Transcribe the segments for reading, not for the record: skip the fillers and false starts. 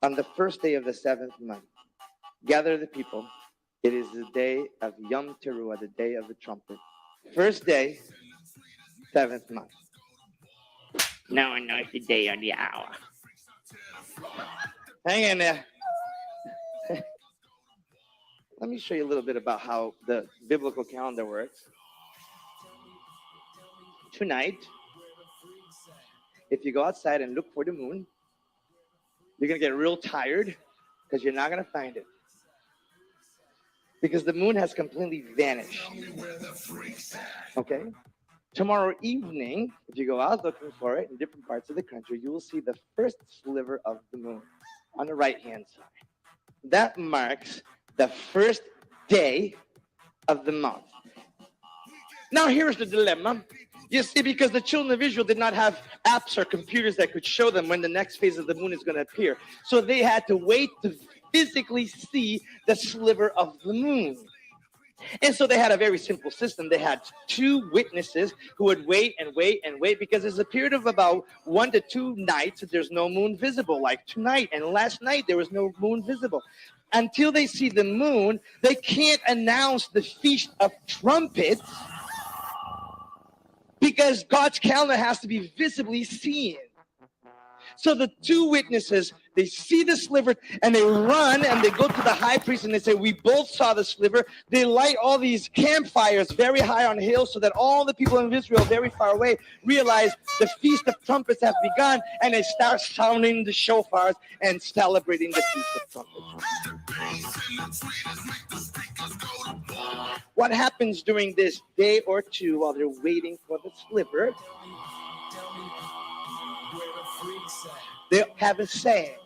On the first day of the 7th month, gather the people. It is the day of Yom Teruah, the day of the trumpet. First day, 7th month. No one knows the day or the hour. Hang in there. Let me show you a little bit about how the biblical calendar works. Tonight, if you go outside and look for the moon, you're going to get real tired because you're not going to find it. Because the moon has completely vanished. Okay? Tomorrow evening, if you go out looking for it in different parts of the country, you will see the first sliver of the moon on the right-hand side. That marks the first day of the month. Now here's the dilemma. You see, because the children of Israel did not have apps or computers that could show them when the next phase of the moon is going to appear. So they had to wait to physically see the sliver of the moon. And so they had a very simple system. They had 2 witnesses who would wait and wait and wait, because there's a period of about 1 to 2 nights that there's no moon visible, like tonight. And last night there was no moon visible. Until they see the moon, they can't announce the Feast of Trumpets, because God's calendar has to be visibly seen. So the 2 witnesses, they see the sliver and they run and they go to the high priest and they say, we both saw the sliver. They light all these campfires very high on hills so that all the people in Israel very far away realize the Feast of Trumpets have begun, and they start sounding the shofars and celebrating the Feast of Trumpets. What happens during this day or 2 while they're waiting for the sliver? They have a saying.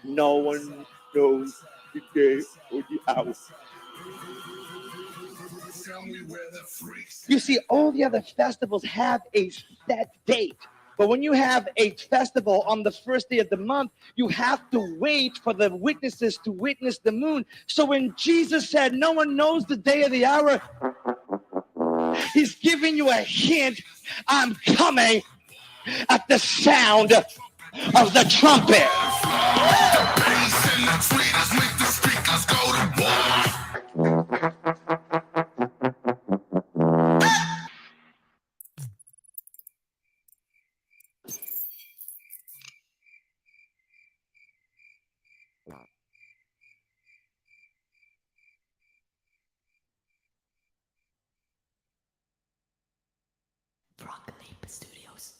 No one knows the day or the hour. You see, all the other festivals have a set date. But when you have a festival on the first day of the month, you have to wait for the witnesses to witness the moon. So when Jesus said, no one knows the day or the hour, he's giving you a hint. I'm coming at the sound of the trumpet. Studios.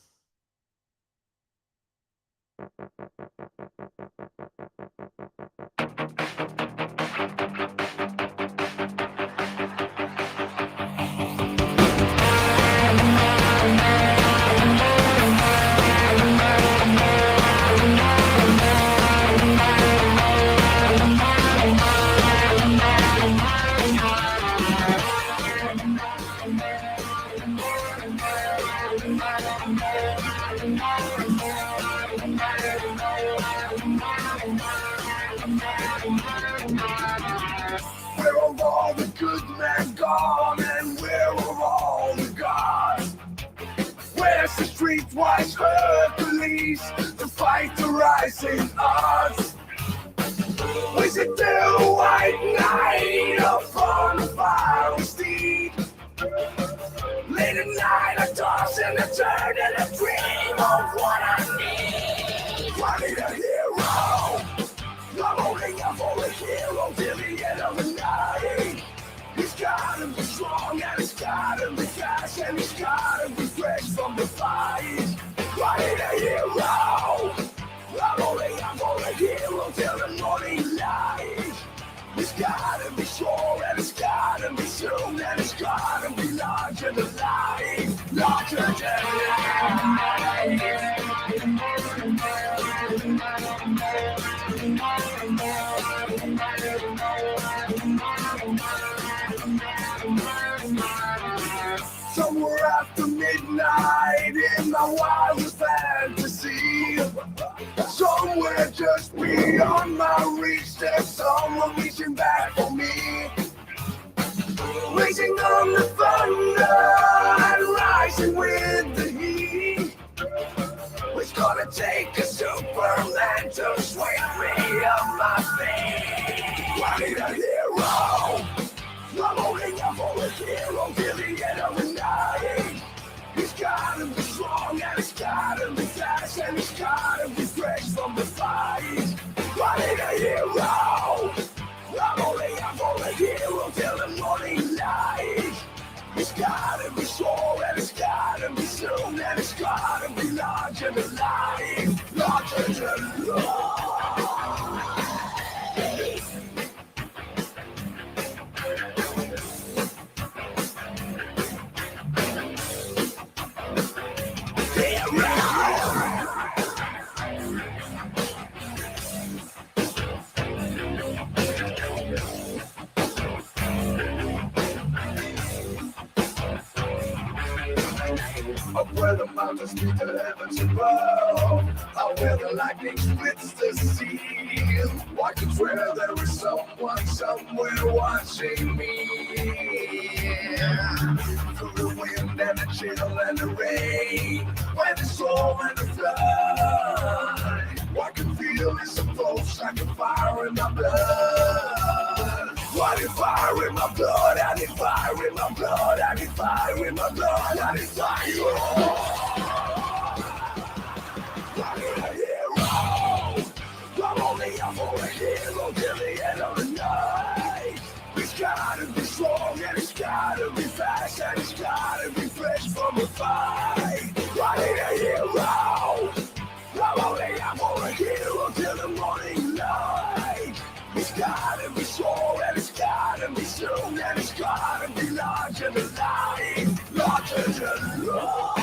Where are all the good men gone, and where are all the gods? Where's the streetwise Hercules to fight the rising odds? Was it the white knight upon a fiery steed? Late at night I toss and I turn and I dream of what I need. I need a hero. I'm only a hero till the end of the night. He's gotta be strong and he's gotta be fast and he's gotta be fresh from the fight. I need a hero. I'm only a hero till the morning light. He's gotta be sure and he's gotta be soon and he's gotta be larger than life. Larger than life. Somewhere after midnight in my wildest fantasy, somewhere just beyond my reach, there's someone reaching back for me. Racing on the thunder and rising with the heat. It's gonna gonna take a Superman to sweep me off my feet. I need a hero. I'm only a hero till the end of the night. He's gotta be strong and he's gotta be fast and he's gotta be fresh from the fight. I need a hero. I'm only a hero till the morning light. It's gotta be strong and it's gotta be soon and it's gotta be larger than life. Larger than life. Up where the mountains meet the heavens above, out where the lightning splits the sea. I can swear there is someone somewhere watching me. Through the wind and the chill and the rain, when the storm and the flood, I can feel it's a pulse like a fire in my blood. I need fire in my blood, I need fire in my blood, I need fire in my blood, I need fire. I need a hero. I'm only up for a hero till the end of the night. He's gotta be strong and he's gotta be fast and he's gotta be fresh from the fight. I need a hero. I'm only up for a hero till the morning light. It's gotta be strong and it's gotta be soon and it's gotta be larger than life. Larger than life.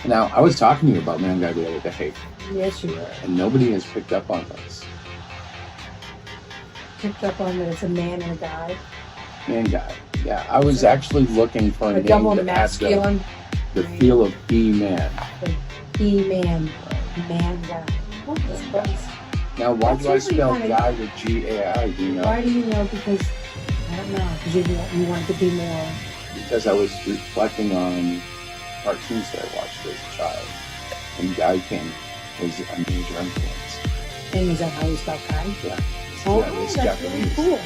Now, I was talking to you about ManGai the other day, Yes, you were. and nobody has picked up on this. Picked up on that it's a man and a guy. ManGai. Yeah, I was actually looking for a A name double that had masculine. the feel of he-man. He-man. Man guy. Oh, that's close. Now, why That's do I usually spell kinda- guy with G-A-I? Do you know? Why do you know? Because, I don't know. Because you want to be more. Because I was reflecting on cartoons that I watched as a child, and Gaiken was a major influence. And is that how you spell guy? Yeah, Oh, yeah, it's that's Japanese. really cool.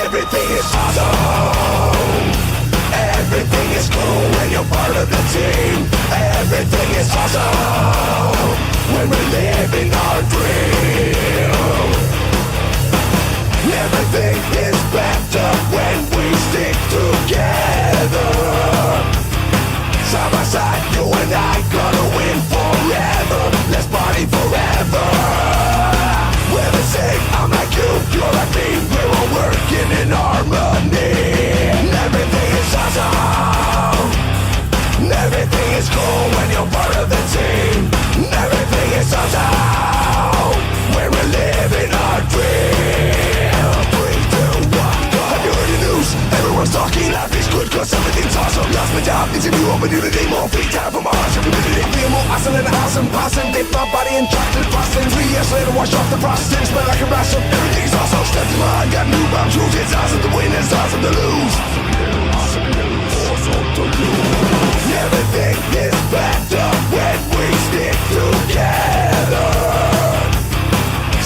Everything is awesome. Everything is cool when you're part of the team. Everything is awesome when we're living our dream. Everything is better when we stick together. Side by side, you and I gonna win forever. Let's party forever. We're the same, I'm like you, you're like me. We're all working in harmony. Everything is awesome. Everything is cool when you're part of the team. Everything is awesome when we're living our dream. 3, 2, 1, go. Have you heard the news? Everyone's talking, life is good cause everything's awesome. Lost my job, needs a new opportunity. More free time for my heart, community. Feel more awesome than awesome. Passing, dip my body in chocolate frosting. 3 years later, wash off the frosting. Smell like a rascal, everything's awesome. Step to mine, got new bomb shoes. It's awesome to win, it's awesome to lose. Awesome to lose. Everything is better when we stick together.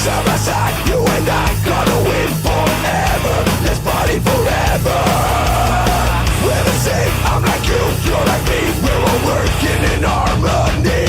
Side by side, you and I gonna win forever. Let's party forever. We're the same, I'm like you, you're like me. We're all working in harmony.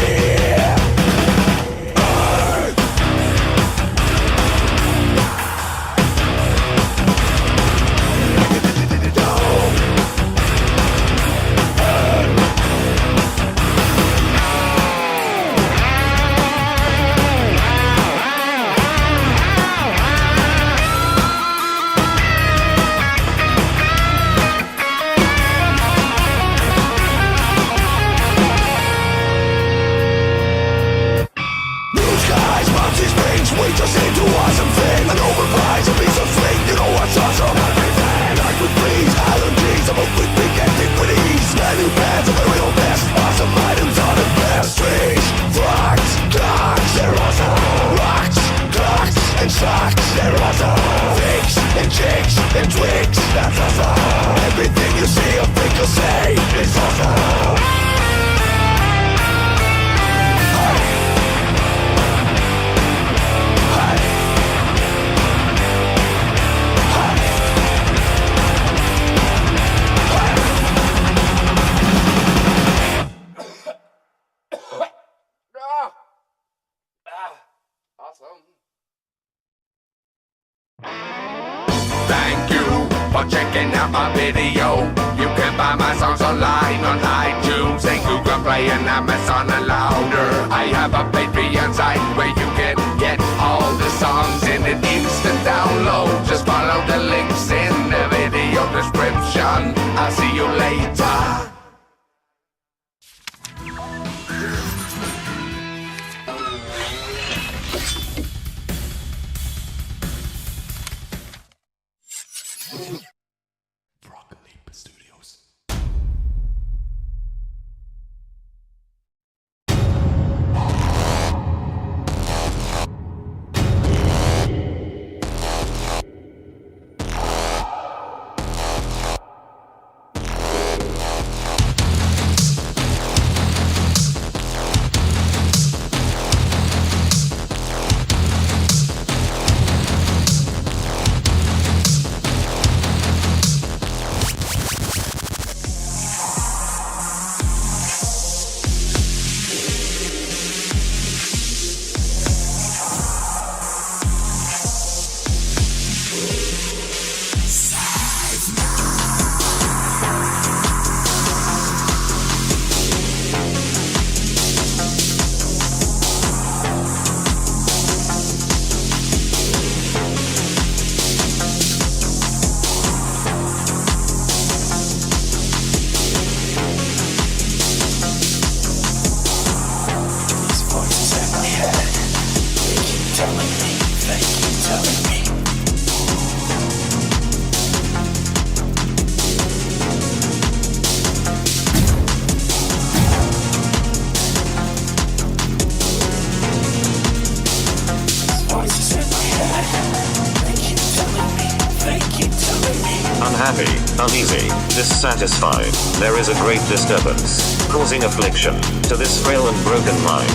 Blue skies, mountains, springs, we just into awesome thing. An overprice, a piece of string, you know what's awesome? Everything, like with breeze, allergies, I'm up with big antiquities. Brand new bands, the real best, awesome items are the best. Trees, flags, clocks, they're awesome. Rocks, clocks, and socks, they're awesome. Figs, and chicks, and twigs, that's awesome. Everything you see or think or say is awesome. Awesome. Thank you for checking out my video. You can buy my songs online on iTunes and Google Play, and Amazon and louder. I have a Patreon site where you can get all the songs in an instant download. Just follow the links in the video description. I'll see you later. unhappy, uneasy, dissatisfied. There is a great disturbance, causing affliction to this frail and broken mind.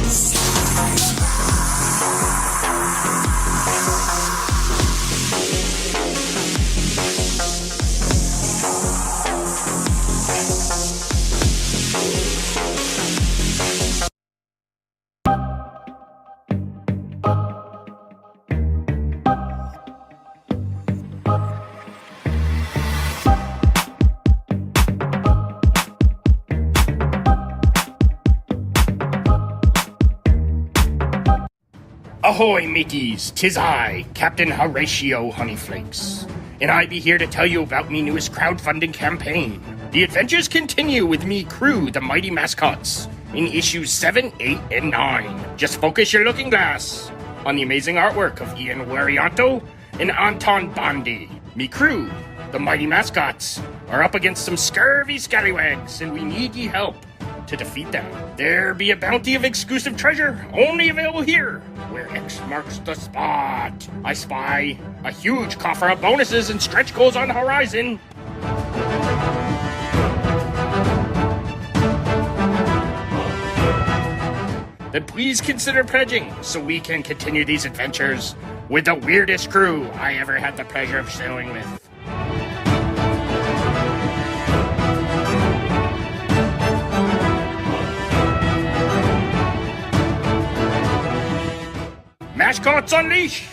Ahoy, mateys! 'Tis I, Captain Horatio Honeyflakes, and I be here to tell you about me newest crowdfunding campaign. The adventures continue with me crew, the Mighty Mascots, in issues 7, 8, and 9. Just focus your looking glass on the amazing artwork of Ian Warianto and Anton Bondi. Me crew, the Mighty Mascots, are up against some scurvy scallywags, and we need ye help to defeat them. There be a bounty of exclusive treasure only available here, where X marks the spot. I spy a huge coffer of bonuses and stretch goals on the horizon. Then please consider pledging so we can continue these adventures with the weirdest crew I ever had the pleasure of sailing with. Mascots Unleash!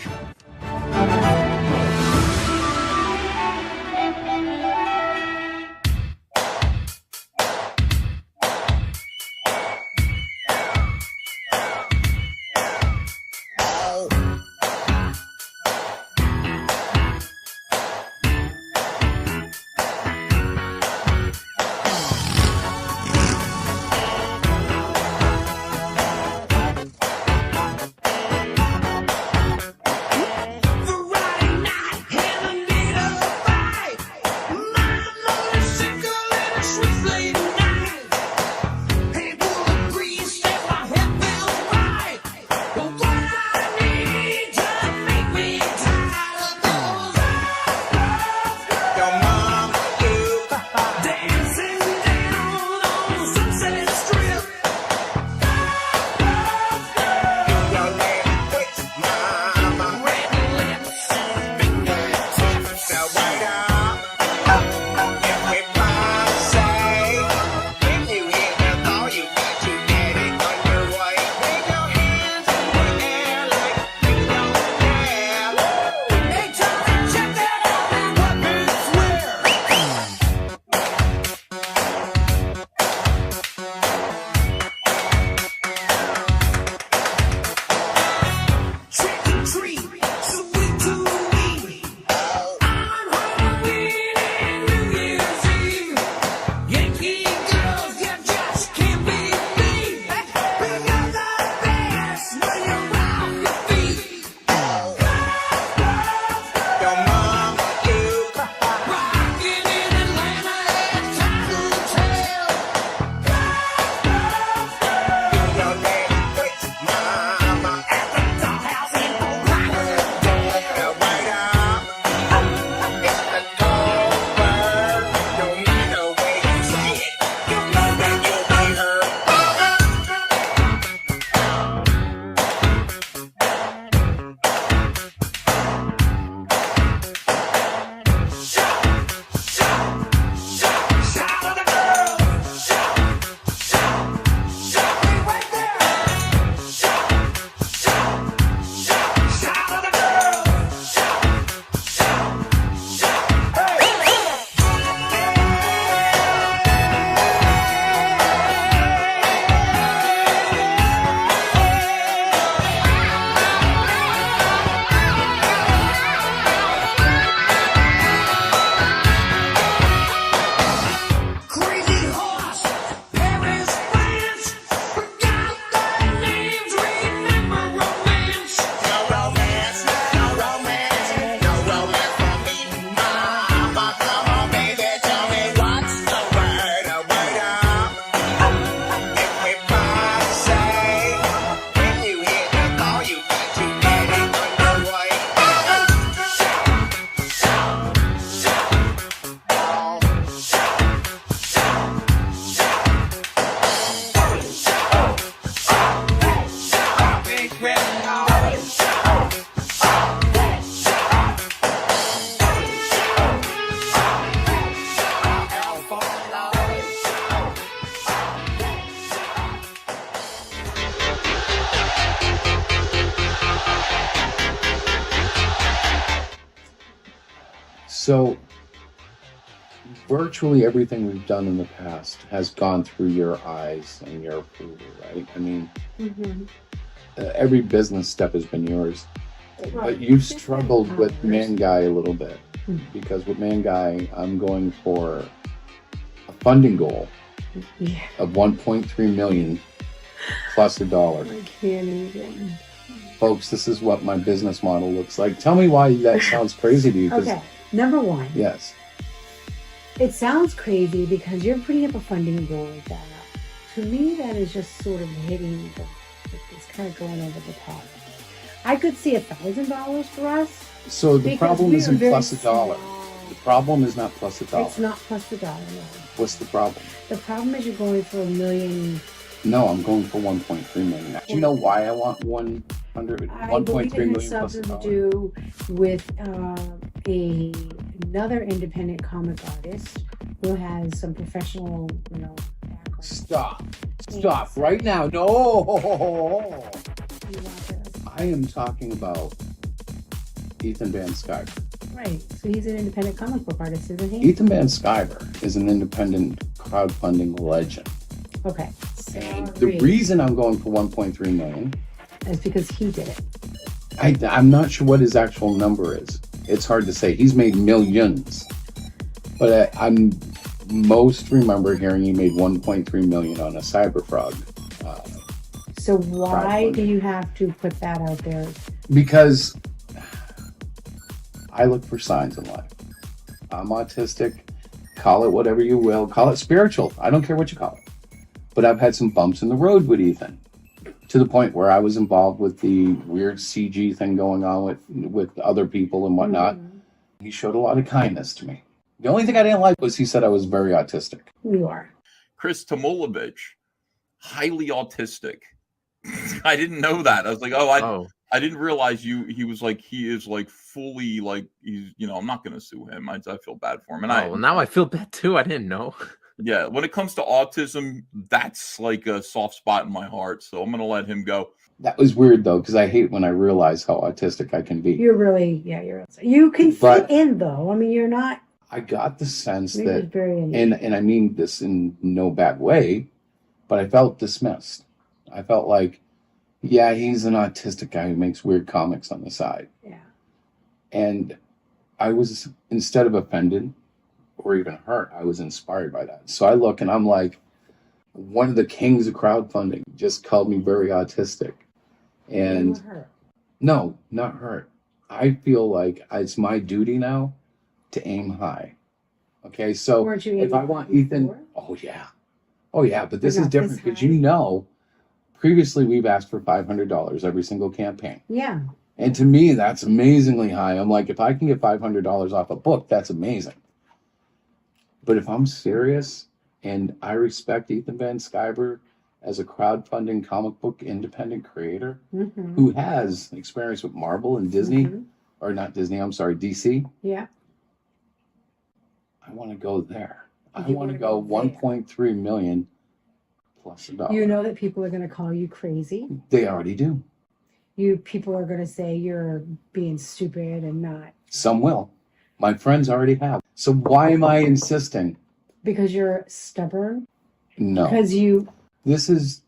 So virtually everything we've done in the past has gone through your eyes and your approval, right? I mean, every business step has been yours. But you've struggled with ManGai a little bit, because with ManGai, I'm going for a funding goal of 1.3 million plus $1. I can't even. Folks, this is what my business model looks like. Tell me why that sounds crazy to you. 'Cause, Okay, number one. yes. It sounds crazy because you're putting up a funding goal like that. To me, that is just sort of hitting it's kind of going over the top. I could see $1,000 for us. So the because problem we are isn't very plus $1. small. The problem is not plus $1. It's not plus the dollar, no. What's the problem? The problem is you're going for $1 million. No, I'm going for 1.3 million. Do you know why I want 100, I 1.3 believe it million has plus something to $1? do with another independent comic artist who has some professional, background. Stop Yes. right now. No. You want to- I am talking about Ethan Van Sciver. Right, so he's an independent comic book artist, isn't he? Ethan Van Sciver is an independent crowdfunding legend. Okay. And the reason I'm going for 1.3 million is because he did it. I'm not sure what his actual number is. It's hard to say. He's made millions. But I'm most remember hearing he made 1.3 million on a cyber frog. So why crowdfunding. do you have to put that out there? Because I look for signs in life. I'm autistic. Call it whatever you will. Call it spiritual. I don't care what you call it. But I've had some bumps in the road with Ethan, to the point where I was involved with the weird CG thing going on with other people and whatnot. He showed a lot of kindness to me. The only thing I didn't like was he said I was very autistic. You are. Chris Tomulovich, highly autistic. I didn't know that. I was like, I didn't realize he is like fully like he's I'm not gonna sue him. I feel bad for him. And well, now I feel bad too. I didn't know. Yeah, when it comes to autism, that's like a soft spot in my heart. So I'm gonna let him go. That was weird though, because I hate when I realize how autistic I can be. You're really, you can fit in though. I mean, you're not. I got the sense You're that, just very and I mean this in no bad way, but I felt dismissed. I felt like, yeah, he's an autistic guy who makes weird comics on the side. Yeah. And I was, instead of offended or even hurt, I was inspired by that. So I look and I'm like, one of the kings of crowdfunding just called me very autistic. And You were hurt. no, not hurt. I feel like it's my duty now to aim high. Okay, so Weren't you if I aiming want high Ethan, before? oh yeah, but this But is not this different because high? previously we've asked for $500 every single campaign. Yeah. And to me, that's amazingly high. I'm like, if I can get $500 off a book, that's amazing. But if I'm serious, and I respect Ethan Van Sciver as a crowdfunding comic book independent creator Mm-hmm. who has experience with Marvel and Disney, or not Disney, I'm sorry, DC, Yeah. I want to go there. I You want to wanna go go there. 1.3 million plus $1. You know that people are going to call you crazy. They already do. People are going to say you're being stupid and not Some will. My friends already have. So why am I insisting? because you're stubborn. No. Because This is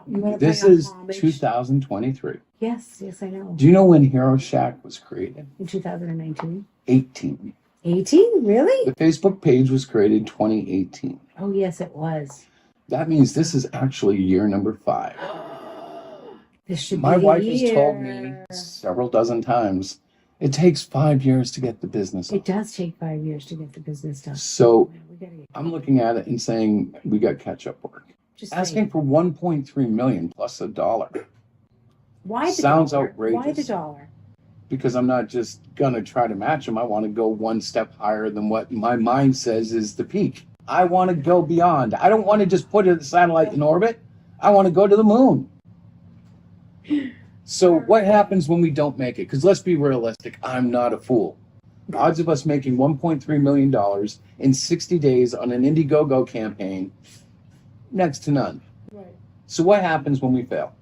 want to this pay is homage. 2023. Yes, I know. Do you know when Hero Shack was created? In 2019. 18. 18? Really? The Facebook page was created 2018. Oh, yes, it was. That means this is actually year number 5. This should My be the wife has told me year. several dozen times, it takes 5 years to get the business It up. does take 5 years to get the business done. So We gotta get- I'm looking at it and saying we got catch-up work. Just Asking saying. for 1.3 million plus $1. Why the sounds dollar? Why the outrageous. dollar? Because I'm not just gonna try to match them. I want to go one step higher than what my mind says is the peak. I want to go beyond. I don't want to just put a satellite in orbit. I want to go to the moon. So what happens when we don't make it? Because let's be realistic. I'm not a fool. Odds of us making $1.3 million in 60 days on an Indiegogo campaign, next to none. Right. So what happens when we fail?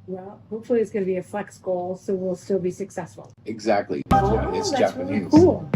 Well, hopefully it's going to be a flex goal, so we'll still be successful. Exactly. Oh, It's that's really Japanese. cool.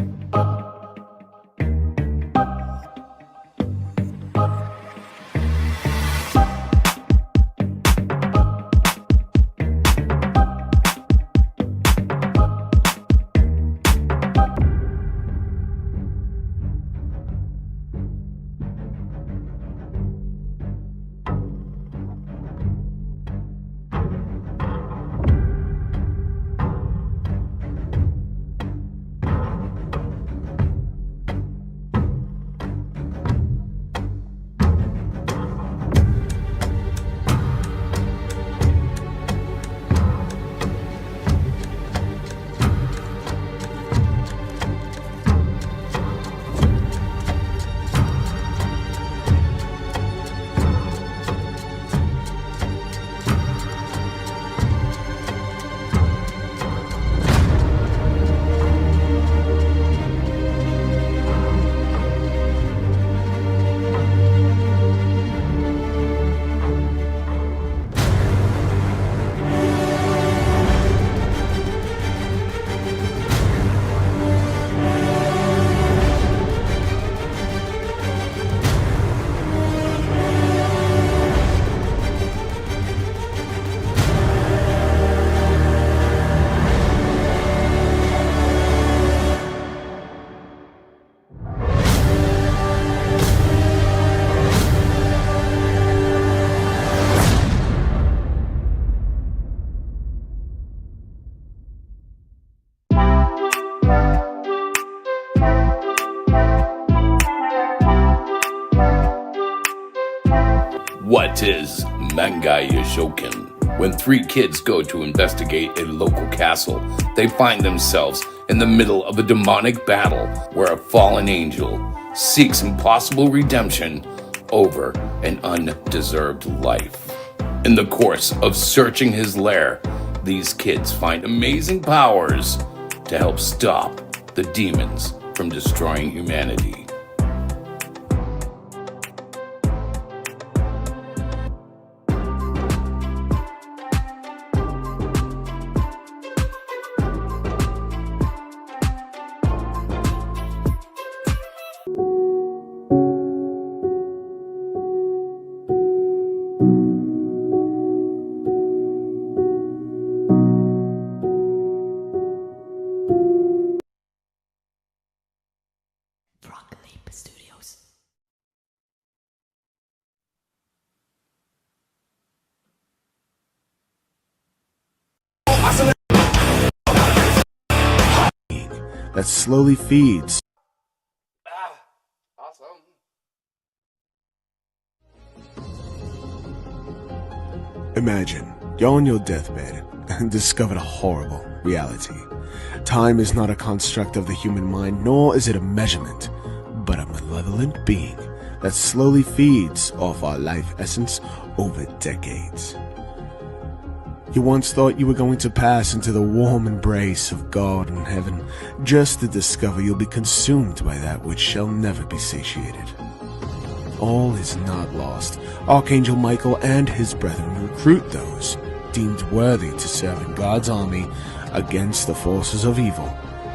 ManGai YoShoKan. When three kids go to investigate a local castle, they find themselves in the middle of a demonic battle where a fallen angel seeks impossible redemption over an undeserved life. In the course of searching his lair, these kids find amazing powers to help stop the demons from destroying humanity. That slowly feeds. Awesome. Imagine you're on your deathbed and discovered a horrible reality. Time is not a construct of the human mind, nor is it a measurement, but a malevolent being that slowly feeds off our life essence over decades. You once thought you were going to pass into the warm embrace of God in heaven, just to discover you'll be consumed by that which shall never be satiated. All is not lost. Archangel Michael and his brethren recruit those deemed worthy to serve in God's army against the forces of evil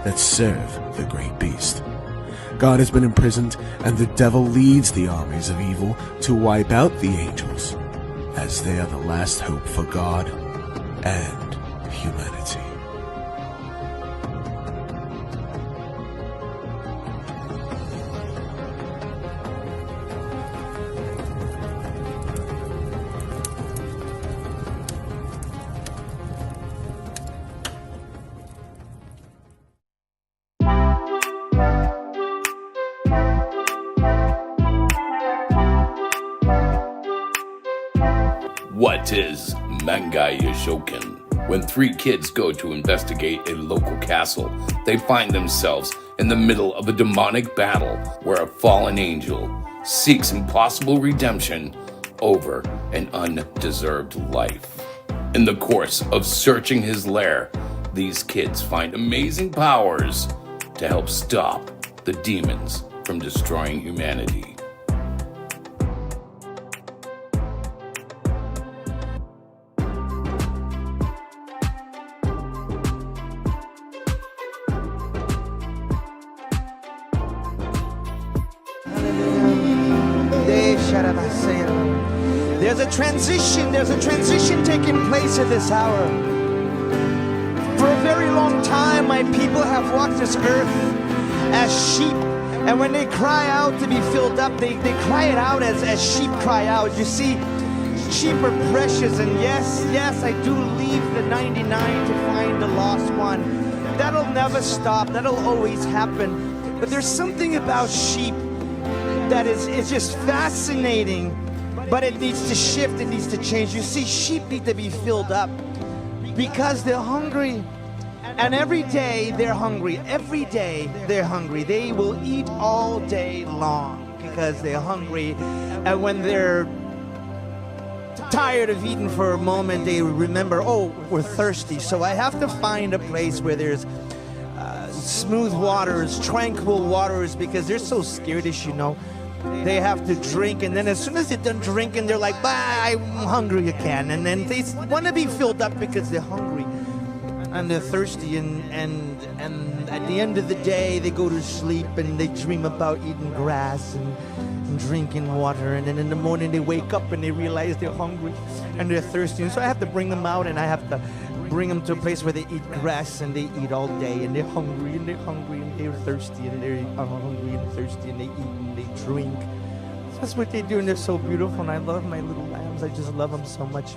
that serve the great beast. God has been imprisoned, and the devil leads the armies of evil to wipe out the angels, as they are the last hope for God and humanity. What is ManGai YoShoKan? When three kids go to investigate a local castle, they find themselves in the middle of a demonic battle where a fallen angel seeks impossible redemption over an undeserved life. In the course of searching his lair, these kids find amazing powers to help stop the demons from destroying humanity. There's a transition taking place at this hour. For a very long time, my people have walked this earth as sheep. And when they cry out to be filled up, they cry it out as sheep cry out. You see, sheep are precious, and yes, I do leave the 99 to find the lost one. That'll never stop, that'll always happen. But there's something about sheep that is just fascinating. But it needs to shift, it needs to change. You see, sheep need to be filled up because they're hungry. And every day they're hungry. Every day they're hungry. They will eat all day long because they're hungry. And when they're tired of eating for a moment, they remember, oh, we're thirsty. So I have to find a place where there's smooth waters, tranquil waters, because they're so scared, as you know. They have to drink, and then as soon as they're done drinking, they're like, I'm hungry again. And then they want to be filled up because they're hungry and they're thirsty, and at the end of the day, they go to sleep and they dream about eating grass and drinking water, and then in the morning they wake up and they realize they're hungry and they're thirsty. And so I have to bring them out, and I have to bring them to a place where they eat grass and they eat all day, and they're hungry and they're hungry and they're thirsty and they're hungry and thirsty, and they eat and they drink. So that's what they do, and they're so beautiful, and I love my little lambs. I just love them so much.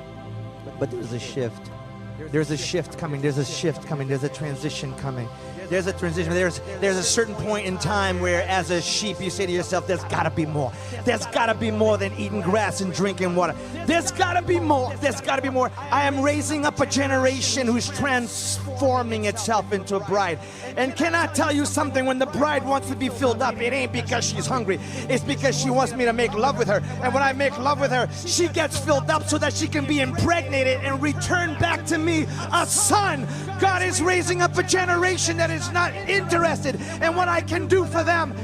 But there's a shift. There's a shift coming. There's a shift coming. There's a transition coming. There's a transition. There's a certain point in time where, as a sheep, you say to yourself, there's got to be more. There's got to be more than eating grass and drinking water. There's got to be more. There's got to be more. I am raising up a generation who's transforming itself into a bride. And can I tell you something? When the bride wants to be filled up, it ain't because she's hungry. It's because she wants me to make love with her. And when I make love with her, she gets filled up so that she can be impregnated and return back to me a son. God is raising up a generation that is not interested in what I can do for them.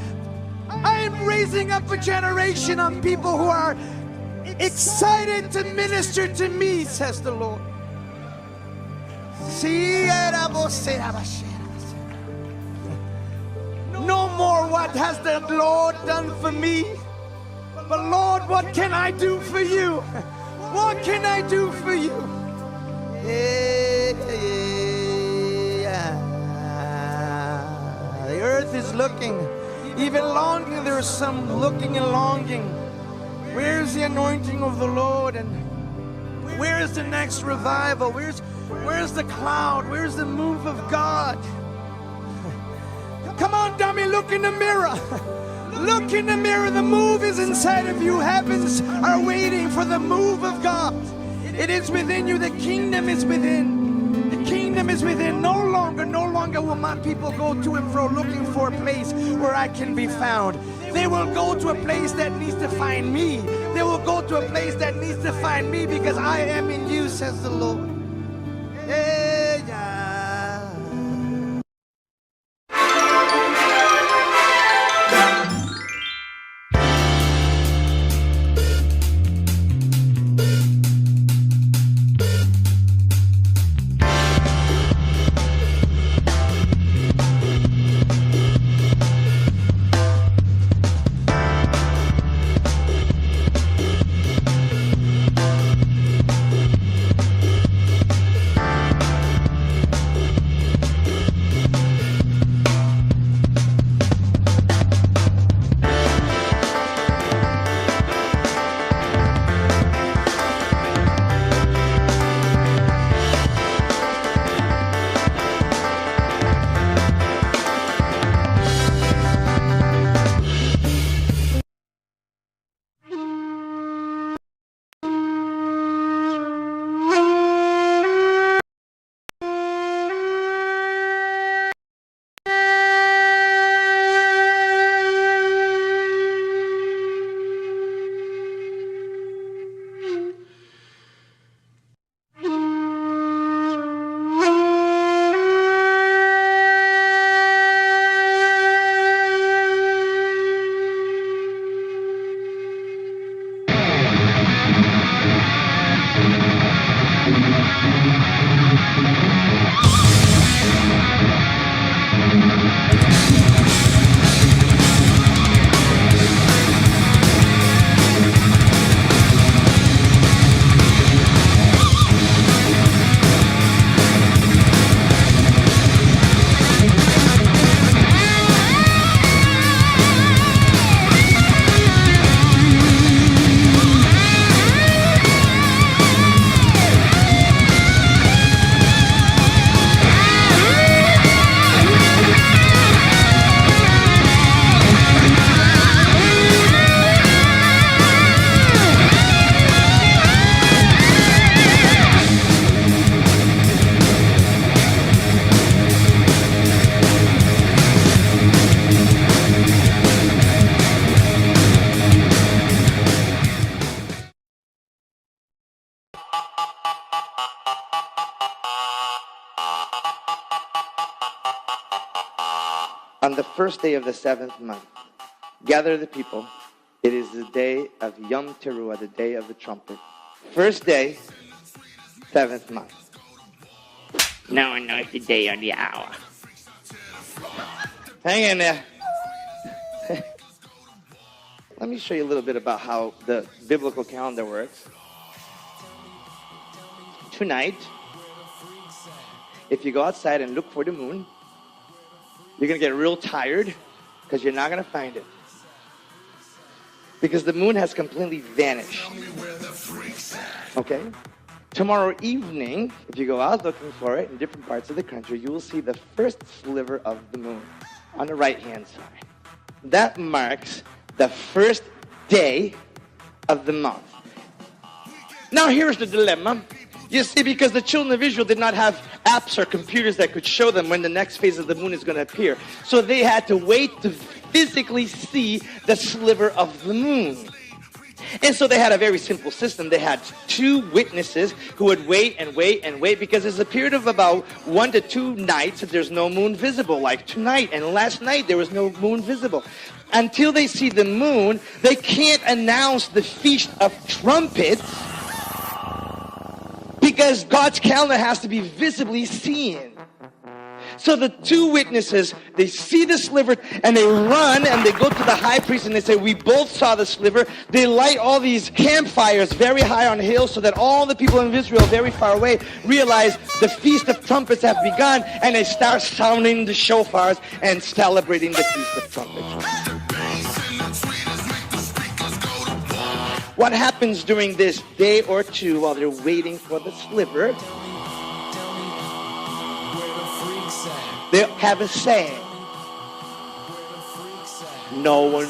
I am raising up a generation of people who are excited to minister to me, says the Lord. No more what has the Lord done for me, but Lord, what can I do for you? What can I do for you? The earth is looking, even longing. There's some looking and longing. Where's the anointing of the Lord? And where's the next revival? Where's the cloud? Where's the move of God? Come on, dummy, look in the mirror. Look in the mirror. The move is inside of you. Heavens are waiting for the move of God. It is within you. The kingdom is within. The kingdom is within. No longer will my people go to and fro looking for a place where I can be found. They will go to a place that needs to find me. They will go to a place that needs to find me because I am in you, says the Lord. Yeah, yeah. On the first day of the 7th month, gather the people. It is the day of Yom Teruah, the day of the trumpet. First day, 7th month. No one knows the day or the hour. Hang in there. Let me show you a little bit about how the biblical calendar works. Tonight, if you go outside and look for the moon, you're going to get real tired because you're not going to find it. Because the moon has completely vanished. Okay? Tomorrow evening, if you go out looking for it in different parts of the country, you will see the first sliver of the moon on the right-hand side. That marks the first day of the month. Now here's the dilemma. You see, because the children of Israel did not have apps or computers that could show them when the next phase of the moon is going to appear. So they had to wait to physically see the sliver of the moon. And so they had a very simple system. They had 2 witnesses who would wait and wait and wait, because there's a period of about 1 to 2 nights that there's no moon visible, like tonight and last night there was no moon visible. Until they see the moon, they can't announce the Feast of Trumpets, because God's calendar has to be visibly seen. So the 2 witnesses, they see the sliver and they run and they go to the high priest and they say, we both saw the sliver. They light all these campfires very high on hills so that all the people in Israel very far away realize the Feast of Trumpets have begun, and they start sounding the shofars and celebrating the Feast of Trumpets. What happens during this day or 2 while they're waiting for the sliver? They have a saying. No one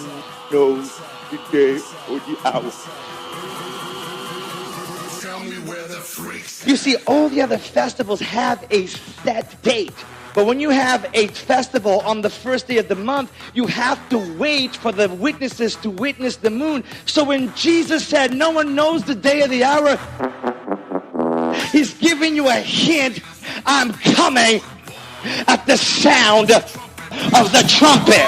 knows the day or the hour. You see, all the other festivals have a set date. But when you have a festival on the first day of the month, you have to wait for the witnesses to witness the moon. So when Jesus said, no one knows the day or the hour, he's giving you a hint. I'm coming at the sound of the trumpet.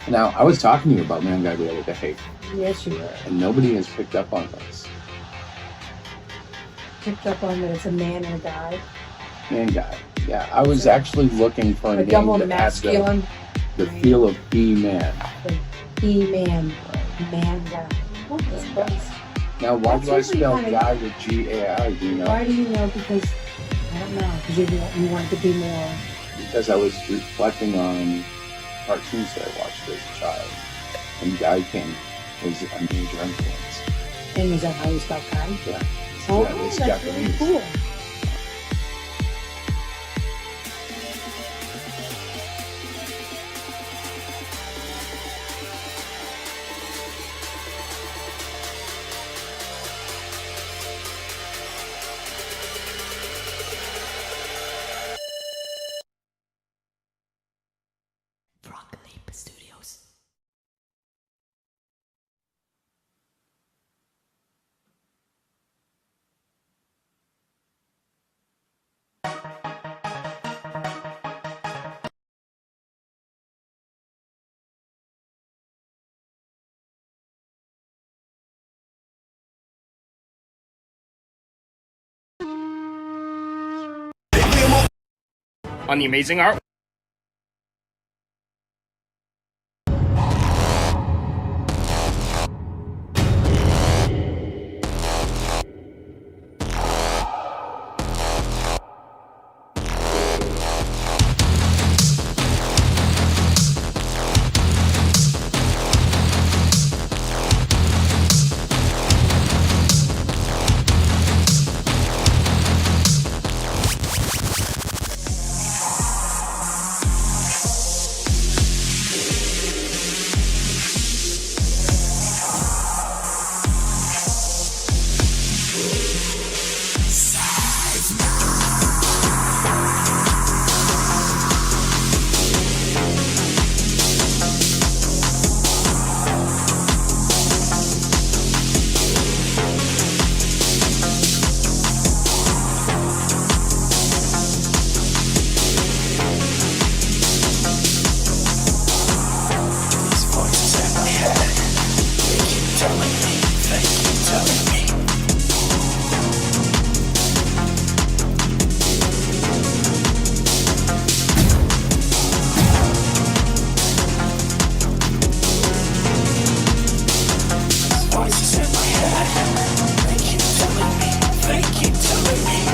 Now, I was talking to you about ManGai the other day. Yes, you were. And nobody has picked up on this. Picked up on that it's a man and a guy. ManGai. Yeah, I was actually looking for a name double that masculine. had the feel of he-man. He-man. Man-guy. What is this? Now, why That's do I usually spell kinda- guy with G-A-I? Do you know? Why do you know? Because, I don't know. Because you want to be more... Because I was reflecting on cartoons that I watched as a child. And Guy King was a major influence. And is that how you spell guy? Yeah. Oh, Yeah, it's that's really Japanese. cool. On the amazing art.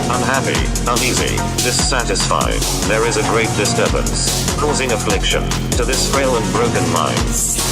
Unhappy, uneasy, dissatisfied, there is a great disturbance, causing affliction, to this frail and broken mind.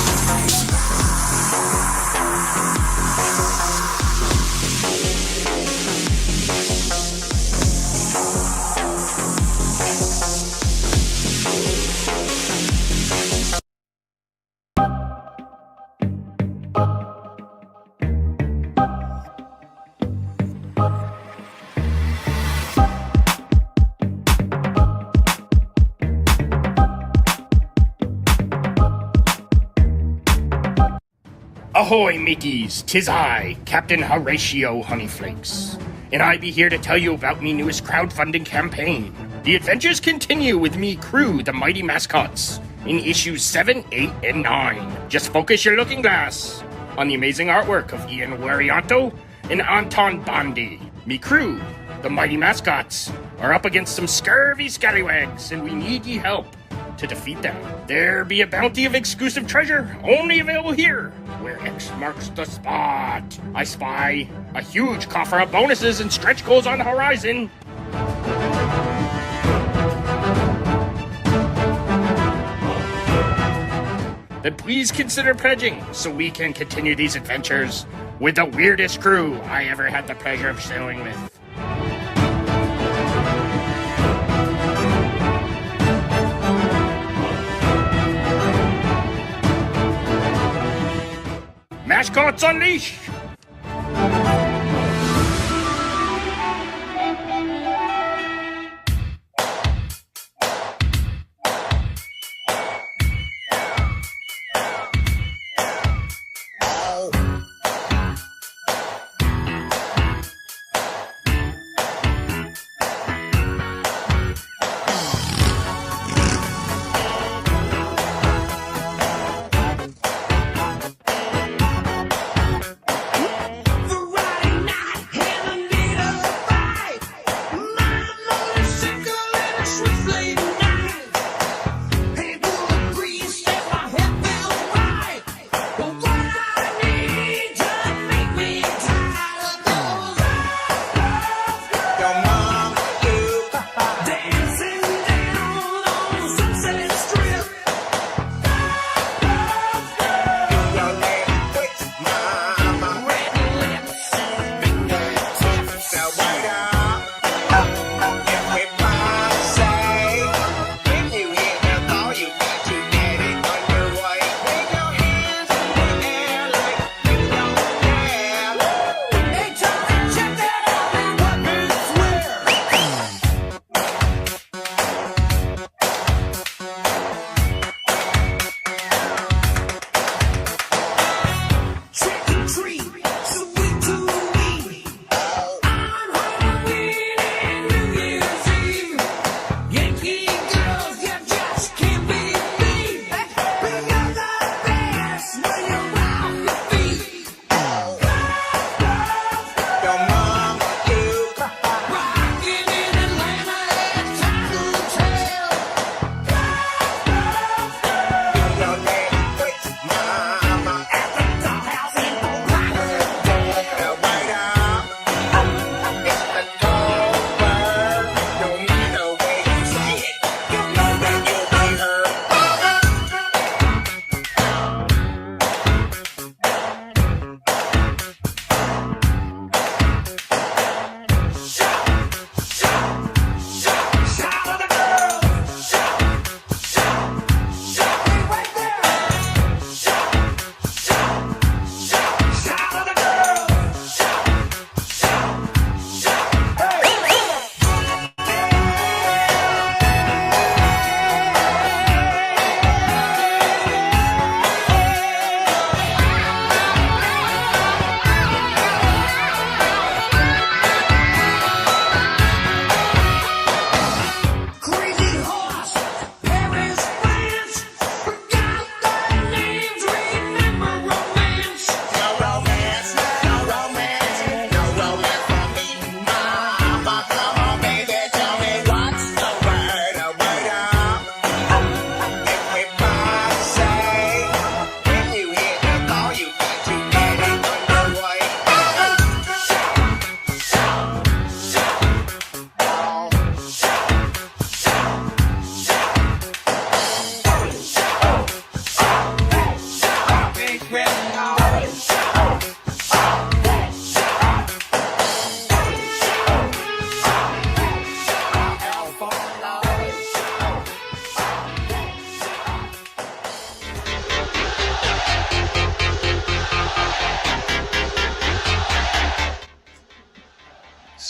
Ahoy, mateys! 'Tis I, Captain Horatio Honeyflakes, and I be here to tell you about me newest crowdfunding campaign. The adventures continue with me crew, the Mighty Mascots, in issues 7, 8, and 9. Just focus your looking glass on the amazing artwork of Ian Warianto and Anton Bondi. Me crew, the Mighty Mascots, are up against some scurvy scallywags, and we need ye help to defeat them. There be a bounty of exclusive treasure only available here, where X marks the spot. I spy a huge coffer of bonuses and stretch goals on the horizon. Then please consider pledging so we can continue these adventures with the weirdest crew I ever had the pleasure of sailing with. Mascots Unleash!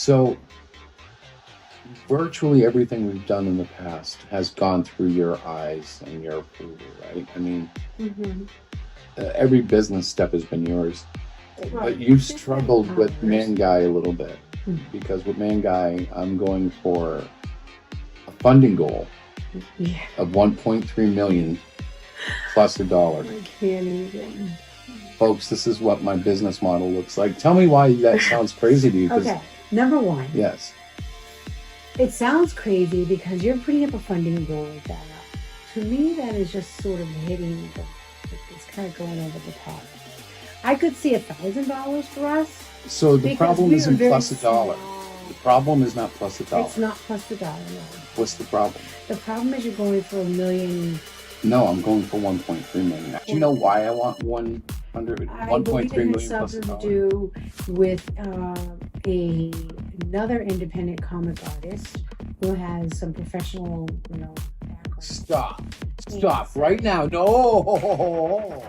So virtually everything we've done in the past has gone through your eyes and your approval, right? I mean, every business step has been yours. But you've struggled with ManGai a little bit, because with ManGai, I'm going for a funding goal of 1.3 million plus $1. I can't even. Folks, this is what my business model looks like. Tell me why that sounds crazy to you. Okay, number one. Yes. It sounds crazy because you're putting up a funding goal like that. To me, that is just sort of hitting it's kind of going over the top. I could see $1,000 for us. So the problem isn't plus $1. The problem is not plus $1. It's not plus $1, no. What's the problem? The problem is you're going for $1 million. No, I'm going for 1.3 million. Do you know why I want 1.3 million plus something to do with another independent comic artist who has some professional, background. Stop right now. No.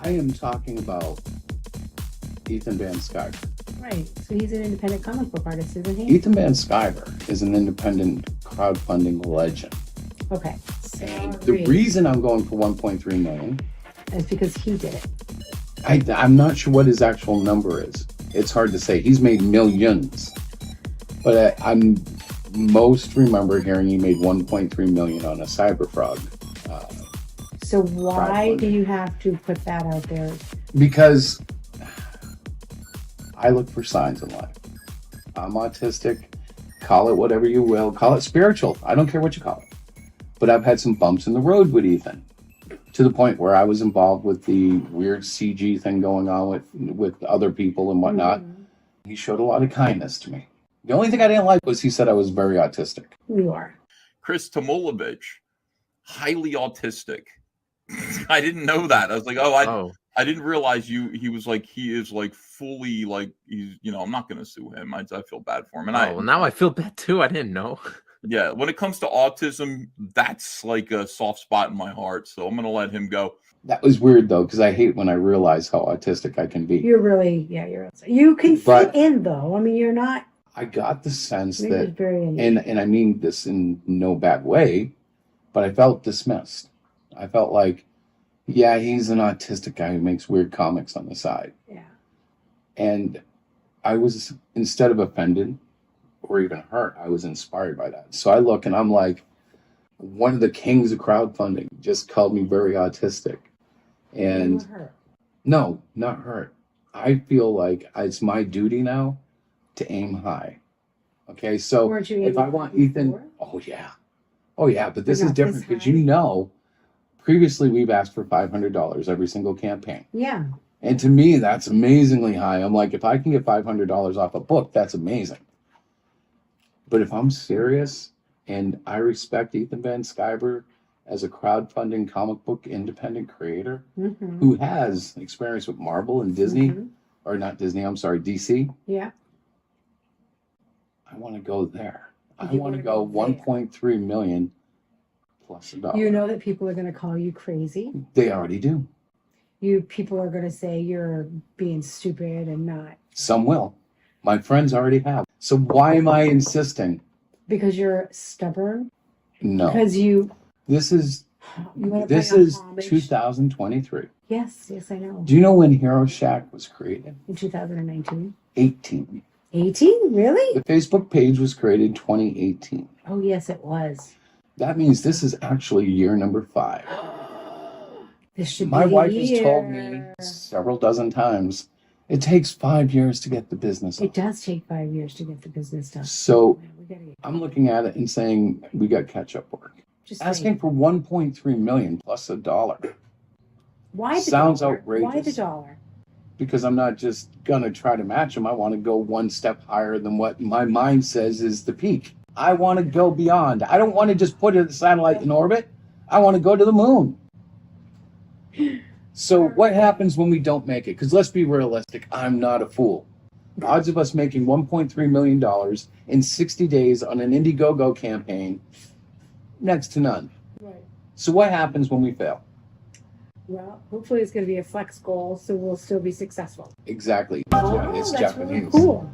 I am talking about Ethan Van Sciver. Right. So he's an independent comic book artist, isn't he? Ethan Van Sciver is an independent crowdfunding legend. Okay. And the reason I'm going for 1.3 million is because he did it. I'm not sure what his actual number is. It's hard to say. He's made millions. But I'm most remember hearing he made 1.3 million on a cyberfrog. So why do you have to put that out there? Because I look for signs in life. I'm autistic. Call it whatever you will. Call it spiritual. I don't care what you call it. But I've had some bumps in the road with Ethan, to the point where I was involved with the weird CG thing going on with other people and whatnot. He showed a lot of kindness to me. The only thing I didn't like was he said I was very autistic. You are. Chris Tomulovich, highly autistic. I didn't know that. I was like, I didn't realize he is fully he's, I'm not going to sue him. I feel bad for him. And now I feel bad too. I didn't know. Yeah, when it comes to autism, that's like a soft spot in my heart. So I'm going to let him go. That was weird though, because I hate when I realize how autistic I can be. You're really, you can fit in though. I mean, you're not. I got the sense that, and I mean this in no bad way, but I felt dismissed. I felt like, yeah, he's an autistic guy who makes weird comics on the side. Yeah. And I was, instead of offended or even hurt, I was inspired by that. So I look and I'm like, one of the kings of crowdfunding just called me very autistic. And hurt. No, not hurt. I feel like it's my duty now to aim high. Okay, so if I want Ethan, oh yeah, but this is different because previously we've asked for $500 every single campaign. Yeah. And to me, that's amazingly high. I'm like, if I can get $500 off a book, that's amazing. But if I'm serious, and I respect Ethan Van Sciver as a crowdfunding comic book independent creator who has experience with Marvel and Disney, or not Disney, I'm sorry, DC. Yeah. I want to go there. I want to go 1.3 million plus $1. You know that people are going to call you crazy. They already do. People are going to say you're being stupid and not. Some will. My friends already have. So why am I insisting? Because you're stubborn? No. Because This is 2023. Yes, I know. Do you know when Hero Shack was created? In 2019. 18. 18? Really? The Facebook page was created in 2018. Oh, yes, it was. That means this is actually year number 5. This should My be wife has told me several dozen times, it takes 5 years to get the business. It does take 5 years to get the business done. So I'm looking at it and saying, we got catch-up work. Just asking for 1.3 million plus $1. Why the sounds dollar? outrageous? Why the dollar? Because I'm not just gonna try to match them. I want to go one step higher than what my mind says is the peak. I want to go beyond. I don't want to just put a satellite in orbit. I want to go to the moon. So what happens when we don't make it? Because let's be realistic. I'm not a fool. Odds of us making $1.3 million in 60 days on an Indiegogo campaign, next to none. Right. So what happens when we fail? Well, hopefully it's going to be a flex goal, so we'll still be successful. Exactly. Oh, It's that's Japanese. really cool.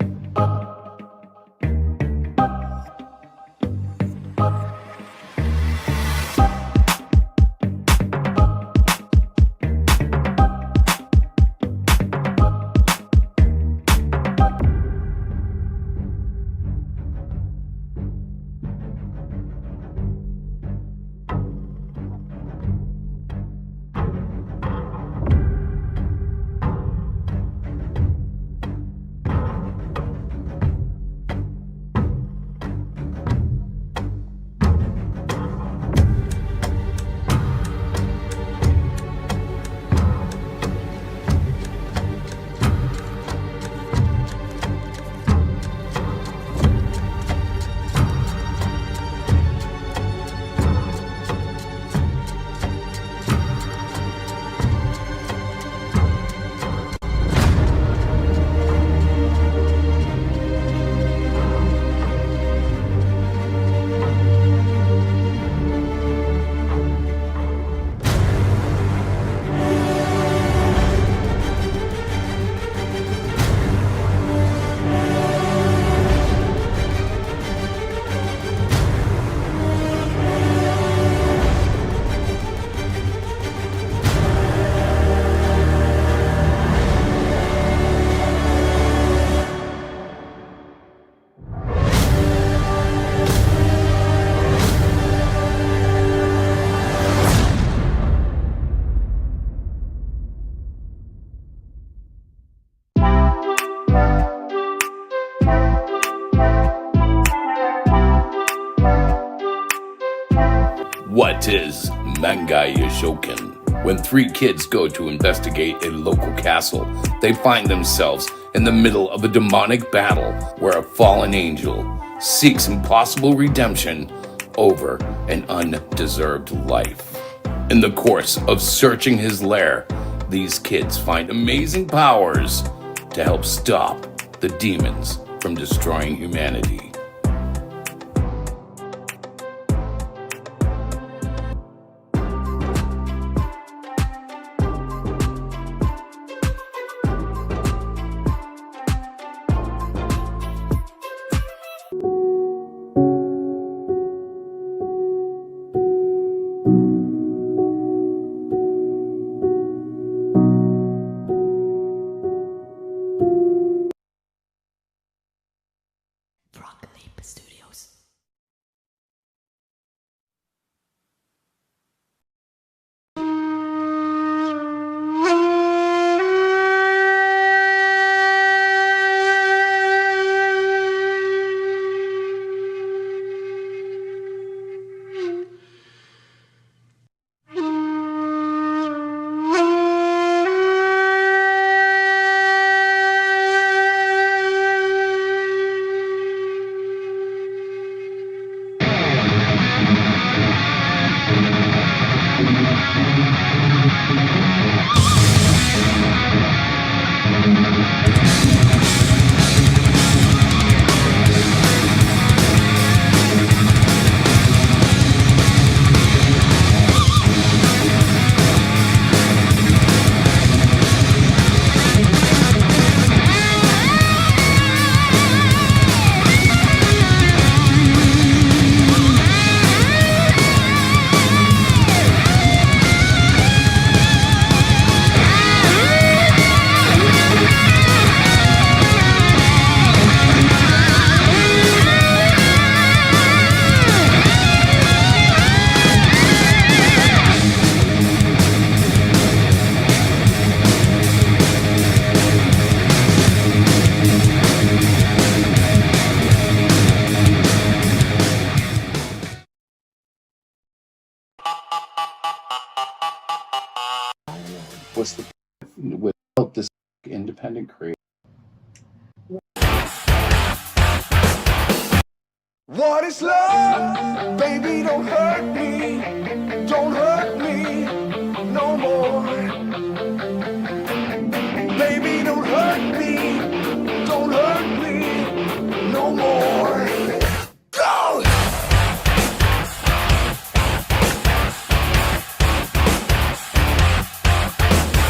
What is ManGai YoShoKan? When three kids go to investigate a local castle, they find themselves in the middle of a demonic battle where a fallen angel seeks impossible redemption over an undeserved life. In the course of searching his lair, these kids find amazing powers to help stop the demons from destroying humanity. What's the without this independent creator? What is love? Baby, don't hurt me. Don't hurt me no more. Baby, don't hurt me. Don't hurt me no more. Go!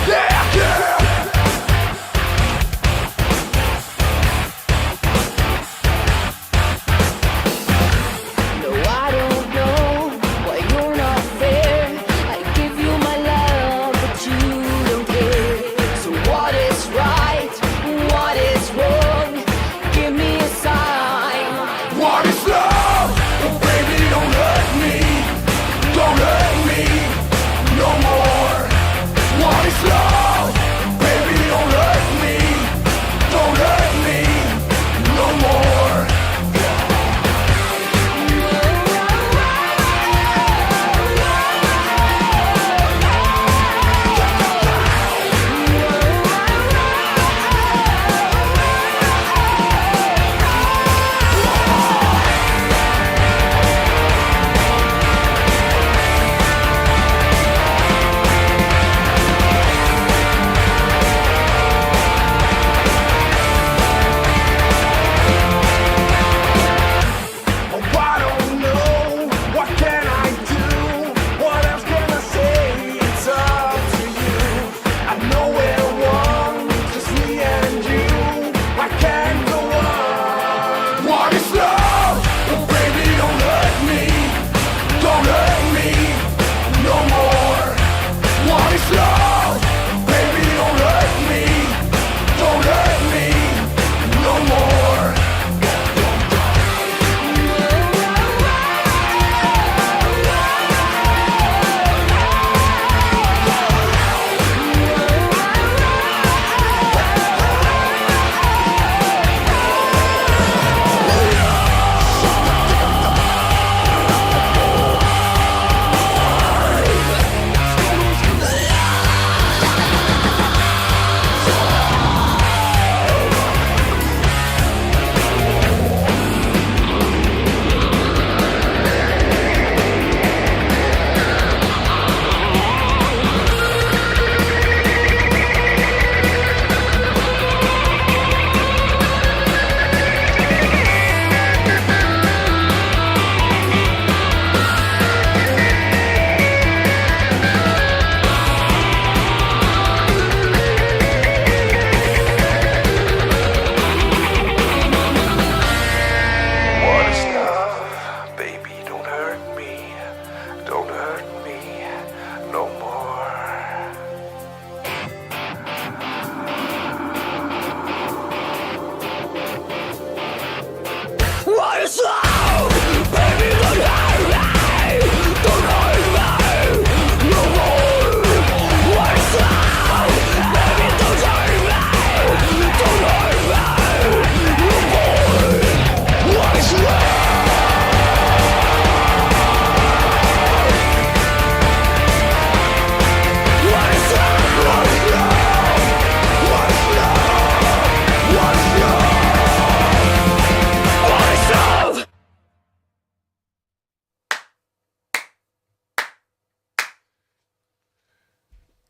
Yeah, yeah! No, I don't know what you're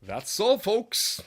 That's all, folks.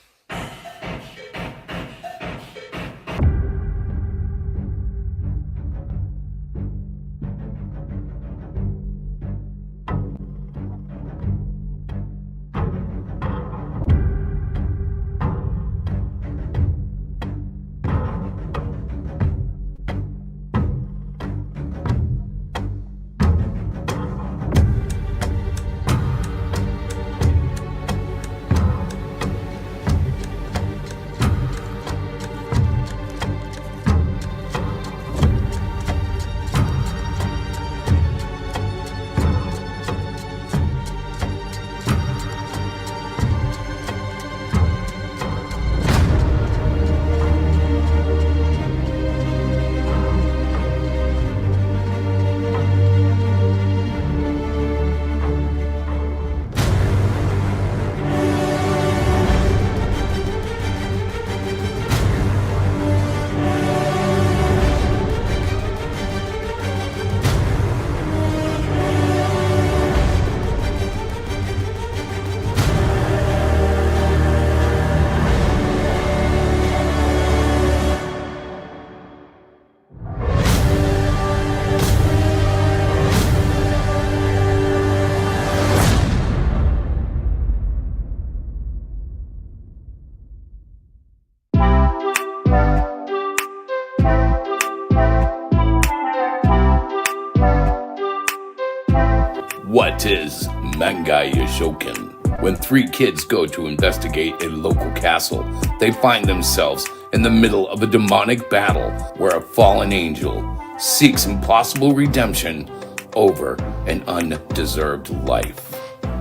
What is ManGai YoShoKan? When three kids go to investigate a local castle, they find themselves in the middle of a demonic battle where a fallen angel seeks impossible redemption over an undeserved life.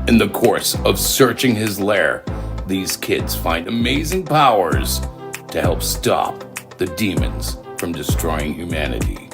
In the course of searching his lair, these kids find amazing powers to help stop the demons from destroying humanity.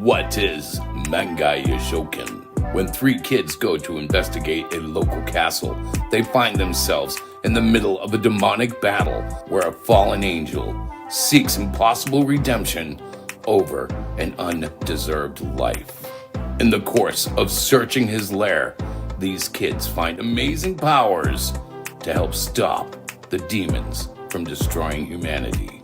What is ManGai YoShoKan? When three kids go to investigate a local castle, they find themselves in the middle of a demonic battle where a fallen angel seeks impossible redemption over an undeserved life. In the course of searching his lair, these kids find amazing powers to help stop the demons from destroying humanity.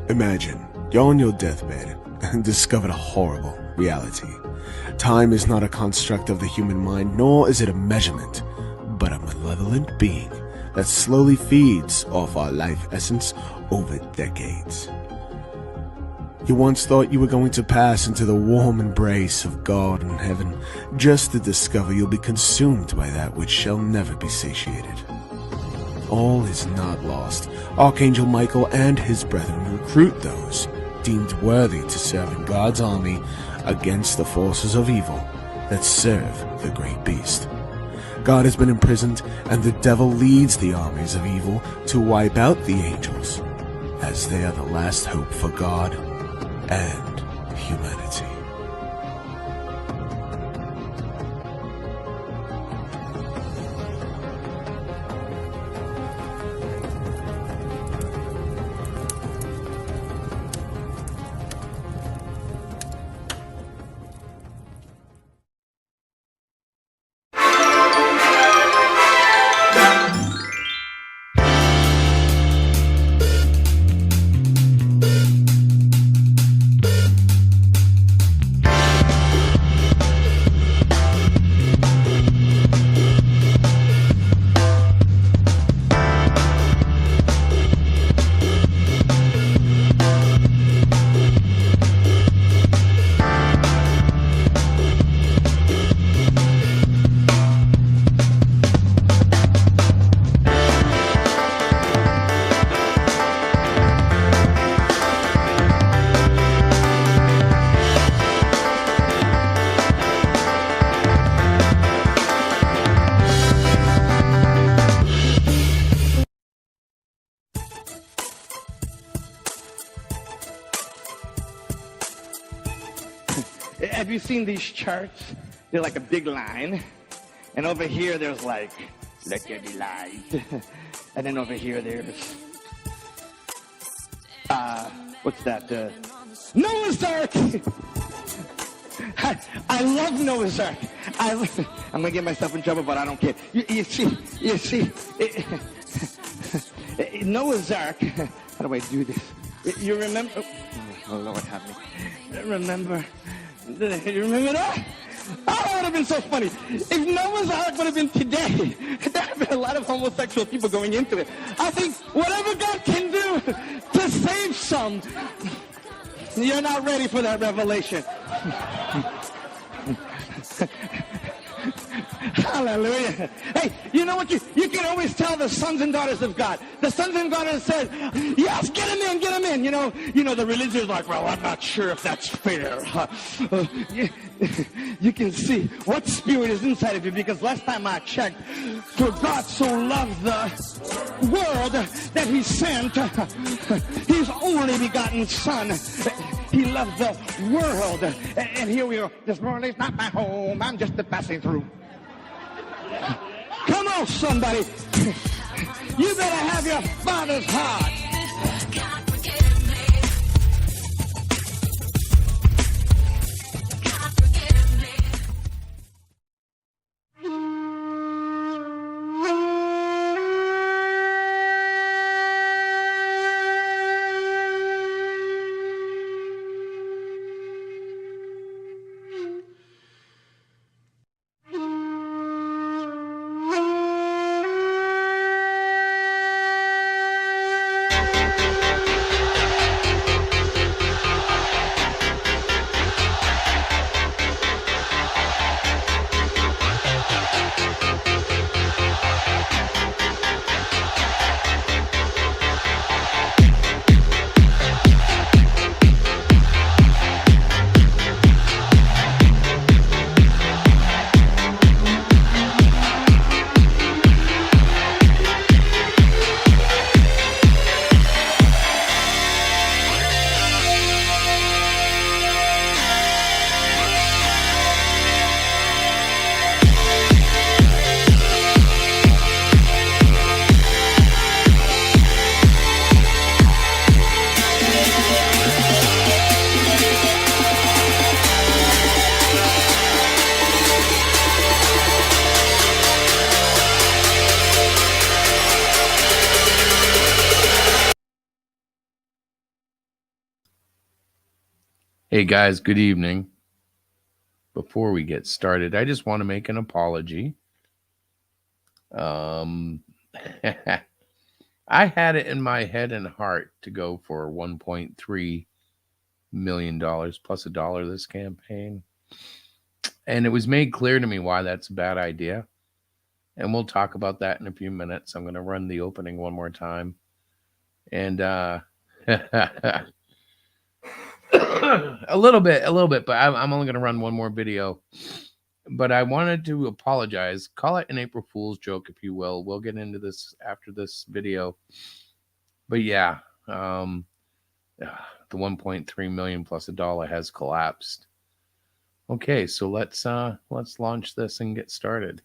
Imagine you're on your deathbed and discovered a horrible reality. Time is not a construct of the human mind, nor is it a measurement, but a malevolent being that slowly feeds off our life essence over decades. You once thought you were going to pass into the warm embrace of God in heaven, just to discover you'll be consumed by that which shall never be satiated. All is not lost. Archangel Michael and his brethren recruit those deemed worthy to serve in God's army against the forces of evil that serve the great beast. God has been imprisoned, and the devil leads the armies of evil to wipe out the angels, as they are the last hope for God and humanity. Have you seen these charts? They're like a big line. And over here, there's like, let there be light. And then over here, there's, what's that? Noah's Ark! I love Noah's Ark. I'm going to get myself in trouble, but I don't care. You see, Noah's Ark. How do I do this? You remember? Oh, Lord, have me. Remember? You remember that? Oh, that would have been so funny. If Noah's Ark would have been today, there would have been a lot of homosexual people going into it. I think whatever God can do to save some, you're not ready for that revelation. Hallelujah. Hey, you know what? You can always tell the sons and daughters of God. The sons and daughters said, yes, get him in, get him in. You know, the religious is like, well, I'm not sure if that's fair. You can see what spirit is inside of you, because last time I checked, for God so loved the world that he sent his only begotten son. He loved the world. And here we are. This world is not my home. I'm just passing through. Come on, somebody. You better have your father's heart. Hey guys, good evening. Before we get started, I just want to make an apology. I had it in my head and heart to go for $1.3 million plus $1 this campaign. And it was made clear to me why that's a bad idea. And we'll talk about that in a few minutes. I'm going to run the opening one more time. And a little bit, but I'm only going to run one more video. But I wanted to apologize. Call it an April Fool's joke, if you will. We'll get into this after this video. But yeah, the 1.3 million plus $1 has collapsed. Okay, so let's launch this and get started.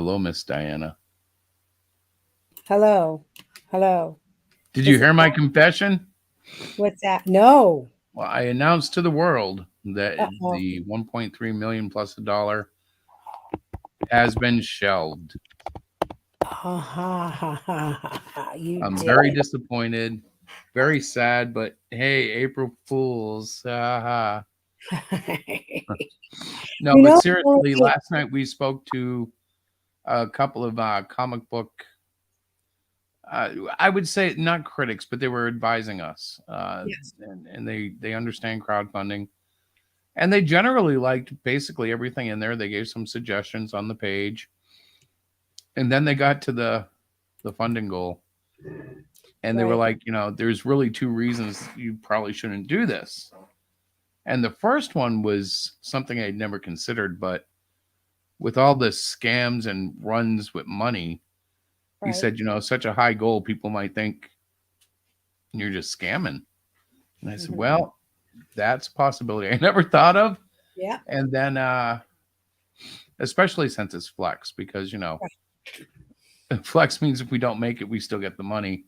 Hello, Miss Diana. Hello. Hello. Did you hear my confession? What's that? No. Well, I announced to the world that the 1.3 million plus $1 has been shelved. I'm very disappointed, very sad, but hey, April Fools. No, but seriously, last night we spoke to a couple of comic book, I would say not critics, but they were advising us. Yes. And they understand crowdfunding. And they generally liked basically everything in there. They gave some suggestions on the page. And then they got to the funding goal. And they were like, there's really two reasons you probably shouldn't do this. And the first one was something I'd never considered, but with all the scams and runs with money, he said, such a high goal, people might think you're just scamming. And I said, well, that's a possibility I never thought of. Yeah. And then, especially since it's flex, because, flex means if we don't make it, we still get the money.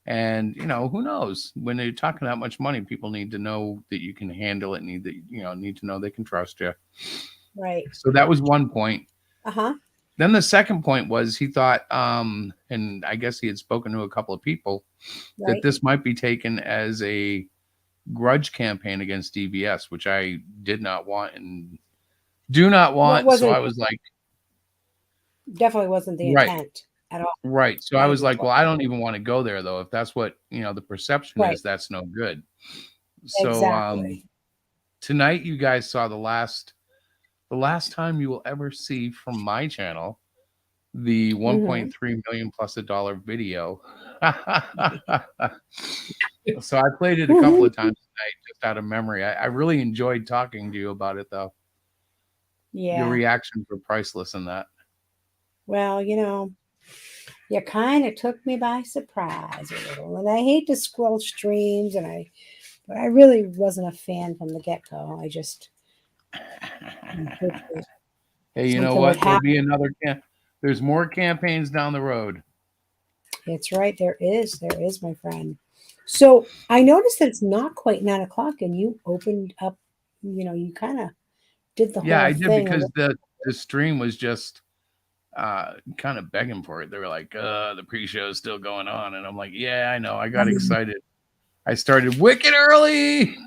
And, who knows? When you're talking that much money, people need to know that you can handle it, need to know they can trust you. Right. So that was one point. Uh-huh. Then the second point was he thought, and I guess he had spoken to a couple of people, that this might be taken as a grudge campaign against DBS, which I did not want and do not want. So I was like, definitely wasn't the intent at all. Right. So I was like, well, I don't even want to go there though. If that's what, the perception is, that's no good. So tonight you guys saw the last time you will ever see from my channel, the 1.3 million plus $1 video. So I played it a couple of times tonight, just out of memory. I really enjoyed talking to you about it, though. Yeah. Your reactions were priceless in that. Well, you kind of took me by surprise a little, and I hate to scroll streams, but I really wasn't a fan from the get-go. I just. Hey, you know what? There'll be another There's more campaigns down the road. It's right. There is, my friend. So I noticed that it's not quite 9 o'clock, and you opened up. You kind of did the whole thing. Yeah, I did because the stream was just kind of begging for it. They were like, "The pre-show is still going on," and I'm like, "Yeah, I know." I got excited. I started wicked early.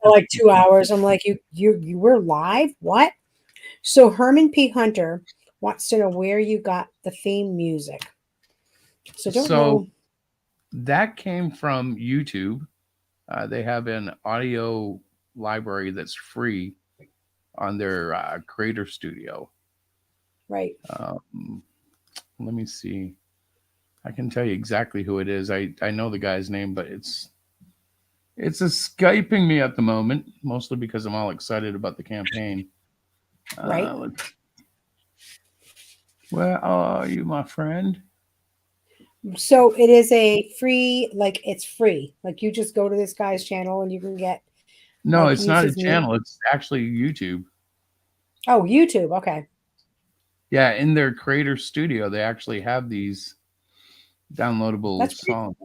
Like 2 hours. I'm like, you were live? What? So Herman P. Hunter wants to know where you got the theme music. So that came from YouTube. They have an audio library that's free on their Creator Studio. Right. Let me see. I can tell you exactly who it is. I know the guy's name, but it's escaping me at the moment, mostly because I'm all excited about the campaign. Right. Where are you, my friend? So it is a free, it's free. Like you just go to this guy's channel and you can get. No, it's not a channel. It's actually YouTube. Oh, YouTube. Okay. Yeah, in their Creator Studio, they actually have these downloadable songs.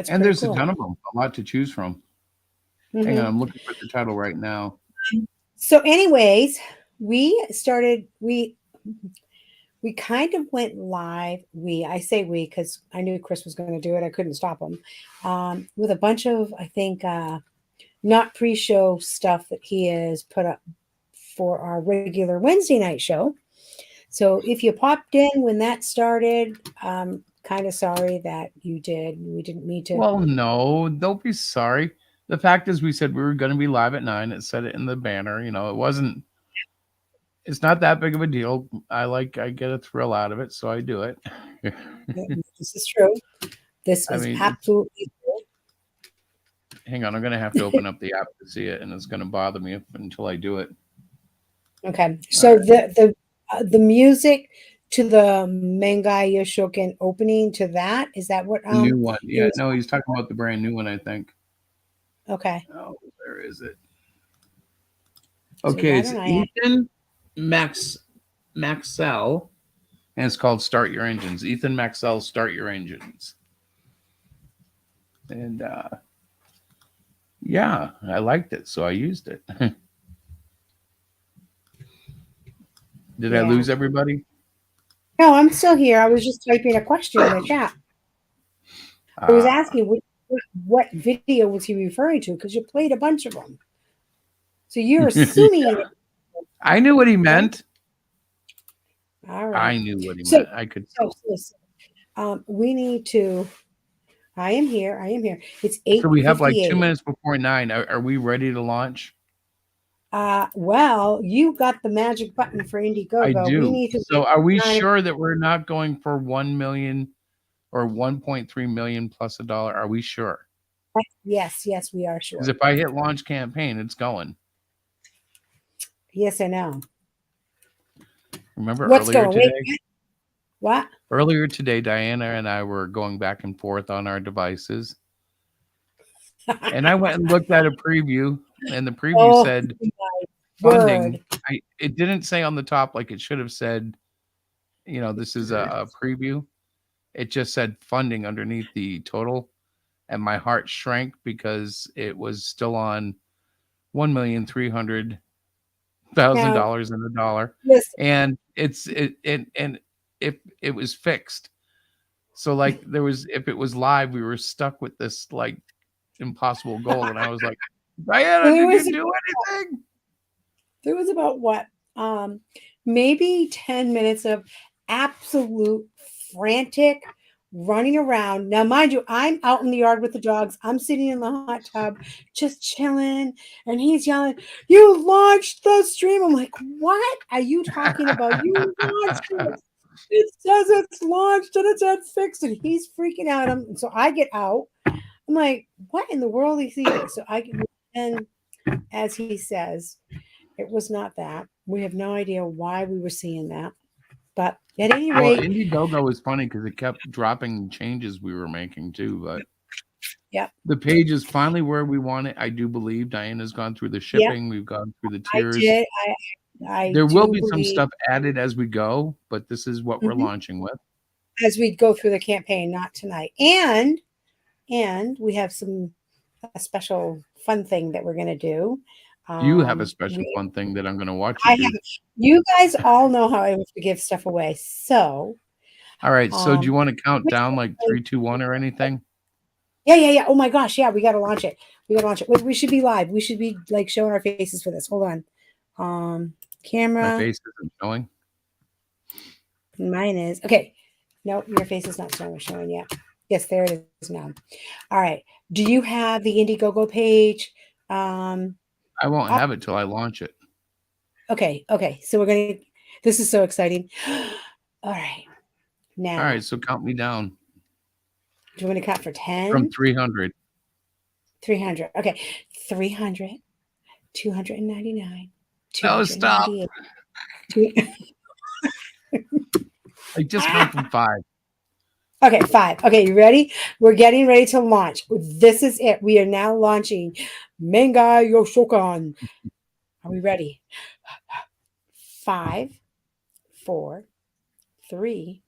And there's a ton of them, a lot to choose from. Hang on, I'm looking for the title right now. So anyways, we kind of went live. I say we because I knew Chris was going to do it. I couldn't stop him. With a bunch of, I think, not pre-show stuff that he has put up for our regular Wednesday night show. So if you popped in when that started, kind of sorry that you did. We didn't mean to. Well, no, don't be sorry. The fact is, we said we were going to be live at 9. It said it in the banner. It's not that big of a deal. I get a thrill out of it, so I do it. This is true. This is absolutely true. Hang on, I'm going to have to open up the app to see it, and it's going to bother me until I do it. Okay, so the music to the ManGai YoShoKan opening to that, is that what? The new one, yeah. No, he's talking about the brand new one, I think. Okay. Oh, where is it? Okay, so it's Ethan Max Maxell, and it's called Start Your Engines. Ethan Maxell, Start Your Engines. And yeah, I liked it, so I used it. Did I lose everybody? No, I'm still here. I was just typing a question in the chat. I was asking what video was he referring to, because you played a bunch of them. So you're assuming. I knew what he meant. All right. I knew what he meant. I could. We need to. I am here. It's 8:58. So we have like 2 minutes before 9. Are we ready to launch? Well, you got the magic button for Indiegogo. I do. We need to. So are we sure that we're not going for 1 million or 1.3 million plus $1? Are we sure? Yes, we are sure. Because if I hit launch campaign, it's going. Yes, I know. Remember what's earlier going? today? Wait, what? Earlier today, Diana and I were going back and forth on our devices. And I went and looked at a preview, and the preview said funding. It didn't say on the top like it should have said, this is a preview. It just said funding underneath the total. And my heart shrank because it was still on $1,300,000 and $1. And it was fixed. So like if it was live, we were stuck with this like impossible goal. And I was like, Diana, did you do anything? There was about what? Maybe 10 minutes of absolute frantic running around. Now, mind you, I'm out in the yard with the dogs. I'm sitting in the hot tub, just chilling. And he's yelling, "You launched the stream." I'm like, what are you talking about? You launched it. It says it's launched and it said fixed. And he's freaking out. So I get out. I'm like, what in the world is he? So I can, and as he says, it was not that. We have no idea why we were seeing that. But at any rate, Indiegogo was funny because it kept dropping changes we were making too. But yeah, the page is finally where we want it. I do believe Diana's gone through the shipping. Yep. We've gone through the tiers. There will be some stuff added as we go, but this is what we're launching with. As we go through the campaign, not tonight. And we have a special fun thing that we're going to do. You have a special fun thing that I'm going to watch. You guys all know how I love to give stuff away. So, all right. So, do you want to count down like 3, 2, 1 or anything? Yeah. Oh my gosh. Yeah, we got to launch it. We should be live. We should be like showing our faces for this. Hold on. Camera. My face isn't showing. Mine is. Okay. Nope. Your face is not showing yet. Yes, there it is now. All right. Do you have the Indiegogo page? I won't have it till I launch it. Okay. So this is so exciting. All right. Now. All right. So count me down. Do you want to count for 10? From 300. 300. Okay. 300, 299. No, stop. I just went from 5. Okay, 5. Okay, you ready? We're getting ready to launch. This is it. We are now launching ManGai YoShoKan. Are we ready? 5, 4, 3,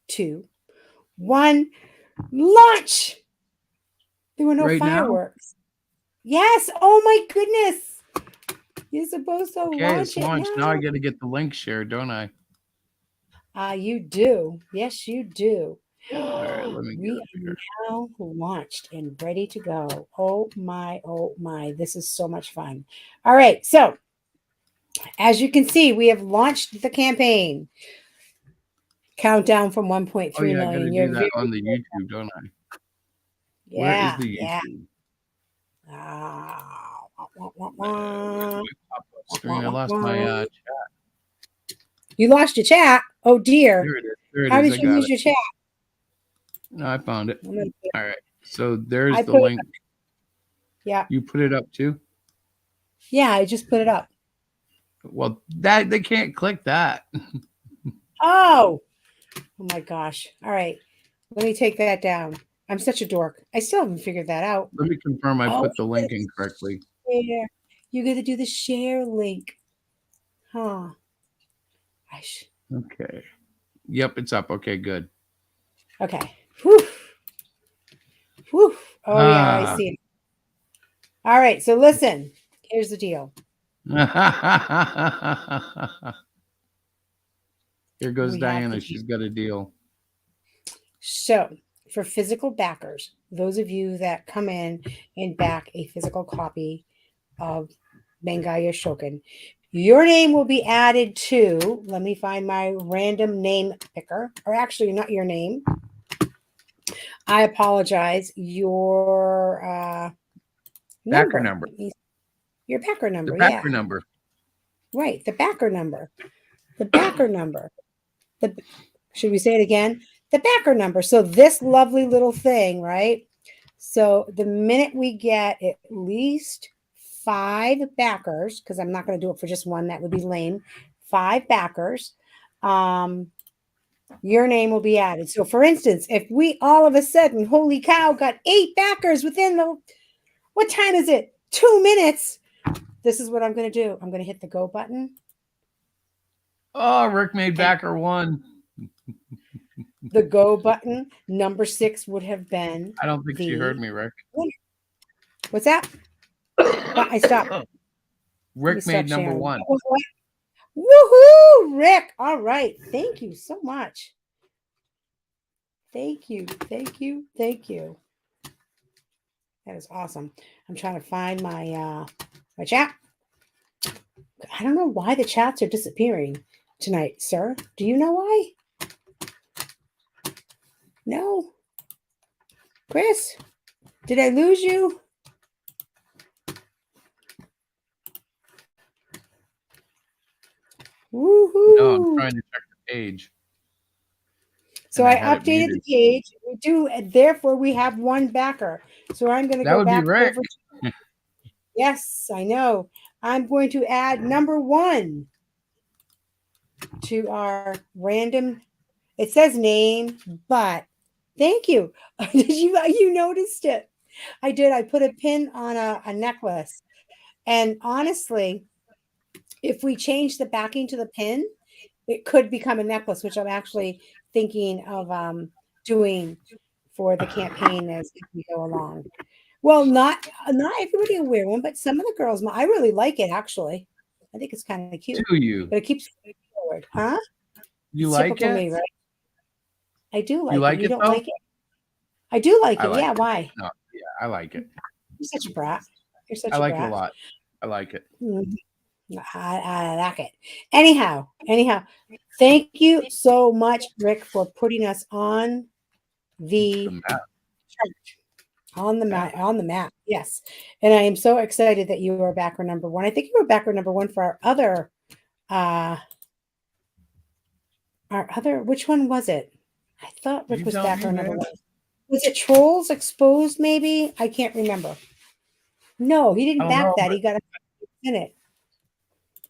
2, 1. Launch! There were no fireworks. Now? Yes. Oh my goodness. You're supposed to launch it now I got to get the link shared, don't I? You do. Yes, you do. All right, let me we are now launched and ready to go. Oh my. This is so much fun. All right. So as you can see, we have launched the campaign. Countdown from 1.3 million. I gotta do that on the YouTube, don't I? Yeah. Where is the YouTube? I lost my chat. You lost your chat? Oh dear. There it How is. did you lose your chat? No, I found it. All right. So there's the link. Yeah. You put it up too? Yeah, I just put it up. Well, that they can't click that. Oh my gosh. All right. Let me take that down. I'm such a dork. I still haven't figured that out. Let me confirm I put the link in correctly. Yeah. You got to do the share link. Huh. Okay. Yep, it's up. Okay, good. Okay. Whew. Whew. Oh, yeah, I see it. All right. So listen, here's the deal. Here goes Diana. She's got a deal. So, for physical backers, those of you that come in and back a physical copy of ManGai YoShoKan, your name will be added to, let me find my random name picker, or actually not your name. I apologize. Your backer number. Your backer number. The backer number. Right. The backer number. The backer number. Should we say it again? The backer number. So this lovely little thing, right? So the minute we get at least 5 backers, because I'm not going to do it for just one, that would be lame. 5 backers, your name will be added. So for instance, if we all of a sudden, holy cow, got 8 backers within what time is it? 2 minutes. This is what I'm going to do. I'm going to hit the go button. Oh, Rick made backer 1. The go button, number 6 would have been. I don't think she heard me, Rick. What's that? I stopped. Rick made number 1. Woohoo, Rick. All right. Thank you so much. Thank you. Thank you. Thank you. That is awesome. I'm trying to find my my chat. I don't know why the chats are disappearing tonight, sir. Do you know why? No. Chris, did I lose you? Woohoo. No, I'm trying to check the page. So I updated the page. We do, therefore we have 1 backer. So I'm going to go back over. Yes, I know. I'm going to add number 1 to our random. It says name, but thank you. Did you noticed it? I did. I put a pin on a necklace. And honestly, if we change the backing to the pin, it could become a necklace, which I'm actually thinking of doing for the campaign as we go along. Well, not everybody will wear one, but some of the girls, I really like it, actually. I think it's kind of cute. Do you? But it keeps going forward. Huh? You like it? Me, right? I do like you like it. You don't though? like it? I do like it. Like yeah, it. Why? No, yeah, I like it. You're such a brat. You're such a brat. I like it a lot. I like it. Mm-hmm. I like it. Anyhow, thank you so much, Rick, for putting us on the map. On the map, yes. And I am so excited that you were backer number 1. I think you were backer number 1 for our other, which one was it? I thought Rick was backer number 1. Was it Trolls Exposed, maybe? I can't remember. No, he didn't back that. He got in it.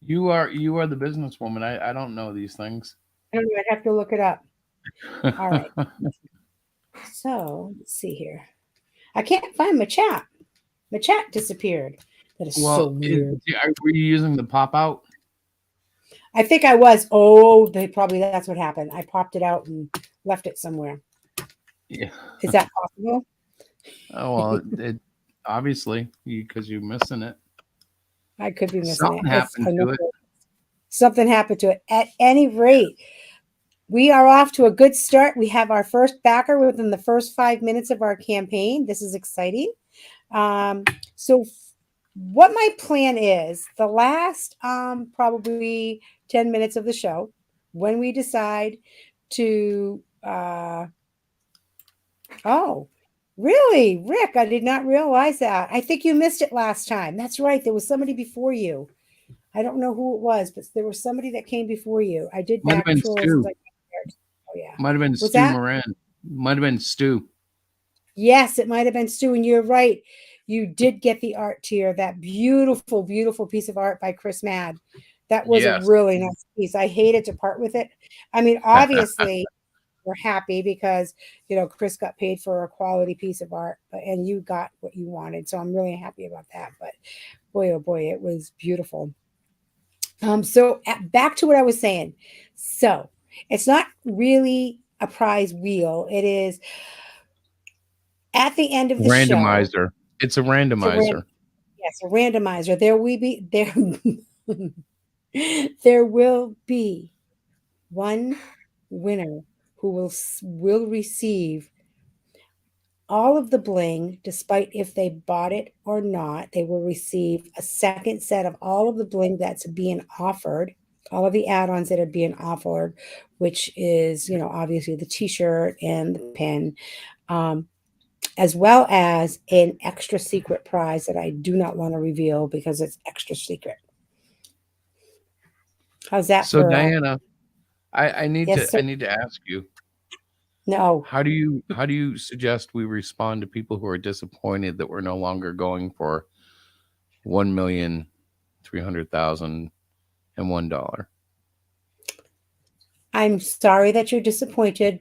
You are the businesswoman. I don't know these things. I don't know. I'd have to look it up. All right. So let's see here. I can't find my chat. My chat disappeared. That is so weird. Were you using the pop out? I think I was. Oh, that's what happened. I popped it out and left it somewhere. Yeah. Is that possible? Oh, well, it obviously, because you're missing it. I could be missing Something it. happened to it. Something happened to it. At any rate, we are off to a good start. We have our first backer within the first 5 minutes of our campaign. This is exciting. So what my plan is, the last probably 10 minutes of the show, when we decide to oh, really, Rick, I did not realize that. I think you missed it last time. That's right. There was somebody before you. I don't know who it was, but there was somebody that came before you. I did Might have been Stu. Oh, yeah. Might have been Stu Moran. Might have been Stu. Yes, it might have been Stu. And you're right. You did get the art tier, that beautiful, beautiful piece of art by Chris Mad. That was a really nice piece. I hated to part with it. I mean, obviously, we're happy because, Chris got paid for a quality piece of art, and you got what you wanted. So I'm really happy about that. But boy, oh boy, it was beautiful. So back to what I was saying. So it's not really a prize wheel. It is at the end of the show. Randomizer. It's a It's a randomizer. yes, a randomizer. There will be there will be one winner who will receive all of the bling, despite if they bought it or not. They will receive a second set of all of the bling that's being offered, all of the add-ons that are being offered, which is, obviously the t-shirt and the pin, um, as well as an extra secret prize that I do not want to reveal because it's extra secret. How's that So for Diana, I need yes, sir. to ask you, No. how do you suggest we respond to people who are disappointed that we're no longer going for $1,300,001? I'm sorry that you're disappointed,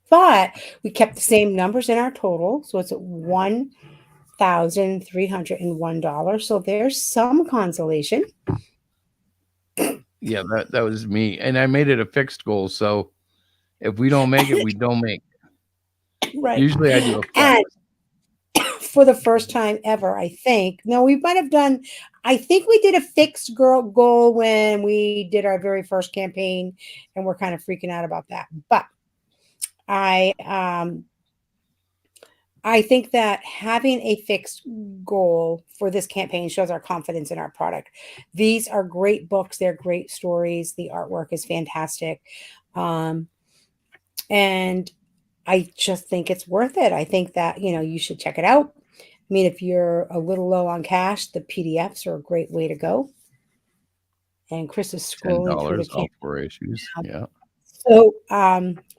but we kept the same numbers in our total. So it's at $1,301. So there's some consolation. Yeah, that was me. And I made it a fixed goal. So if we don't make it, we don't make it. Right. Usually I do a flex. And for the first time ever, I think. No, we might have done, I think we did a fixed goal when we did our very first campaign, and we're kind of freaking out about that. But I think that having a fixed goal for this campaign shows our confidence in our product. These are great books. They're great stories. The artwork is fantastic. And I just think it's worth it. I think that, you should check it out. I mean, if you're a little low on cash, the PDFs are a great way to go. And Chris is scrolling through the all 4 issues. Yeah. So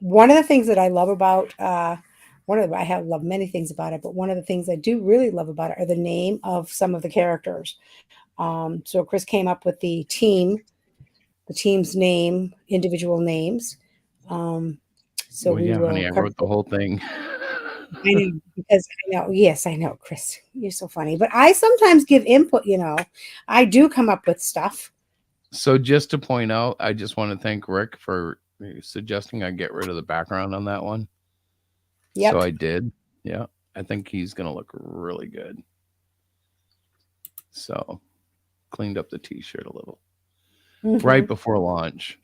one of the things that I love about I love many things about it, but one of the things I do really love about it are the name of some of the characters. So Chris came up with the team's name, individual names. So Well, yeah, honey, I wrote the whole thing. I know, because I know. Yes, I know, Chris. You're so funny. But I sometimes give input, I do come up with stuff. So just to point out, I just want to thank Rick for suggesting I get rid of the background on that one. Yep. So I did. Yeah. I think he's going to look really good. So cleaned up the t-shirt a little. Mm-hmm. Right before launch.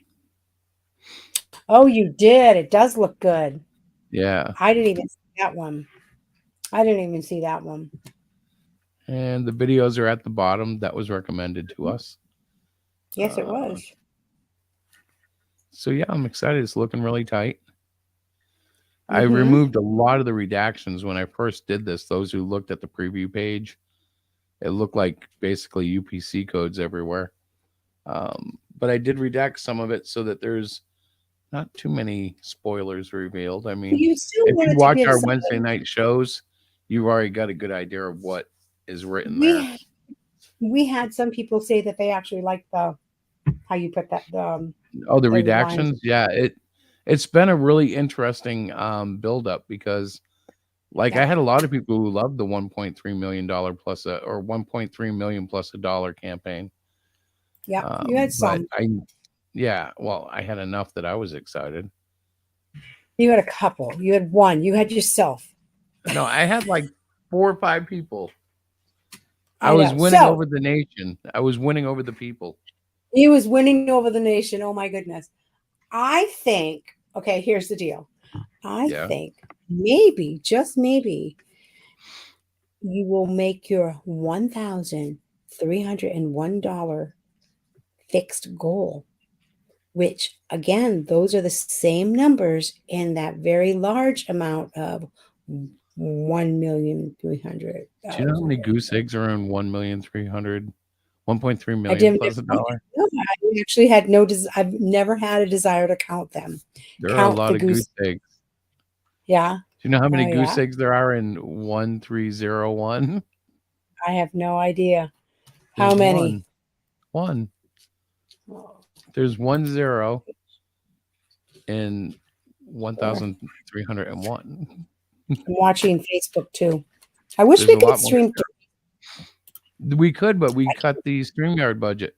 Oh, you did. It does look good. Yeah. I didn't even see that one. And the videos are at the bottom. That was recommended to us. Yes, it was. So yeah, I'm excited. It's looking really tight. Mm-hmm. I removed a lot of the redactions when I first did this. Those who looked at the preview page, it looked like basically UPC codes everywhere. But I did redact some of it so that there's not too many spoilers revealed. I mean, if you watch our Wednesday night shows, you've already got a good idea of what is written there. We had some people say that they actually like how you put that. The redactions. Lines. Yeah, it's been a really interesting build-up because, I had a lot of people who loved the $1.3 million plus or $1.3 million plus $1 campaign. Yeah, you had some. I had enough that I was excited. You had a couple. You had one. You had yourself. No, I had 4 or 5 people. I was winning over the nation. I was winning over the people. He was winning over the nation. Oh my goodness. I think, okay, here's the deal. I think maybe, just maybe, you will make your $1,301 fixed goal, which again, those are the same numbers in that very large amount of $1,300,000. Do you know how many goose eggs are in 1,300,000? 1.3 million plus $1? No, I actually had I've never had a desire to count them. There are a lot of goose eggs. Yeah. Do you know how many goose eggs there are in 1301? I have no idea. How many? One. There's 10 in 1,301. I'm watching Facebook too. I wish we could stream. We could, but we cut the StreamYard budget.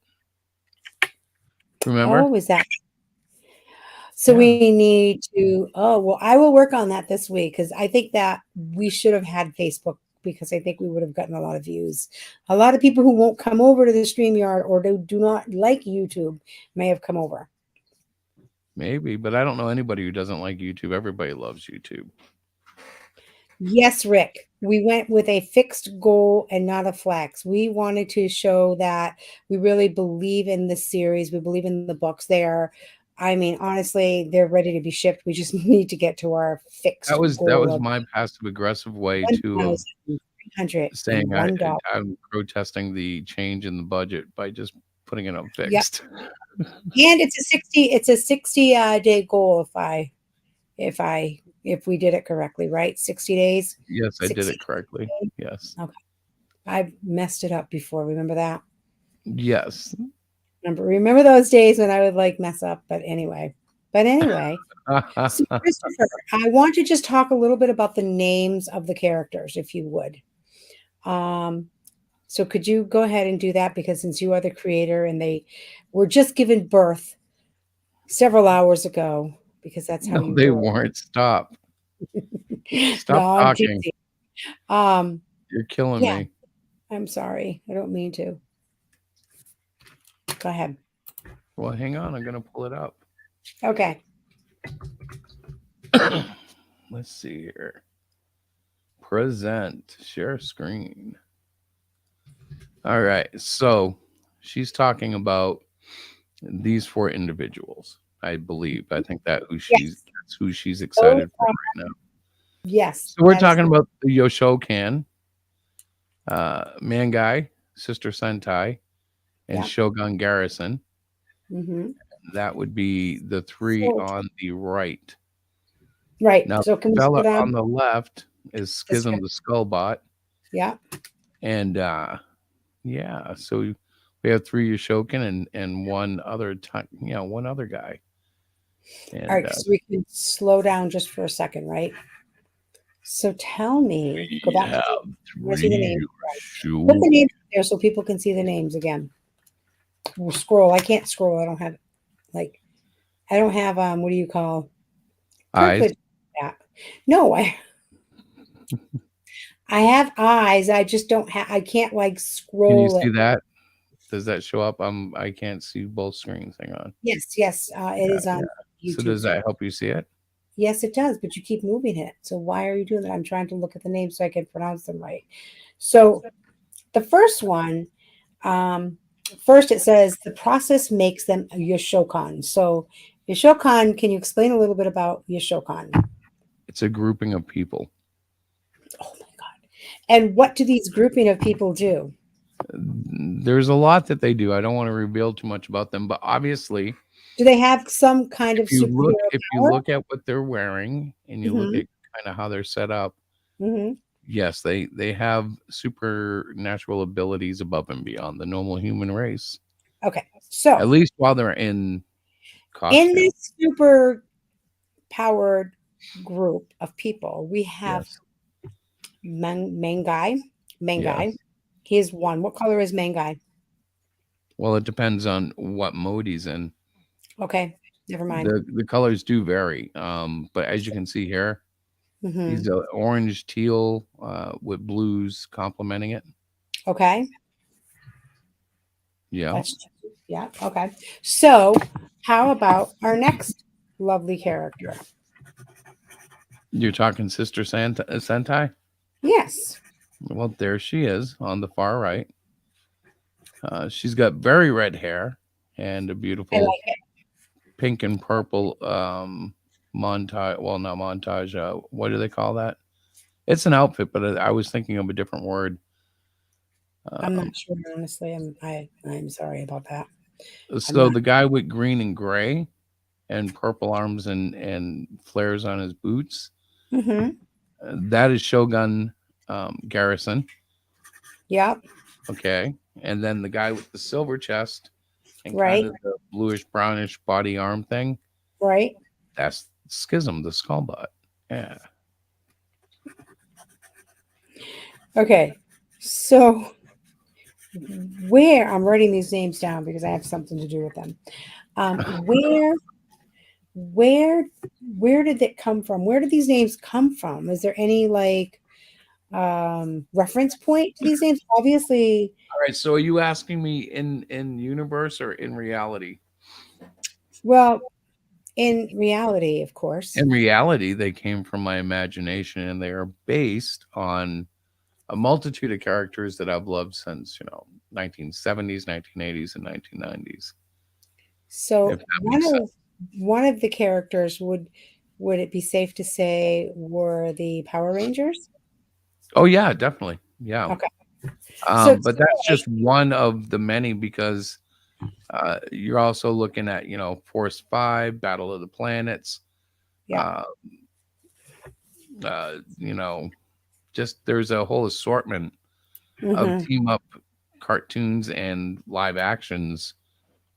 Remember? Oh, is that? So Yeah. we need to. Oh, well, I will work on that this week because I think that we should have had Facebook because I think we would have gotten a lot of views. A lot of people who won't come over to the StreamYard or do not like YouTube may have come over. Maybe, but I don't know anybody who doesn't like YouTube. Everybody loves YouTube. Yes, Rick. We went with a fixed goal and not a flex. We wanted to show that we really believe in this series. We believe in the books. I mean, honestly, they're ready to be shipped. We just need to get to our fixed That was goal of my passive aggressive way to saying $1,301. I'm protesting the change in the budget by just putting it on Yep. fixed. And it's a 60 day goal if we did it correctly, right? 60 days. Yes, I did 60 it correctly. Yes. Okay. I messed it up before. Remember that? Yes. Remember those days when I would like mess up, but anyway. So Christopher, I want to just talk a little bit about the names of the characters, if you would. So could you go ahead and do that? Because since you are the creator and they were just given birth several hours ago, because that's how No, they roll. weren't. Stop. Stop No, I'm talking. teasing. You're killing me. I'm sorry. I don't mean to. Go ahead. Well, hang on. I'm going to pull it up. Okay. Let's see here. Present. Share screen. All right. So she's talking about these 4 individuals, I believe. I think that's who she's excited for right now. Yes. So we're talking about the YoShoKan, ManGai, Sister Sentai, and Shogun Garrison. Mm-hmm. That would be the 3 on the right. Right. Now, so the fella on the left is Schism the Skullbot. Yeah. And so we have 3 YoShoKan and one other one other guy. And, all right, so we can slow down just for a second, right? So tell me, go back to see the names. Put the names there so people can see the names again. We'll scroll. I can't scroll. I don't have what do you call eyes? No, I have eyes. I just don't have. I can't scroll. Can you see that? Does that show up? I can't see both screens. Hang on. Yes. It is on YouTube. So does that help you see it? Yes, it does, but you keep moving it. So why are you doing that? I'm trying to look at the names so I can pronounce them right. So the first one, first it says the process makes them a YoShoKan. So YoShoKan, can you explain a little bit about YoShoKan? It's a grouping of people. Oh my God. And what do these grouping of people do? There's a lot that they do. I don't want to reveal too much about them, but obviously, do they have some kind of if you look at what they're wearing and you look at kind of how they're set up, yes, they have supernatural abilities above and beyond the normal human race. Okay, so at least while they're in costume. In this super powered group of people, we have ManGai. Yes. He is one. What color is ManGai? Well, it depends on what mode he's in. Okay, never mind. The colors do vary, but as you can see here, he's an orange teal with blues complementing it. Okay. Yeah. Okay. So, how about our next lovely character? You're talking Sister Sentai? Yes. Well, there she is on the far right. She's got very red hair and a beautiful pink and purple montage. Well, not montage. What do they call that? It's an outfit, but I was thinking of a different word. I'm not sure, honestly. I'm sorry about that. So the guy with green and gray and purple arms and flares on his boots, that is Shogun Garrison. Yep. Okay. And then the guy with the silver chest and kind of the bluish brownish body arm thing. Right. That's Schism, the Skullbot. Yeah. Okay. So where I'm writing these names down because I have something to do with them. Where where did it come from? Where did these names come from? Is there any like reference point to these names? Obviously, All right. So are you asking me in universe or in reality? well, in reality, of course. In reality, they came from my imagination, and they are based on a multitude of characters that I've loved since 1970s, 1980s, and 1990s. So If that makes sense. one of the characters would it be safe to say were the Power Rangers? Oh yeah, definitely. Yeah. Okay. So But that's just one of the many because you're also looking at, Force 5, Battle of the Planets. yeah. You know, just there's a whole assortment of Mhm. team up cartoons and live actions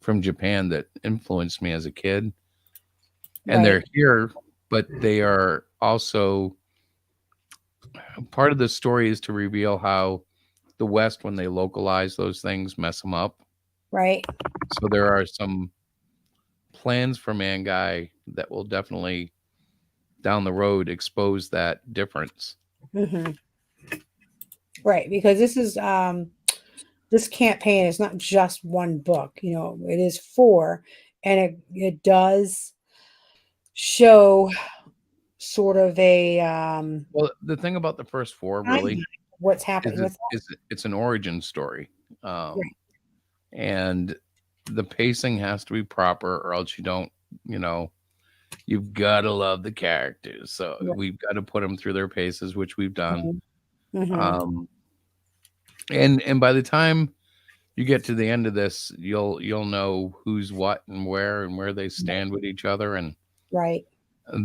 from Japan that influenced me as a kid. And they're Right. here, but they are also part of the story is to reveal how the West, when they localize those things, mess them up. Right. So there are some plans for ManGai that will definitely down the road expose that difference. Mhm. Right, because this campaign is not just one book, it is four, and it does show sort of a Well, the thing about the first four timeline really of what's happening is with it's an origin story, right. and the pacing has to be proper, or else you don't, you know, you've got to love the characters. So Right. we've got to put them through their paces, which we've done. Mhm. Um, and by the time you get to the end of this, you'll know who's what and where they stand with each other, and Right.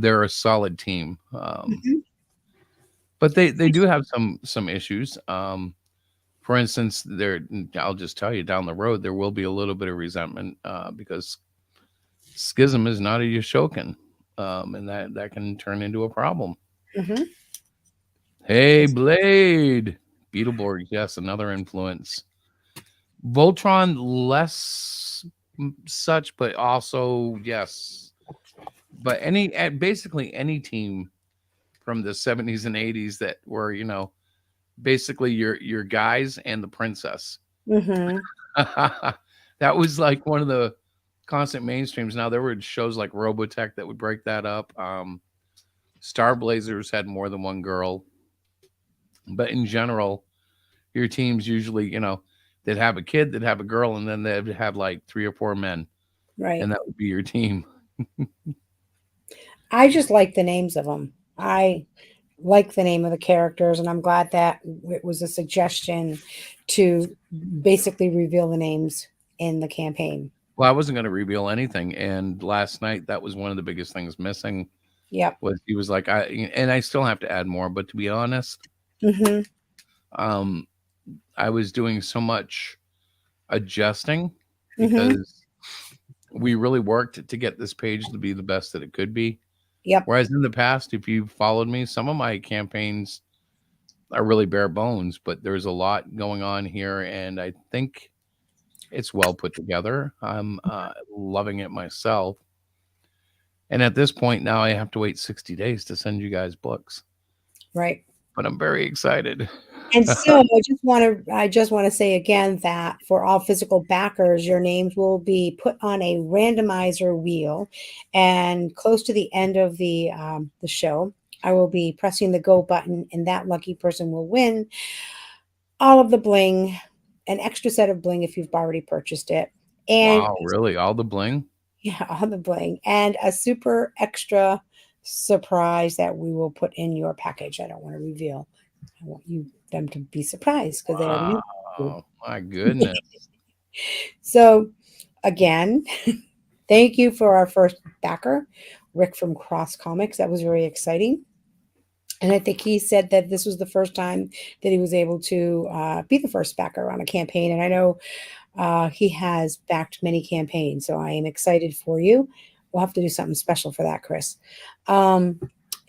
they're a solid team. Mhm. But they do have some issues. For instance, there I'll just tell you down the road there will be a little bit of resentment because Schism is not a Yoshokan, and that can turn into a problem. Mhm. Hey, Blade, Beetleborg, yes, another influence. Voltron, less such, but also yes. But basically any team from the 70s and 80s that were basically your guys and the princess. Mhm. That was like one of the constant mainstreams. Now there were shows like Robotech that would break that up. Star Blazers had more than one girl, but in general, your teams usually, they'd have a kid, they'd have a girl, and then they'd have like 3 or 4 men, Right. and that would be your team. I just like the names of them. I like the name of the characters, and I'm glad that it was a suggestion to basically reveal the names in the campaign. Well, I wasn't going to reveal anything, and last night that was one of the biggest things missing. Yep. Was he was like I still have to add more, but to be honest, Mhm. um, I was doing so much adjusting Mhm. because we really worked to get this page to be the best that it could be. Yep. Whereas in the past, if you followed me, some of my campaigns are really bare bones, but there's a lot going on here, and I think it's well put together. I'm loving it myself. And at this point now, I have to wait 60 days to send you guys books. Right. But I'm very excited. And so I just want to say again that for all physical backers, your names will be put on a randomizer wheel, and close to the end of the show, I will be pressing the go button, and that lucky person will win all of the bling, an extra set of bling if you've already purchased it, and Wow, really? All the bling? yeah, all the bling, and a super extra surprise that we will put in your package. I don't want to reveal. I want them to be surprised because they already Wow, my goodness. So again, thank you for our first backer, Rick from Cross Comics. That was very exciting. And I think he said that this was the first time that he was able to be the first backer on a campaign. And I know he has backed many campaigns. So I am excited for you. We'll have to do something special for that, Chris.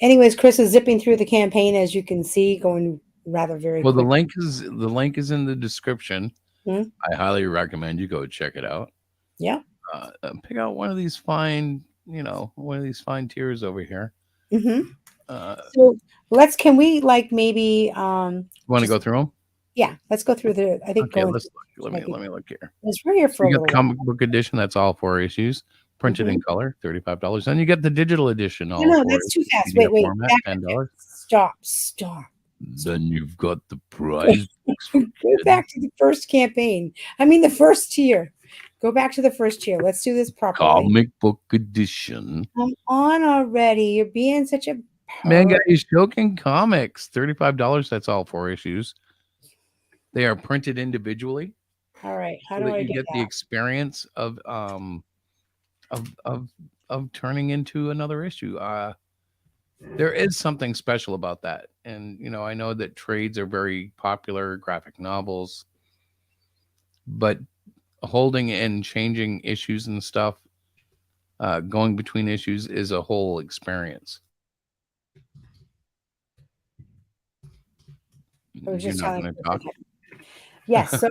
Anyways, Chris is zipping through the campaign, as you can see, going rather very Well, quick. the link is in the description. Hmm? I highly recommend you go check it out. Yeah. pick out one of these fine, one of these fine tiers over here. Mm-hmm. Uh, So can we like maybe you want to go through them? Yeah, let's go through the. I think Okay, going. let's look. Let me look here. We're here for a You got little the while. comic book edition. That's all 4 issues, printed in color, $35. Then you get the digital edition. All No, four that's too fast. PDF Wait. format, $10. Stop. Then you've got the prize books. Go back to the first campaign. I mean, the first tier. Go back to the first tier. Let's do this properly. Comic book edition. Come on already. You're being such a ManGai YoShoKan Comics, $35. That's all 4 issues. They are printed individually. All right. How so do that I you get the experience of turning into another issue? There is something special about that, and I know that trades are very popular, graphic novels, but holding and changing issues and stuff, going between issues is a whole experience. I was just You're not telling going to talk. Yes. So,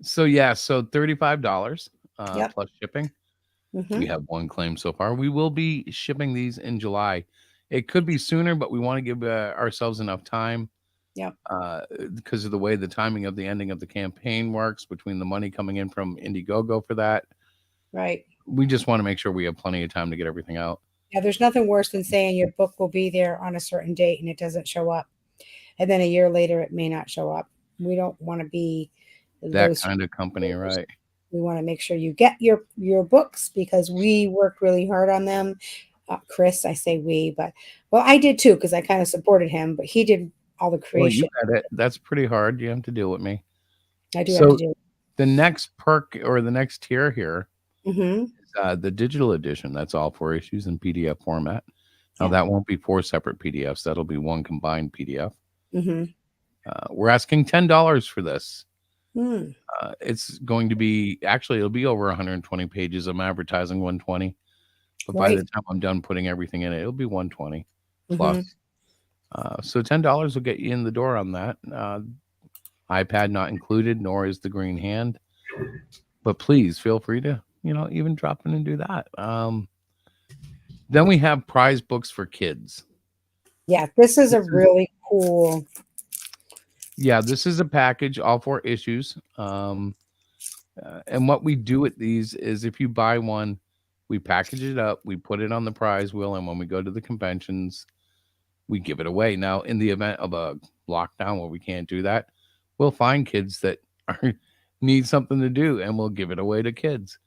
so $35 Yep. plus shipping. Mhm. We have one claim so far. We will be shipping these in July. It could be sooner, but we want to give ourselves enough time. Yep. Because of the way the timing of the ending of the campaign works, between the money coming in from Indiegogo for that. Right. We just want to make sure we have plenty of time to get everything out. Yeah, there's nothing worse than saying your book will be there on a certain date and it doesn't show up. And then a year later, it may not show up. We don't want to be that kind of company, right? We want to make sure you get your books because we worked really hard on them. Chris, I say we, but I did too because I kind of supported him, but he did all the creation. Well, you got it. That's pretty hard. You have to deal with me. I do have to do it. The next perk or the next tier here Mm-hmm. is the digital edition. That's all 4 issues in PDF format. Now, that won't be 4 separate PDFs. That'll be one combined PDF. Mm-hmm. We're asking $10 for this. Mm. It's going to be, actually, it'll be over 120 pages. I'm advertising 120. But by the time I'm done putting everything in it, it'll be 120 plus. Mm-hmm. So $10 will get you in the door on that. iPad not included, nor is the green hand. But please feel free to, even drop in and do that. Then we have prize books for kids. Yeah, this is a really cool. Yeah, this is a package, all 4 issues. And what we do with these is if you buy one, we package it up, we put it on the prize wheel, and when we go to the conventions, we give it away. Now, in the event of a lockdown where we can't do that, we'll find kids that need something to do, and we'll give it away to kids.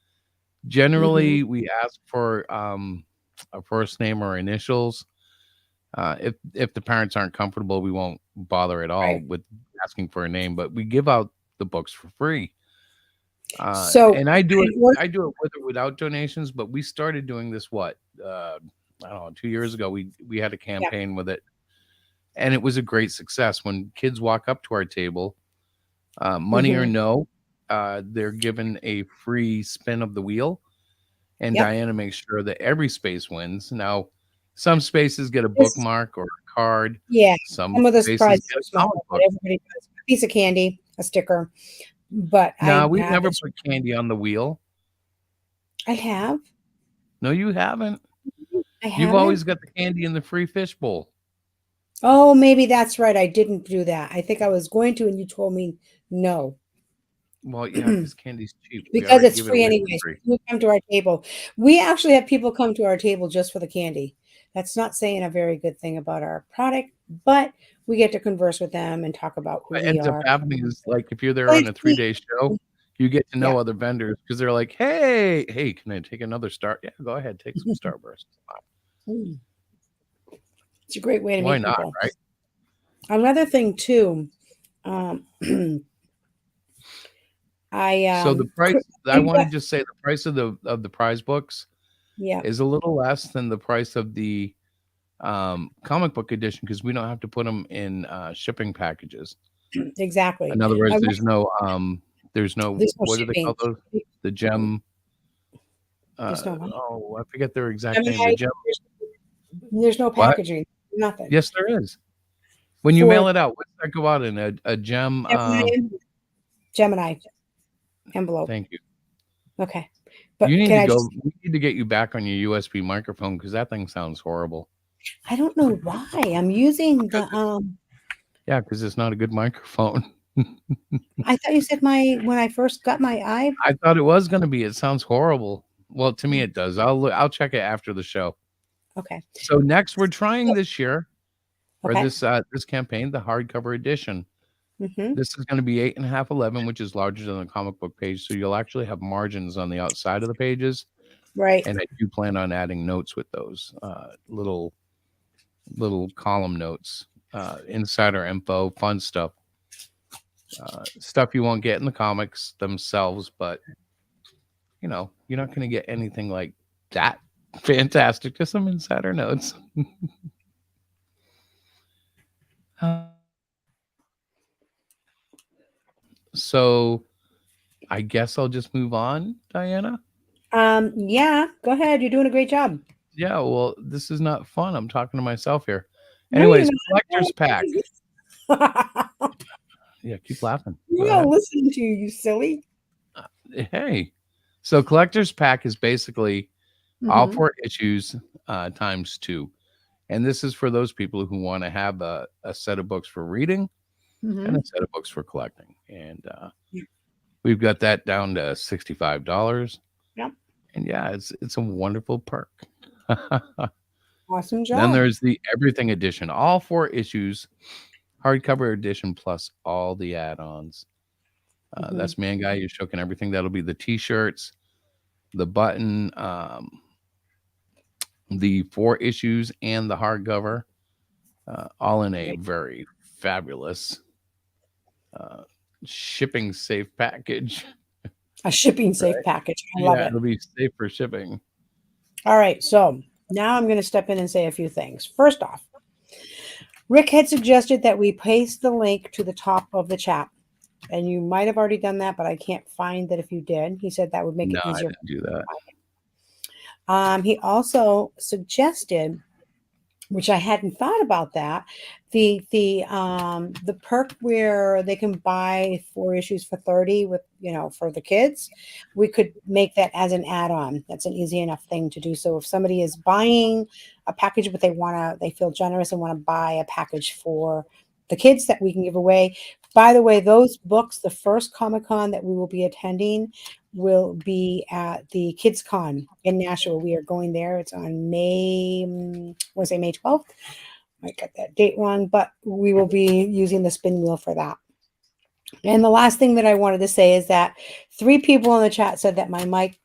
Generally, we ask for a first name or initials. If the parents aren't comfortable, we won't bother at all with asking for a name, but we give out the books for free. And I do it with or without donations, but we started doing this I don't know, 2 years ago. We had a campaign with it, and it was a great success. When kids walk up to our table, money or no, they're given a free spin of the wheel, and Diana makes sure that every space wins. Now, some spaces get a bookmark or a card. Yeah, some of the spaces prizes get are small, but everybody does a piece of candy, a sticker. But no, we've never put candy on the wheel. I have. No, you haven't. You've You've always got the candy in the free fish bowl. Oh, maybe that's right. I didn't do that. I think I was going to, and you told me no. Well, yeah, because candy's cheap. Because it's free anyway. You come to our table. We actually have people come to our table just for the candy. That's not saying a very good thing about our product, but we get to converse with them and talk about who what we ends are. up happening is, like, if you're there on a 3-day show, you get to know other vendors because they're like, hey, can I take another Star? Yeah, go ahead, take some Starburst. It's a great way to Why meet not, people. right? Another thing too, so the price. I want to just say the price of the prize books, is a little less than the price of the comic book edition because we don't have to put them in shipping packages. Exactly. In other words, there's no what do they call those? The gem. I forget their exact name. The gem. There's no packaging. Nothing. Yes, there is. When you mail it out, what does that go out in? A gem? Gemini. envelope. Thank you. Okay. But You need can to I go. just, We need to get you back on your USB microphone because that thing sounds horrible. I don't know why. I'm using the Yeah, because it's not a good microphone. I thought you said when I first got my I thought it was going to be. It sounds horrible. Well, to me, it does. I'll check it after the show. Okay. So next, we're trying this year, or Okay. this campaign, the hardcover edition. Mm-hmm. This is going to be 8.5 11, which is larger than the comic book page. So you'll actually have margins on the outside of the pages, Right. and I do plan on adding notes with those little column notes, insider info, fun stuff, stuff you won't get in the comics themselves, but you're not going to get anything like that fantastic. Just some insider notes. So I guess I'll just move on, Diana. Yeah, go ahead. You're doing a great job. Yeah, well, this is not fun. I'm talking to myself here. No, you're Anyways, not. collector's pack. Yeah, keep laughing. You're not listening to you silly. Hey, so collector's pack is basically all Mhm. 4 issues times 2. And this is for those people who want to have a set of books for reading and a set of books for collecting. And we've got that down to $65. Yep. And yeah, it's a wonderful perk. Awesome job. Then there's the everything edition, all 4 issues, hardcover edition plus all the add-ons. That's ManGai YoShoKan everything. That'll be the t-shirts, the button, the 4 issues, and the hardcover, all in a very fabulous shipping safe package. A shipping safe package. I love it. It'll be safe for shipping. All right, so now I'm going to step in and say a few things. First off, Rick had suggested that we paste the link to the top of the chat. And you might have already done that, but I can't find that if you did. He said that would make it easier. I didn't do that. He also suggested, which I hadn't thought about that, the perk where they can buy 4 issues for $30 with, for the kids. We could make that as an add-on. That's an easy enough thing to do. So if somebody is buying a package, but they feel generous and want to buy a package for the kids that we can give away. By the way, those books, the first Comic-Con that we will be attending will be at the Kids Con in Nashville. We are going there. It's on May 12th. Might get that date wrong, but we will be using the spin wheel for that. And the last thing that I wanted to say is that 3 people in the chat said that my mic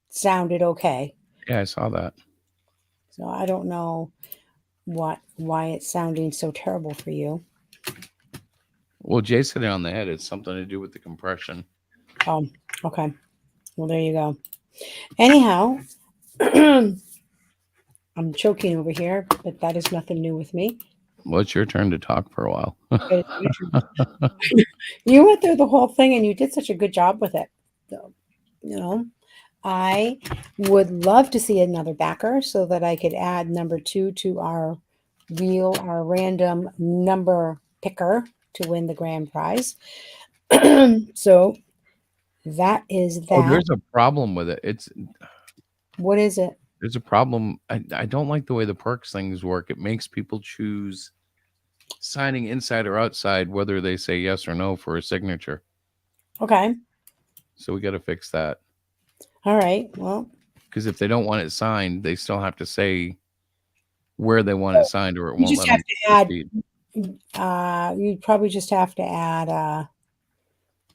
sounded okay. Yeah, I saw that. So I don't know why it's sounding so terrible for you. Well, Jay said it on the head. It's something to do with the compression. Oh, okay. Well, there you go. Anyhow, I'm choking over here, but that is nothing new with me. Well, it's your turn to talk for a while. You went through the whole thing and you did such a good job with it. So, I would love to see another backer so that I could add number 2 to our random number picker to win the grand prize. So that is that. Oh, there's a problem with it. What is it? There's a problem. I don't like the way the perks things work. It makes people choose signing inside or outside, whether they say yes or no for a signature. Okay. So we got to fix that. All right. Well, because if they don't want it signed, they still have to say where they want it signed, or it won't let them proceed. You probably just have to add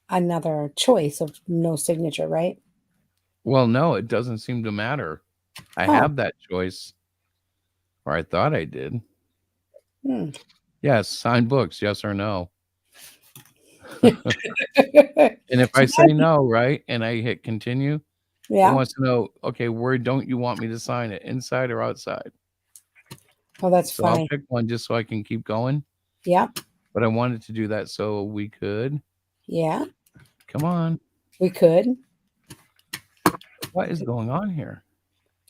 another choice of no signature, right? Well, no, it doesn't seem to matter. I have that choice, or I thought I did. Yes, signed books, yes or no. And if I say no, right, and I hit continue, it wants to know, okay, where don't you want me to sign it, inside or outside? Oh, that's so funny. I'll pick one just so I can keep going. Yeah. But I wanted to do that so we could. Yeah. Come on. We could. What is going on here?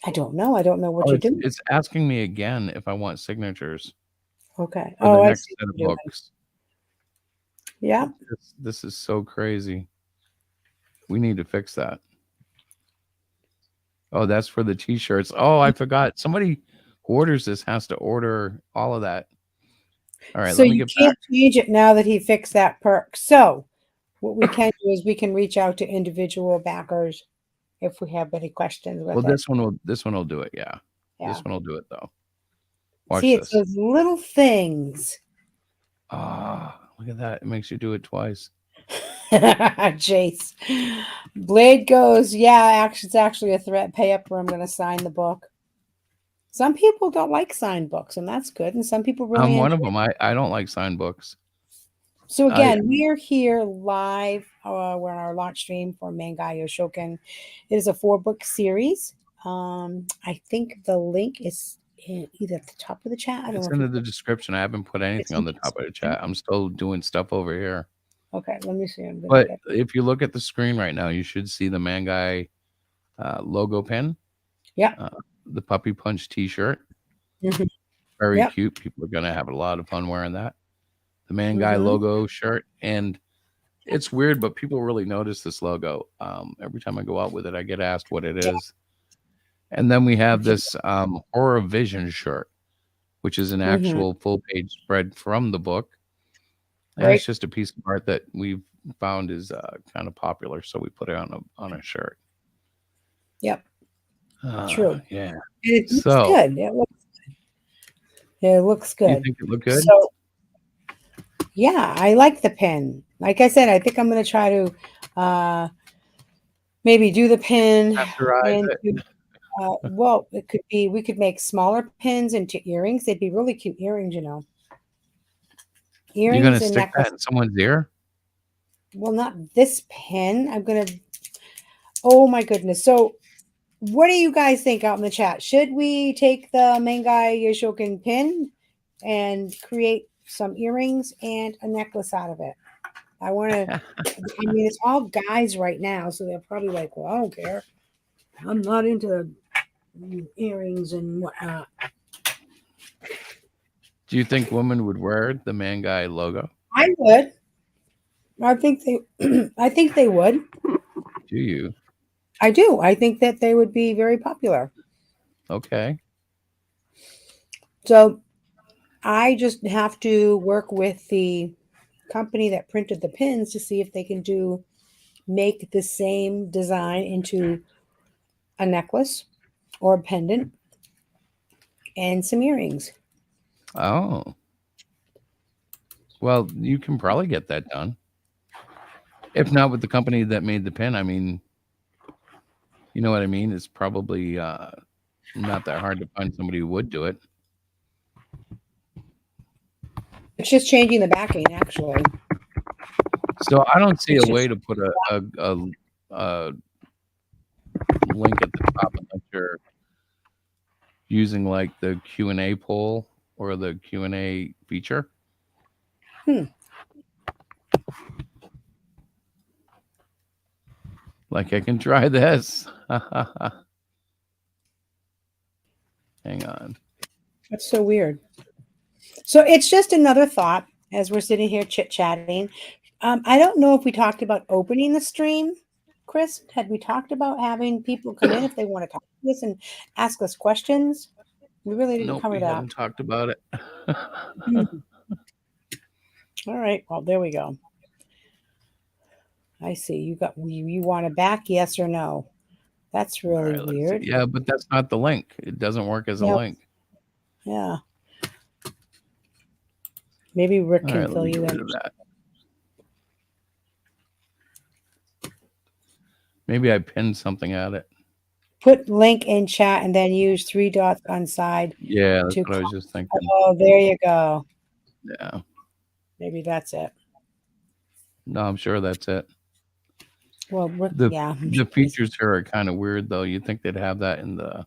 I don't know. I don't know what you're doing. It's asking me again if I want signatures. Okay. For the next set of books. Yeah. This is so crazy. We need to fix that. Oh, that's for the t-shirts. Oh, I forgot. Somebody who orders this has to order all of that. All right, So let me you get can't back. change it now that he fixed that perk. So what we can do is we can reach out to individual backers if we have any questions with Well, it. this one will do it. Yeah. Yeah. This one will do it though. Watch See, it's this. those little things. Ah, look at that. It makes you do it twice. Jace. Blade goes, yeah, it's actually a threat. Pay up or I'm going to sign the book. Some people don't like signed books, and that's good. And some people really I'm one enjoy of them. I don't like signed books. So again, we are here live. We're on our launch stream for ManGai YoShoKan. It is a 4-book series. I think the link is either at the top of the chat. I don't It's know. in the description. I haven't put anything on the top of the chat. I'm still doing stuff over here. Okay, let me see. I'm gonna But get if you look at the screen right now, you should see the ManGai logo pin. Yeah. The puppy punch T-shirt. Mhm. Very Yep. cute. People are gonna have a lot of fun wearing that. The ManGai logo shirt, and it's weird, but people really notice this logo. Every time I go out with it, I get asked what it is. And then we have this Horror Vision shirt, which is an actual full-page spread from the book. And it's just a piece of art that we've found is kind of popular, so we put it on a shirt. Yep. True. Yeah. It looks good. It looks good. You think it look good? So, yeah, I like the pin. Like I said, I think I'm going to try to maybe do the pin. Well, it could be, we could make smaller pins into earrings. They'd be really cute earrings, you know. You're going to stick that in someone's ear? Well, not this pin. I'm going to, oh my goodness. So what do you guys think out in the chat? Should we take the ManGai YoShoKan pin and create some earrings and a necklace out of it? I want to, I mean, it's all guys right now, so they're probably like, well, I don't care. I'm not into earrings and whatnot. Do you think women would wear the ManGai logo? I would. I think they would. Do you? I do. I think that they would be very popular. Okay. So I just have to work with the company that printed the pins to see if they can make the same design into a necklace or a pendant and some earrings. Oh. Well, you can probably get that done. If not with the company that made the pin, I mean, you know what I mean? It's probably not that hard to find somebody who would do it. It's just changing the backing, actually. So I don't see a way to put a link at the top unless you're using like the Q&A poll or the Q&A feature. Like I can try this. Hang on. That's so weird. So it's just another thought as we're sitting here chit-chatting. I don't know if we talked about opening the stream, Chris. Had we talked about having people come in if they want to talk to us and ask us questions? We really didn't cover we that. haven't talked about it. All right. Well, there we go. I see. You want it back? Yes or no? That's really weird. Yeah, but that's not the link. It doesn't work as a link. Yeah. Maybe Rick can fill you in. Maybe I pinned something at it. Put link in chat and then use 3 dots on side. Yeah, that's what I was just thinking. Oh, there you go. Yeah. Maybe that's it. No, I'm sure that's it. Well, the features here are kind of weird, though. You'd think they'd have that in the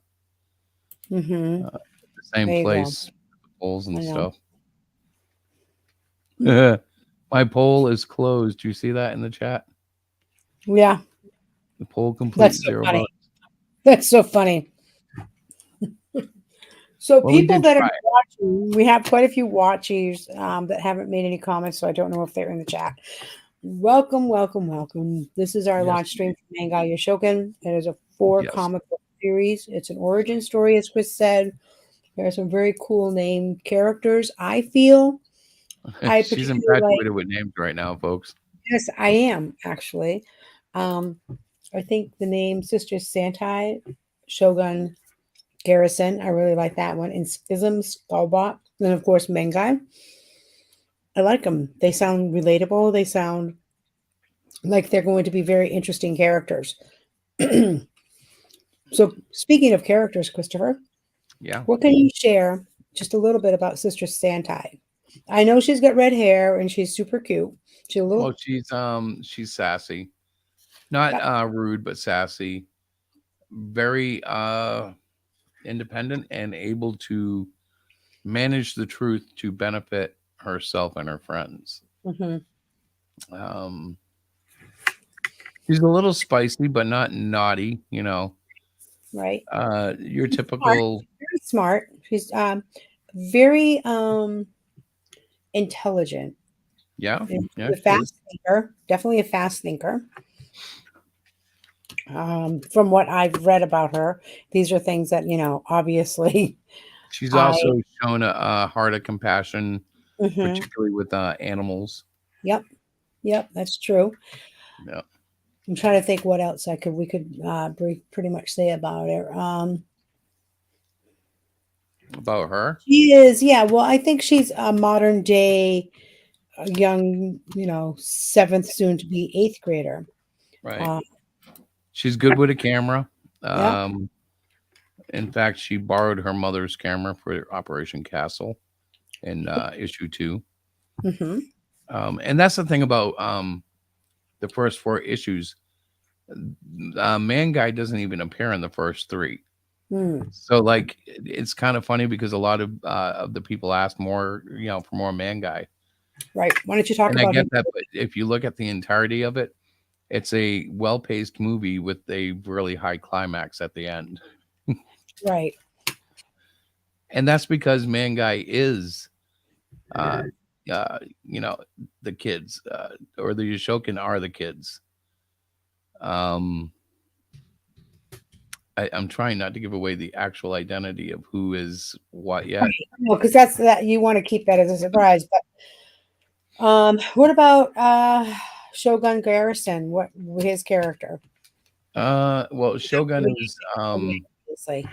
same place, polls and stuff. My poll is closed. Do you see that in the chat? Yeah. The poll complete. That's so funny. That's so funny. So people that are watching, we have quite a few watchers that haven't made any comments, so I don't know if they're in the chat. Welcome, welcome, welcome. This is our Yes. launch stream for ManGai YoShoKan. It is a 4 Yes. comic book series. It's an origin story, as Chris said. There are some very cool named characters. I feel I She's particularly like. infatuated with names right now, folks. Yes, I am actually. Um, I think the name Sister Santai, Shogun Garrison. I really like that one. And Schism, Skullbot, and of course ManGai. I like them. They sound relatable. They sound like they're going to be very interesting characters. So, speaking of characters, Christopher, Yeah. what can you share just a little bit about Sister Santai? I know she's got red hair and she's super cute. She's a little. Well, she's sassy, not Yep. rude, but sassy. Very independent and able to manage the truth to benefit herself and her friends. Mhm. Um, she's a little spicy, but not naughty. You know, Right. your Smart. typical. Very smart. She's very intelligent. Yeah, And yeah, she's a she is. fast thinker. Definitely a fast thinker. From what I've read about her, these are things that obviously She's I. also shown a heart of compassion, Mhm. particularly with animals. Yep. Yep. That's true. Yeah. I'm trying to think what else we could pretty much say about her. About her, She is, yeah. Well, I think she's a modern day young, seventh, soon to be eighth grader. right? She's good with a camera. Yeah. In fact, she borrowed her mother's camera for Operation Castle in issue 2. Mm-hmm. And that's the thing about the first 4 issues. ManGai doesn't even appear in the first 3. So, like, it's kind of funny because a lot of the people asked more, for more ManGai. Right. Why don't you talk And about I get him? that, but if you look at the entirety of it, it's a well-paced movie with a really high climax at the end. Right. And that's because ManGai is, the kids, or the YoShoKan are the kids. I'm trying not to give away the actual identity of who is what yet. No, because that's that you want to keep that as a surprise. But what about Shogun Garrison? What his character? Well, Shogun is Obviously.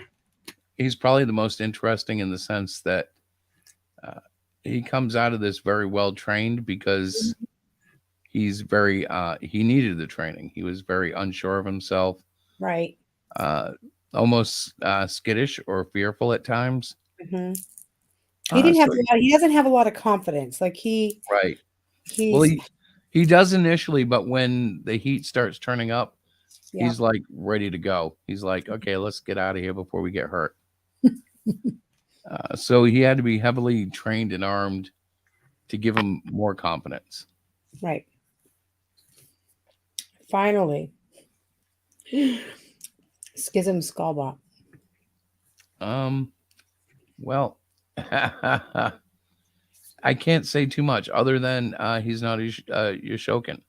he's probably the most interesting in the sense that he comes out of this very well trained because he's very he needed the training. He was very unsure of himself, Right. Almost skittish or fearful at times. Mm-hmm. He didn't have a lot. He doesn't have a lot of confidence. Like right. He's Well, he does initially, but when the heat starts turning up, he's like ready to go. He's like, okay, let's get out of here before we get hurt. So he had to be heavily trained and armed to give him more confidence. Right. Finally, Schism Skullbot. Well, I can't say too much other than he's not YoShoKan.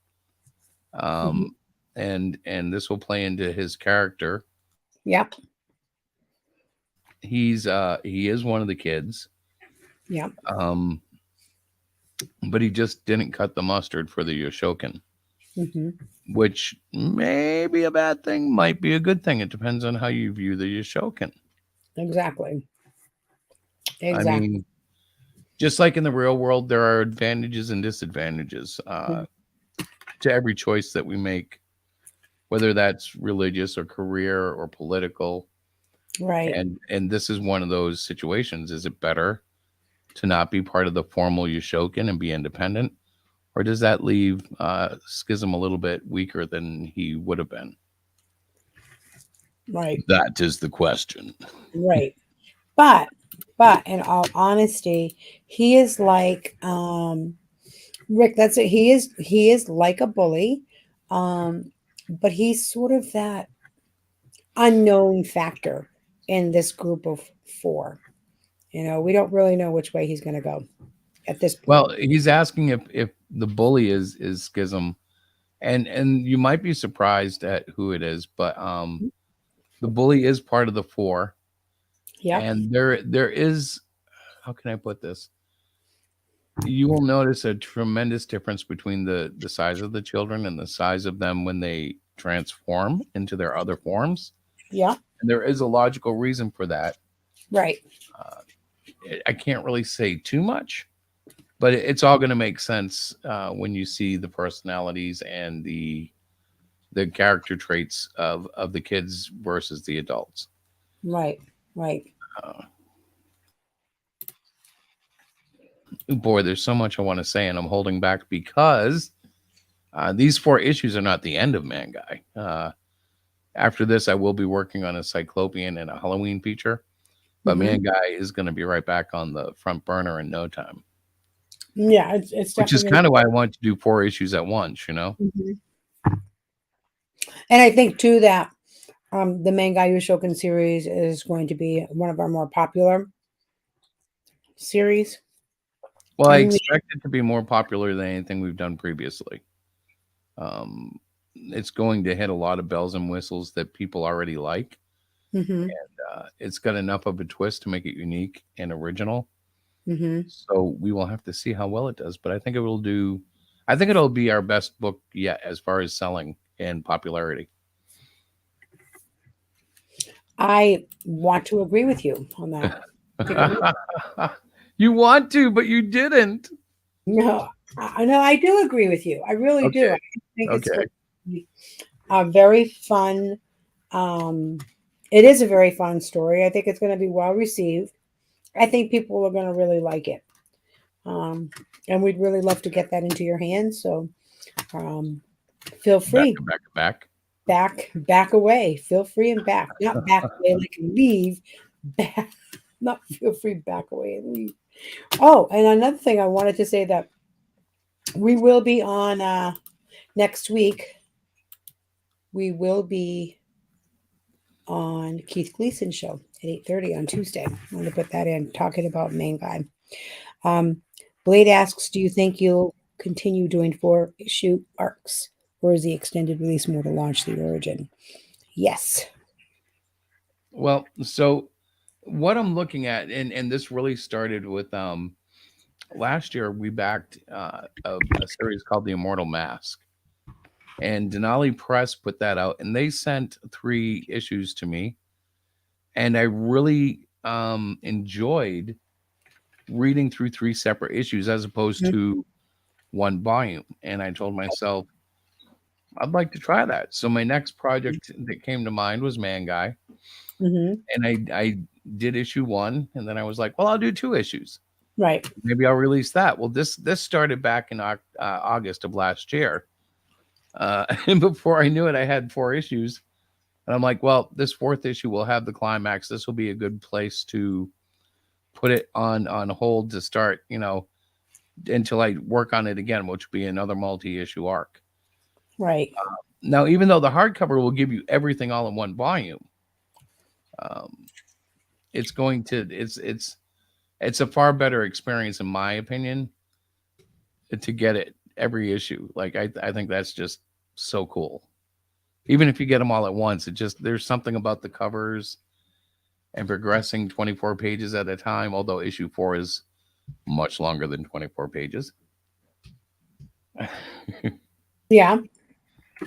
And this will play into his character. Yep. He is one of the kids. Yep. But he just didn't cut the mustard for the YoShoKan. Mm-hmm. Which may be a bad thing, might be a good thing. It depends on how you view the YoShoKan. Exactly. I mean, just like in the real world, there are advantages and disadvantages to every choice that we make, whether that's religious or career or political. Right. And this is one of those situations. Is it better to not be part of the formal YoShoKan and be independent? Or does that leave Schism a little bit weaker than he would have been? Right. That is the question. Right. But in all honesty, he is like Rick. That's it. He is like a bully, but he's sort of that unknown factor in this group of 4. We don't really know which way he's going to go. at this point. Well, he's asking if the bully is Schism, and you might be surprised at who it is, but the bully is part of the 4. Yeah. And there is, how can I put this? You will notice a tremendous difference between the size of the children and the size of them when they transform into their other forms. Yeah. And there is a logical reason for that. Right. I can't really say too much, but it's all going to make sense when you see the personalities and the character traits of the kids versus the adults. Right. Right. Boy, there's so much I want to say, and I'm holding back because these 4 issues are not the end of ManGai. After this, I will be working on a Cyclopean and a Halloween feature, but ManGai is going to be right back on the front burner in no time. Yeah, it's which is kind of why I want to do 4 issues at once, you know. And I think too that the ManGai YoShoKan series is going to be one of our more popular series. Well, I expect it to be more popular than anything we've done previously. It's going to hit a lot of bells and whistles that people already like. And it's got enough of a twist to make it unique and original. So we will have to see how well it does. But I think it will do. I think it'll be our best book yet as far as selling and popularity. I want to agree with you on that. You want to, but you didn't. No, I do agree with you. I really do. I think it's a very fun. It is a very fun story. I think it's going to be well received. I think people are going to really like it. And we'd really love to get that into your hands. So feel free. Back away. Feel free and back. Not back away like leave. Back. Not feel free, back away and leave. Oh, and another thing I wanted to say that we will be on next week. We will be on Keith Gleason's show at 8:30 on Tuesday. I want to put that in, talking about ManGai. Blade asks, do you think you'll continue doing 4-issue arcs, or is the extended release more to launch the origin? Yes. Well, so what I'm looking at, and this really started with last year, we backed a series called The Immortal Mask. And Denali Press put that out, and they sent 3 issues to me. And I really enjoyed reading through 3 separate issues as opposed to 1 volume. And I told myself, I'd like to try that. So my next project that came to mind was ManGai. And I did issue 1, and then I was like, well, I'll do 2 issues. Right. Maybe I'll release that. Well, this started back in August of last year. And before I knew it, I had 4 issues. And I'm like, well, this 4th issue will have the climax. This will be a good place to put it on hold to start, you know, until I work on it again, which will be another multi-issue arc. Right. Now, even though the hardcover will give you everything all in 1 volume, it's going to it's a far better experience, in my opinion, to get it every issue. Like I think that's just so cool. Even if you get them all at once, there's something about the covers and progressing 24 pages at a time, although issue 4 is much longer than 24 pages. Yeah.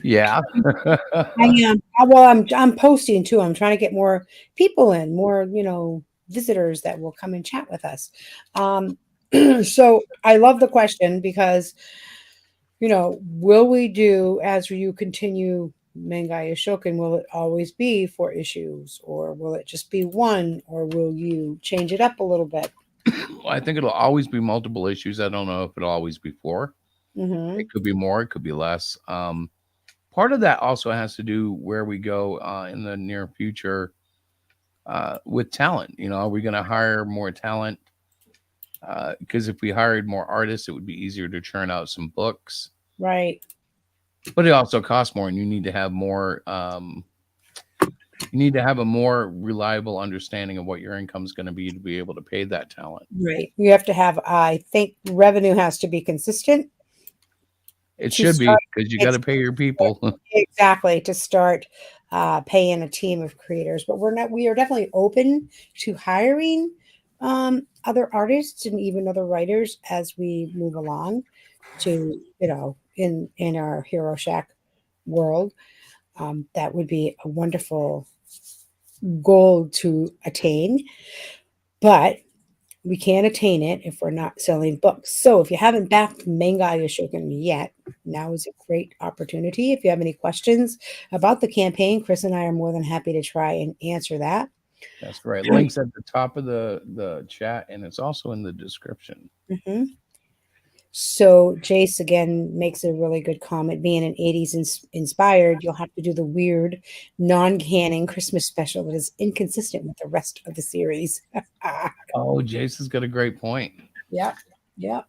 Yeah. I'm posting too. I'm trying to get more people in, more, you know, visitors that will come and chat with us. So I love the question because, you know, will we do, as you continue ManGai YoShoKan, will it always be 4 issues, or will it just be 1, or will you change it up a little bit? Well, I think it'll always be multiple issues. I don't know if it'll always be 4. It could be more, it could be less. Part of that also has to do where we go in the near future with talent. You know, are we going to hire more talent? Because if we hired more artists, it would be easier to churn out some books. Right. But it also costs more, and you need to have more You need to have a more reliable understanding of what your income is going to be able to pay that talent. Right. You have to have, I think, revenue has to be consistent. It should be, because you got to pay your people. Exactly, to start paying a team of creators. But we are definitely open to hiring other artists and even other writers as we move along to, in our Hero Shack world. That would be a wonderful goal to attain, but we can't attain it if we're not selling books. So if you haven't backed ManGai YoShoKan yet, now is a great opportunity. If you have any questions about the campaign, Chris and I are more than happy to try and answer that. That's right. Links at the top of the chat, and it's also in the description. Mm-hmm. So Jace again makes a really good comment. Being an 80s inspired, you'll have to do the weird non-canon Christmas special that is inconsistent with the rest of the series. Oh, Jason's got a great point. Yeah. Yeah.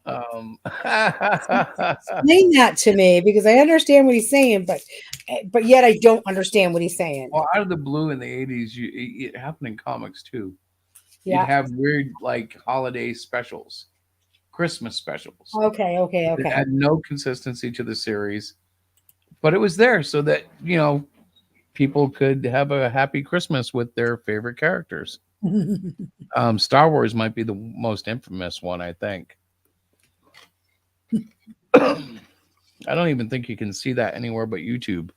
Explain that to me, because I understand what he's saying, but yet I don't understand what he's saying. Well, out of the blue in the 80s, it happened in comics too. Yeah. You'd have weird like holiday specials, Christmas specials. Okay. It had no consistency to the series, but it was there so that, people could have a happy Christmas with their favorite characters. Star Wars might be the most infamous one, I think. I don't even think you can see that anywhere but YouTube.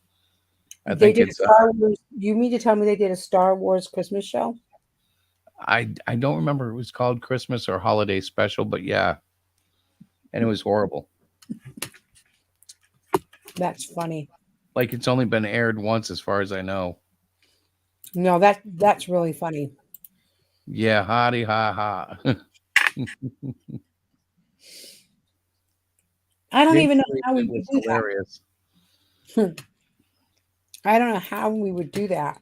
They did Star Wars. You mean to tell me they did a Star Wars Christmas show? I don't remember if it was called Christmas or Holiday Special, but yeah. And it was horrible. That's funny. Like, it's only been aired once as far as I know. No, that's really funny. Yeah, hotty ha ha. I don't even know how we would do hilarious. That. I don't know how we would do that,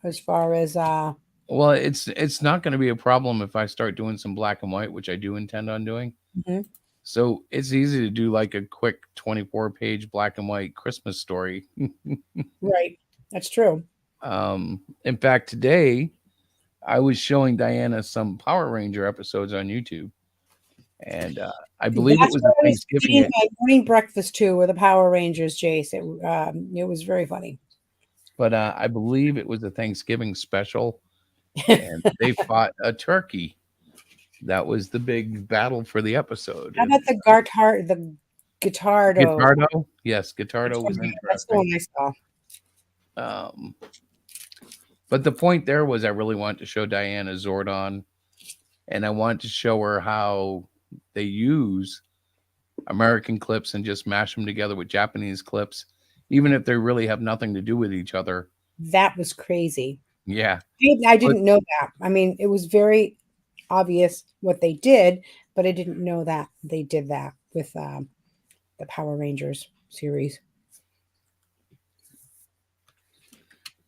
as far as well, it's not going to be a problem if I start doing some black and white, which I do intend on doing. Mm-hmm. So it's easy to do like a quick 24-page black and white Christmas story. Right. That's true. In fact, today I was showing Diana some Power Ranger episodes on YouTube. And I believe it was a Thanksgiving. My morning breakfast too, with the Power Rangers, Jace. It was very funny. But I believe it was a Thanksgiving special, and they fought a turkey. That was the big battle for the episode. How about the Guitardo? Guitardo? Yes, Guitardo was interesting. That's the one I saw. But the point there was I really wanted to show Diana Zordon, and I wanted to show her how they use American clips and just mash them together with Japanese clips, even if they really have nothing to do with each other. That was crazy. Yeah. I didn't know that. I mean, it was very obvious what they did, but I didn't know that they did that with the Power Rangers series.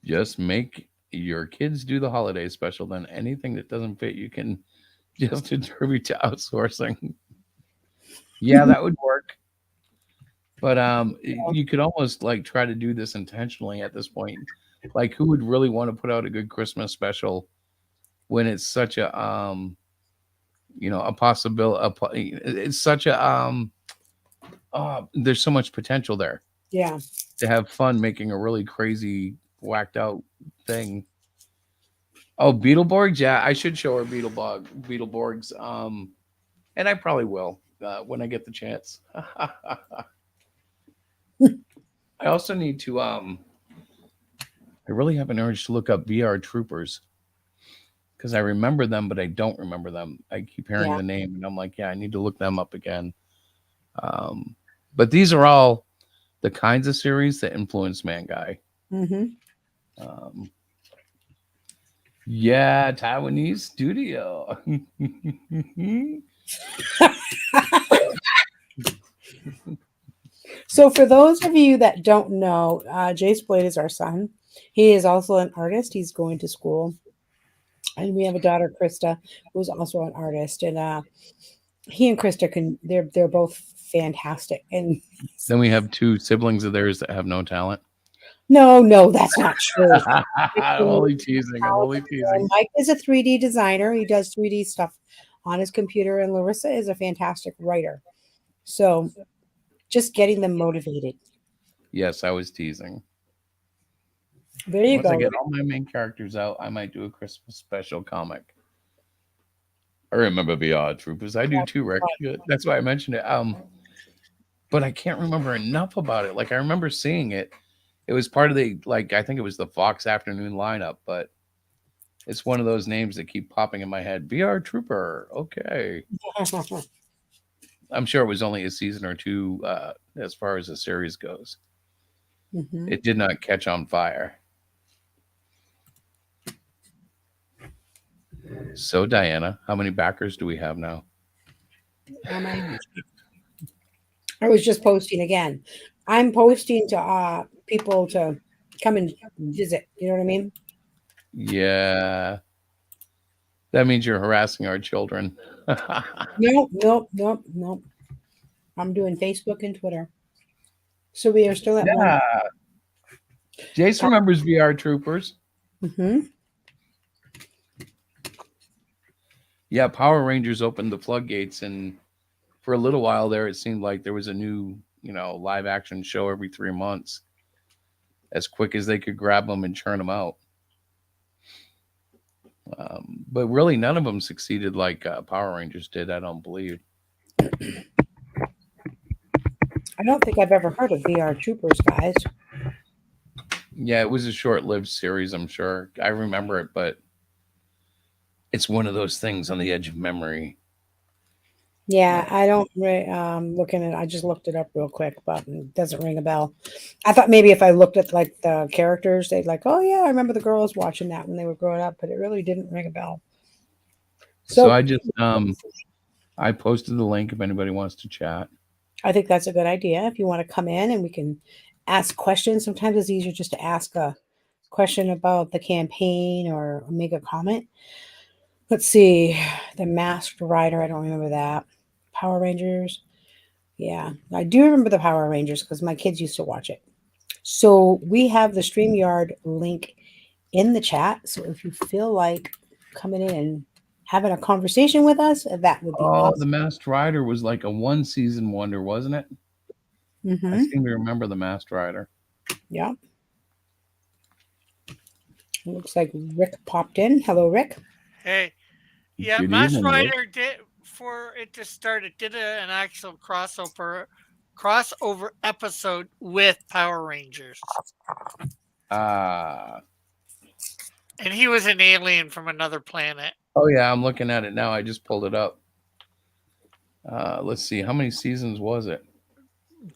Just make your kids do the holiday special, then anything that doesn't fit, you can just attribute to outsourcing. Yeah, that would work. But you could almost like try to do this intentionally at this point. Like, who would really want to put out a good Christmas special when it's such a a possibility? It's such a there's so much potential there. Yeah. To have fun making a really crazy, whacked out thing. Oh, Beetleborgs, yeah, I should show her Beetleborgs. And I probably will when I get the chance. I also need to I really have an urge to look up VR Troopers, because I remember them, but I don't remember them. I keep hearing the name, and I'm like, yeah, I need to look them up again. But these are all the kinds of series that influence ManGai. Mm-hmm. Yeah, Taiwanese studio. So for those of you that don't know, Jace Blade is our son. He is also an artist. He's going to school. And we have a daughter, Krista, who's also an artist. And he and Krista they're both fantastic. And then we have two siblings of theirs that have no talent. No, that's not true. I'm only teasing. I'm only teasing. Mike is a 3D designer. He does 3D stuff on his computer, and Larissa is a fantastic writer. So just getting them motivated. Yes, I was teasing. There you Once I go. get all my main characters out, I might do a Christmas special comic. I remember VR Troopers. I do too, Rick. That's why I mentioned it. But I can't remember enough about it. Like I remember seeing it. It was part of the I think it was the Fox afternoon lineup, but it's one of those names that keep popping in my head. VR Trooper. Okay. I'm sure it was only a season or two as far as the series goes. Mm-hmm. It did not catch on fire. So, Diana, how many backers do we have now? I was just posting again. I'm posting to people to come and visit. You know what I mean? Yeah. That means you're harassing our children. Nope. I'm doing Facebook and Twitter. So we are still at one. Jace remembers VR Troopers. Mm-hmm. Yeah, Power Rangers opened the floodgates, and for a little while there, it seemed like there was a new, live action show every 3 months, as quick as they could grab them and churn them out. But really, none of them succeeded like Power Rangers did. I don't believe. I don't think I've ever heard of VR Troopers, guys. Yeah, it was a short-lived series, I'm sure. I remember it, but it's one of those things on the edge of memory. Yeah, I don't. Looking at, I just looked it up real quick, but it doesn't ring a bell. I thought maybe if I looked at like the characters, they'd like, oh yeah, I remember the girls watching that when they were growing up, but it really didn't ring a bell. So I just I posted the link if anybody wants to chat. I think that's a good idea. If you want to come in and we can ask questions, sometimes it's easier just to ask a question about the campaign or make a comment. Let's see, the Masked Rider. I don't remember that. Power Rangers. Yeah, I do remember the Power Rangers because my kids used to watch it. So we have the StreamYard link in the chat. So if you feel like coming in and having a conversation with us, that would be awesome. The Masked Rider was like a 1-season wonder, wasn't it? Mm-hmm. I seem to remember the Masked Rider. Yeah. It looks like Rick popped in. Hello, Rick. Hey. Yeah, Good Masked evening, Rick. Rider did, for it to start, it did an actual crossover episode with Power Rangers. And he was an alien from another planet. Oh yeah, I'm looking at it now. I just pulled it up. Let's see, how many seasons was it?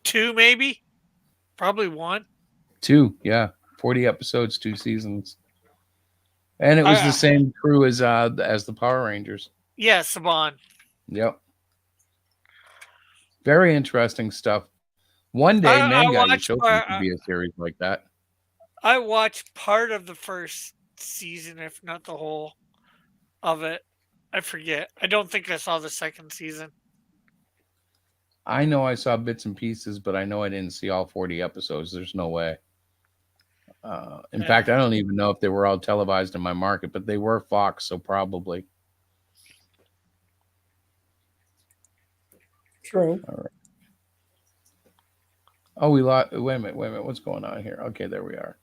2, maybe? Probably 1. 2, yeah. 40 episodes, 2 seasons. And it was the same crew as the Power Rangers. Yeah, Saban. Yep. Very interesting stuff. One day, ManGai YoShoKan could be a series like that. I watched part of the first season, if not the whole of it. I forget. I don't think I saw the second season. I know I saw bits and pieces, but I know I didn't see all 40 episodes. There's no way. In fact, I don't even know if they were all televised in my market, but they were Fox, so probably. True. All right. Oh, we lost. Wait a minute. What's going on here? Okay, there we are.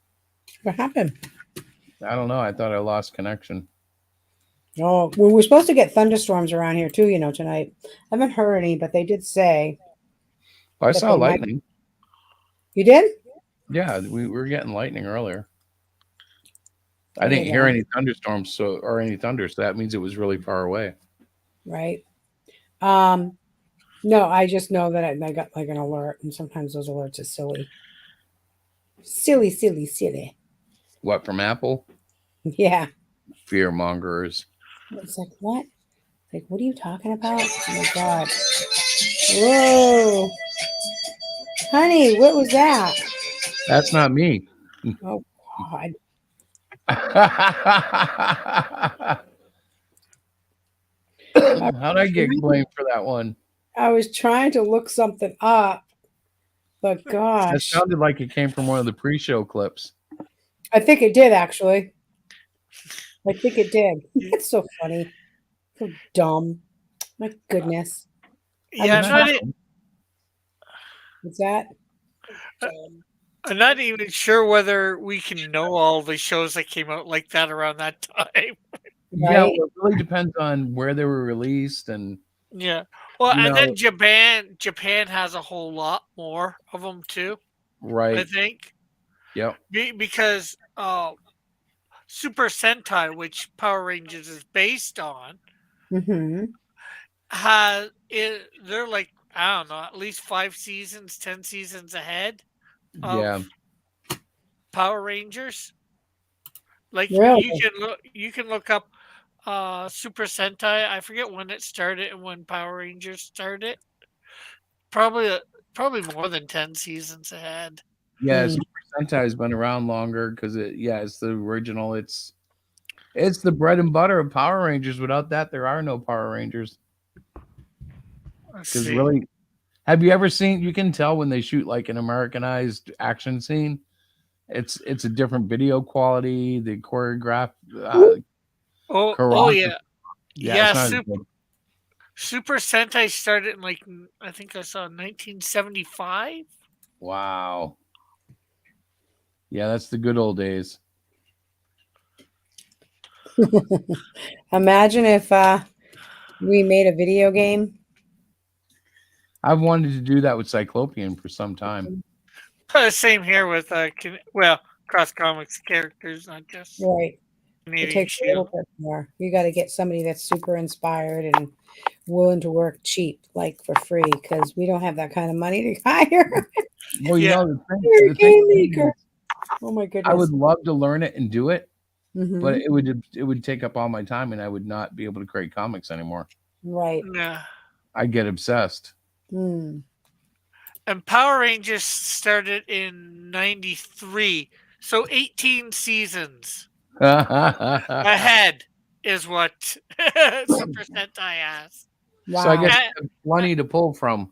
What happened? I don't know. I thought I lost connection. Oh, well, we're supposed to get thunderstorms around here too, tonight. I haven't heard any, but they did say. I saw lightning. You did? Yeah, we were getting lightning earlier. I didn't hear any thunderstorms or any thunder, so that means it was really far away. Right. No, I just know that I got like an alert, and sometimes those alerts are silly. Silly. What, from Apple? Yeah. Fear mongers. It's like, what? Like, what are you talking about? Oh my God. Whoa. Honey, what was that? That's not me. Oh, God. How'd I get blamed for that one? I was trying to look something up, But That gosh, sounded like it came from one of the pre-show clips. I think it did actually. I think it did. Yeah. It's so funny. So dumb. My goodness. Yeah, What's that? I'm not even sure whether we can know all the shows that came out like that around that time. Yeah, Right? well, it really depends on where they were released, and Yeah. Well, you and know, then Japan has a whole lot more of them too. I right? think Yep. because Super Sentai, which Power Rangers is based on, Mm-hmm. they're like, I don't know, at least 5 seasons, 10 seasons ahead Yeah. of Power Rangers. Like Really? you can look up Super Sentai. I forget when it started and when Power Rangers started. Probably probably more than 10 seasons ahead. Yeah, Mm. Super Sentai's been around longer because it's the original. It's the bread and butter of Power Rangers. Without that, there are no Power Rangers. Let's Because see. really, have you ever seen? You can tell when they shoot like an Americanized action scene. It's a different video quality. The choreograph, Oh yeah. yeah, it's Yeah, not as good. Super Sentai started in like I think I saw 1975. Wow. Yeah, that's the good old days. Imagine if we made a video game. I've wanted to do that with Cyclopean for some time. Same here with Cross Comics characters, not just Right. It Canadian takes a little Shield. bit more. You got to get somebody that's super inspired and willing to work cheap, like for free, because we don't have that kind of money to hire. Well, Yeah. You're a the game thing maker. is, Oh my I goodness. would love to learn it and do it, Mm-hmm. but it would take up all my time, and I would not be able to create comics anymore. Right. Yeah. I get obsessed. Mm. And Power Rangers started in 93. So 18 seasons ahead is what Super Sentai has. Wow. So I guess you have plenty to pull from.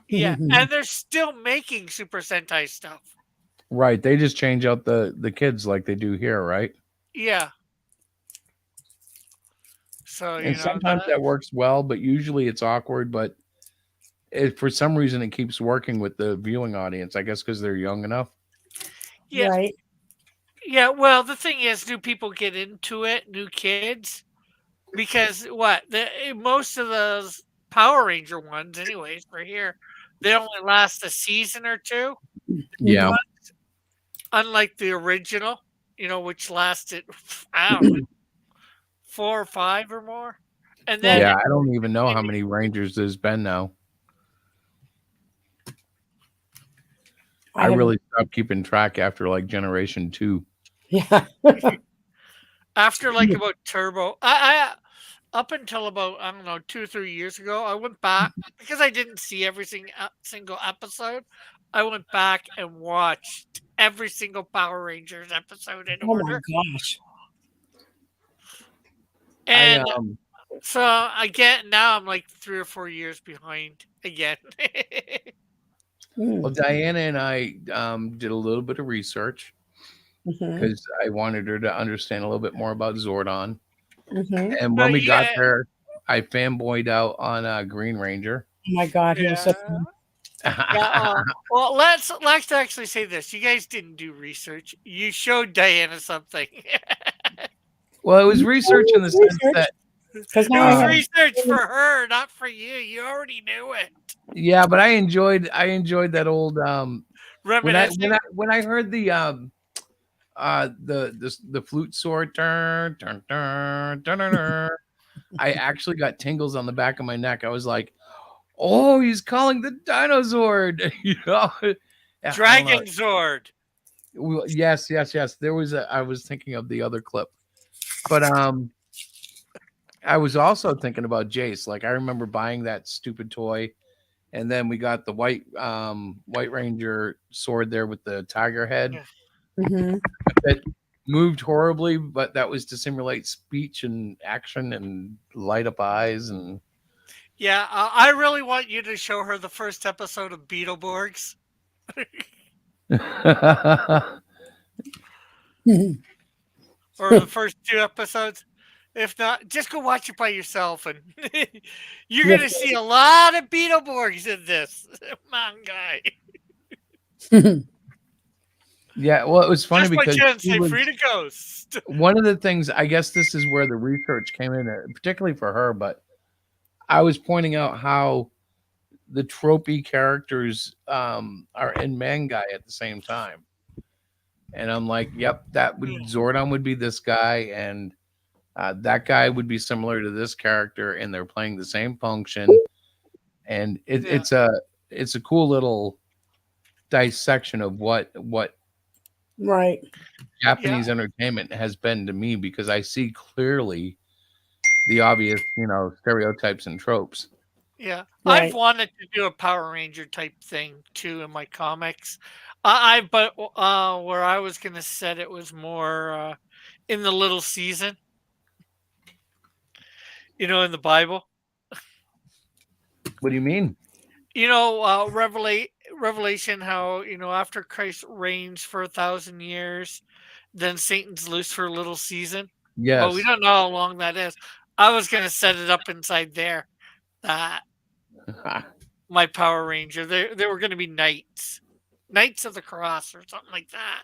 Yeah, and they're still making Super Sentai stuff. Right. They just change out the kids like they do here, right? Yeah. So, And sometimes that works well, but usually it's awkward. But for some reason, it keeps working with the viewing audience. I guess because they're young enough. Yeah. Right. Yeah, well, the thing is, new people get into it, new kids, because most of those Power Ranger ones, anyways, for here, they only last a season or two. Yeah. But unlike the original, which lasted, I don't know, 4 or 5 or more. And then I don't even know how many Rangers there's been now. I really stopped keeping track after like Generation 2. Yeah. after like about Turbo, I up until about, I don't know, 2 or 3 years ago, I went back because I didn't see every single episode. I went back and watched every single Power Rangers episode in Oh my order. gosh. And so again, now I'm like 3 or 4 years behind again. Well, Diana and I did a little bit of research because I wanted her to understand a little bit more about Zordon. Mm-hmm. And when we got there, I fanboyed out on Green Ranger. Oh my God, he was so fun. Well, let's actually say this. You guys didn't do research. You showed Diana something. Well, it was research in the sense that it was research for her, not for you. You already knew it. Yeah, but I enjoyed that old when I heard the flute sword turn, I actually got tingles on the back of my neck. I was like, oh, he's calling the dinosaur, Dragon Zord. Yes. There was I was thinking of the other clip, but I was also thinking about Jace. Like I remember buying that stupid toy, and then we got the White Ranger sword there with the tiger head. Mm-hmm. That moved horribly, but that was to simulate speech and action and light up eyes and. Yeah, I really want you to show her the first episode of Beetleborgs. or the first 2 episodes. If not, just go watch it by yourself, and you're gonna see a lot of Beetleborgs in this manga. Yeah, well, it was funny Just by because chance, she say was Frida Ghost. one of the things. I guess this is where the research came in, particularly for her. But I was pointing out how the tropey characters are in ManGai at the same time, and I'm like, yep, that would Zordon would be this guy, and that guy would be similar to this character, and they're playing the same function, and it's a cool little dissection of what right Japanese entertainment has been to me, because I see clearly the obvious, stereotypes and tropes. Yeah, I've wanted to do a Power Ranger type thing too in my comics. But where I was gonna set it was more in the Little Season, in the Bible. What do you mean? Revelation, how after Christ reigns for 1,000 years, then Satan's loose for a little season. But we Yes. don't know how long that is. I was gonna set it up inside there. That my Power Ranger, they were gonna be Knights of the Cross or something like that.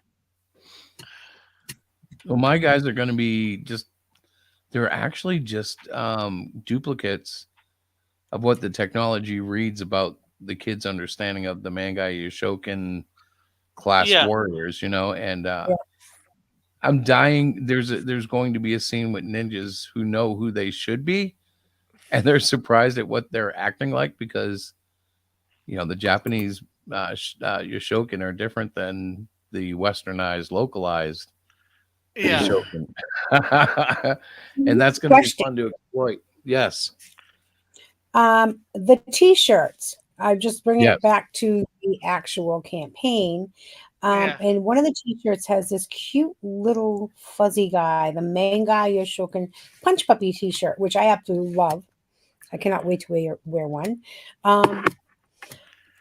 Well, my guys are going to be they're actually just duplicates of what the technology reads about the kids' understanding of the ManGai YoShoKan class warriors, and I'm dying. There's going to be a scene with ninjas who know who they should be, and they're surprised at what they're acting like, because the Japanese YoShoKan are different than the westernized, localized YoShoKan. And that's going to be fun to exploit. Yes. The T-shirts. I just bring it back to the actual campaign. And one of the T-shirts has this cute little fuzzy guy, the ManGai YoShoKan Punch Puppy T-shirt, which I absolutely love. I cannot wait to wear one.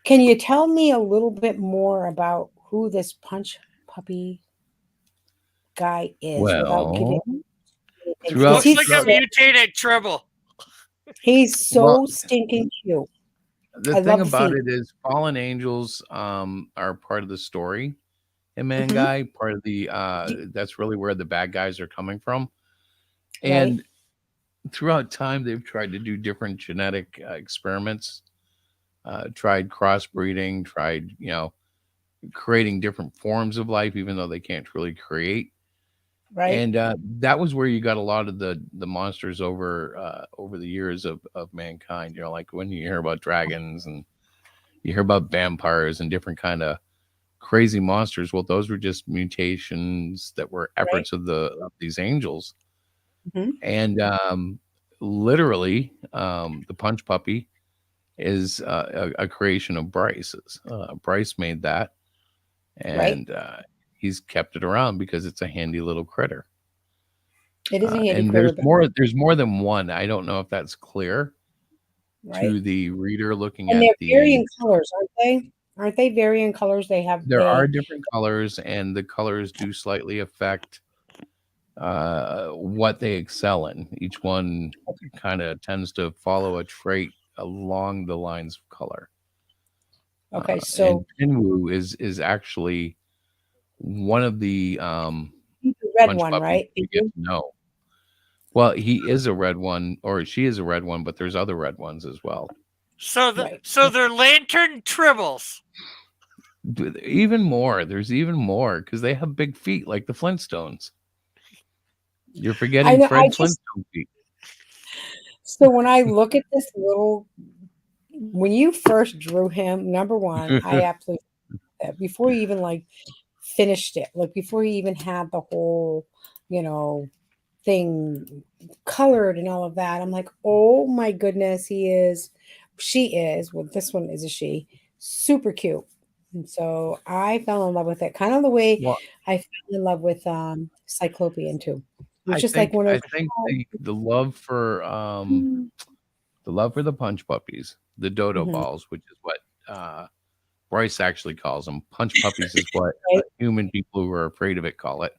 Can you tell me a little bit more about who this Punch Puppy guy is? Without giving looks like a mutated Tribble. He's so stinking cute. The thing about it is fallen angels are part of the story in ManGai, part of the that's really where the bad guys are coming from. And throughout time, they've tried to do different genetic experiments, tried crossbreeding, tried, creating different forms of life, even though they can't really create. Right. And that was where you got a lot of the monsters over the years of mankind. Like when you hear about dragons and you hear about vampires and different kind of crazy monsters. Well, those were just mutations that were efforts of these angels. And literally, the Punch Puppy is a creation of Bryce's. Bryce made that, and he's kept it around because it's a handy little critter. It is a handy and critter. There's more than one. I don't know if that's clear to the reader looking and at they're varying colors, aren't they? Aren't they varying colors? There are different colors, and the colors do slightly affect what they excel in. Each one kind of tends to follow a trait along the lines of color. Okay, so Pinwoo is actually one of the he's the red one, right? No. Well, he is a red one, or she is a red one, but there's other red ones as well. So they're lantern tribbles. Even more. There's even more because they have big feet like the Flintstones. You're forgetting Fred Flintstone feet. So when I look at this when you first drew him, number one, I absolutely before you even finished it, before you even had the whole, thing colored and all of that, I'm like, oh my goodness, she is, well, this one is a she, super cute. And so I fell in love with it, kind of the way I fell in love with Cyclopean too. It's just like one of the love for the Punch Puppies, the dodo balls, which is what Bryce actually calls them. Punch puppies is what human people who are afraid of it call it.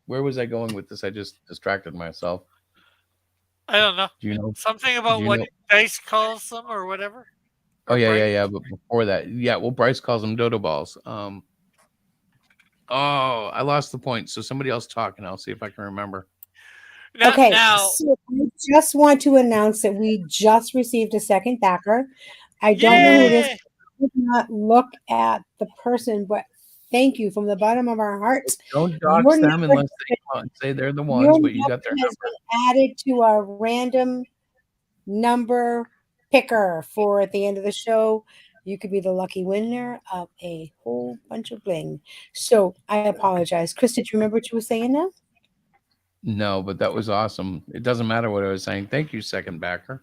Where was I going with this? I just distracted myself. I don't know. Do you know something about what Dice calls them or whatever? Oh yeah. But before that, well, Bryce calls them dodo balls. Oh, I lost the point. So somebody else talk, and I'll see if I can remember. Okay, so I just want to announce that we just received a second backer. I don't know who it is. I did not look at the person, but thank you from the bottom of our hearts. Don't dox them unless they say they're the ones, but you got their number. Been added to our random number picker for at the end of the show. You could be the lucky winner of a whole bunch of bling. So I apologize. Chris, did you remember what you were saying now? No, but that was awesome. It doesn't matter what I was saying. Thank you, second backer.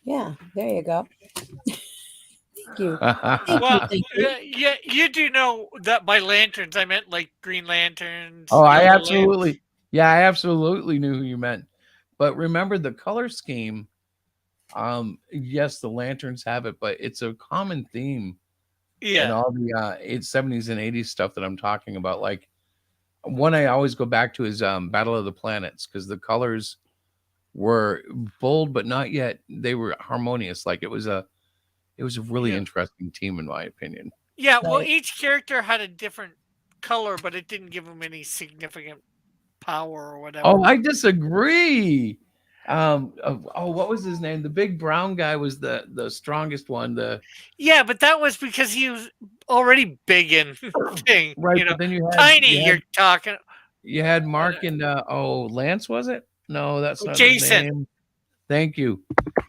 Yeah, there you go. Thank you. Well, yeah, you do know that by lanterns, I meant like Green Lanterns. Oh, I absolutely knew who you meant. But remember the color scheme. Yes, the lanterns have it, but it's a common theme. Yeah. In all the 70s and 80s stuff that I'm talking about. Like one I always go back to is Battle of the Planets, because the colors were bold, but not yet. They were harmonious. Like it was a really interesting team, in my opinion. Yeah, well, each character had a different color, but it didn't give them any significant power or whatever. Oh, I disagree. What was his name? The big brown guy was the strongest one. Yeah, but that was because he was already big and thing. Right, you know, but then you had tiny. You're talking. You had Mark and Lance, was it? No, that's not Jason. His name. Thank you.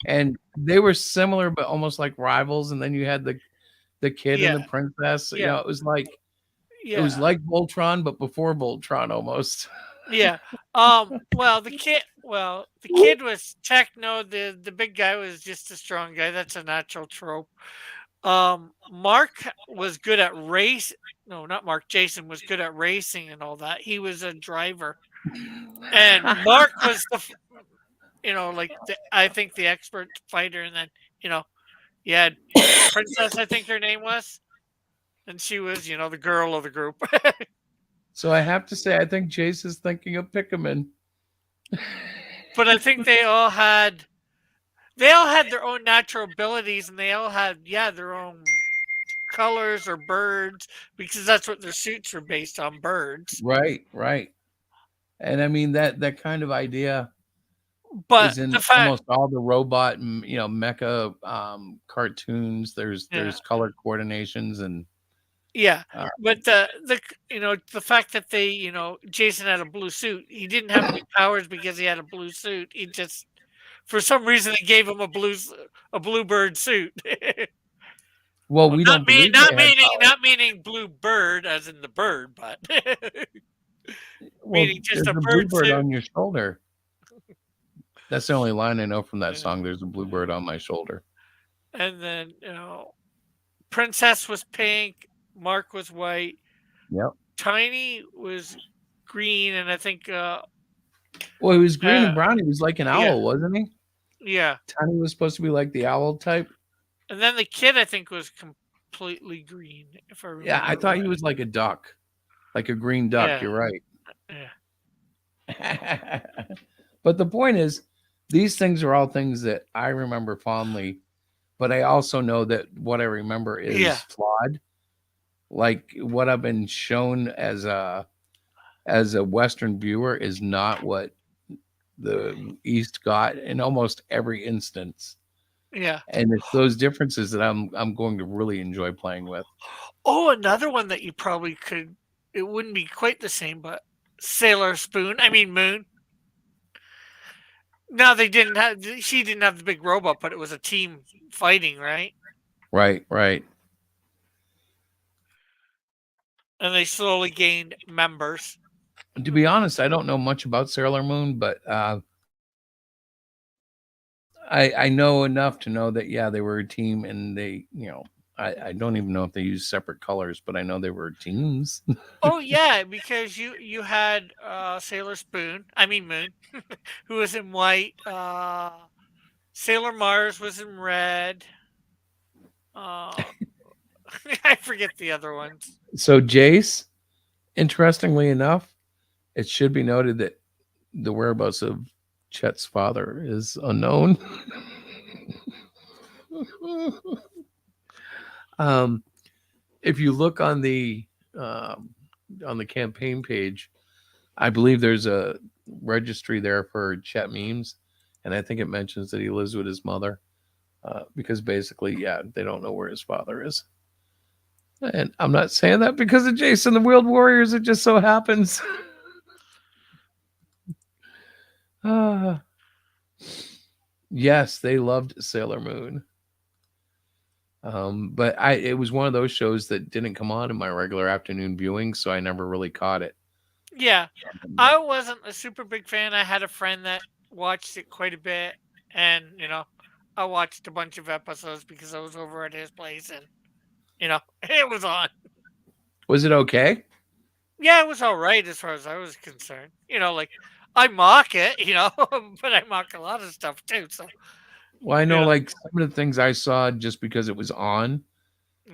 And they were similar, but almost like rivals. And then you had the kid and the princess. You know, it was like Voltron, but before Voltron almost. Yeah. Well, the kid was techno. The big guy was just a strong guy. That's a natural trope. Mark was good at race. No, not Mark. Jason was good at racing and all that. He was a driver, and Mark was I think the expert fighter. And then you had Princess. I think her name was, and she was the girl of the group. So I have to say, I think Jace is thinking of Pikmin. But I think they all had their own natural abilities, and they all had their own colors or birds, because that's what their suits were based on, birds. Right. And I mean that kind of idea but is in almost all the robot and mecha cartoons. There's color coordinations and but the fact that they Jason had a blue suit, he didn't have any powers because he had a blue suit. He just, for some reason, they gave him a bluebird suit. Well, we don't believe not meaning blue bird as in the bird, but meaning just a bird bluebird suit on your shoulder. That's the only line I know from that song. There's a bluebird on my shoulder. And then Princess was pink, Mark was white. Yep. Tiny was green, and I think well, he was green and brown. He was like an owl, wasn't he? Yeah. Tiny was supposed to be like the owl type. And then the kid, I think, was completely green. If I remember. Yeah, I thought he was like a duck, like a green duck. Yeah. You're right. Yeah. But the point is, these things are all things that I remember fondly, but I also know that what I remember is flawed. Like what I've been shown as a Western viewer is not what the East got in almost every instance. Yeah. And it's those differences that I'm going to really enjoy playing with. Oh, another one that you probably could, it wouldn't be quite the same, but Moon. No, she didn't have the big robot, but it was a team fighting, right? Right. And they slowly gained members. To be honest, I don't know much about Sailor Moon, but I know enough to know that they were a team, and they I don't even know if they used separate colors, but I know they were teams. Oh yeah, because you had Moon, who was in white. Sailor Mars was in red. I forget the other ones. So Jace, interestingly enough, it should be noted that the whereabouts of Chet's father is unknown. If you look on the campaign page, I believe there's a registry there for Chet memes, and I think it mentions that he lives with his mother, because basically, yeah, they don't know where his father is. And I'm not saying that because of Jason the Wheeled Warriors. It just so happens. Yes, they loved Sailor Moon. But it was one of those shows that didn't come on in my regular afternoon viewing, so I never really caught it. Yeah, I wasn't a super big fan. I had a friend that watched it quite a bit, and I watched a bunch of episodes because I was over at his place, and it was on. Was it okay? Yeah, it was all right as far as I was concerned. Like I mock it, but I mock a lot of stuff too. So, well, I know like some of the things I saw just because it was on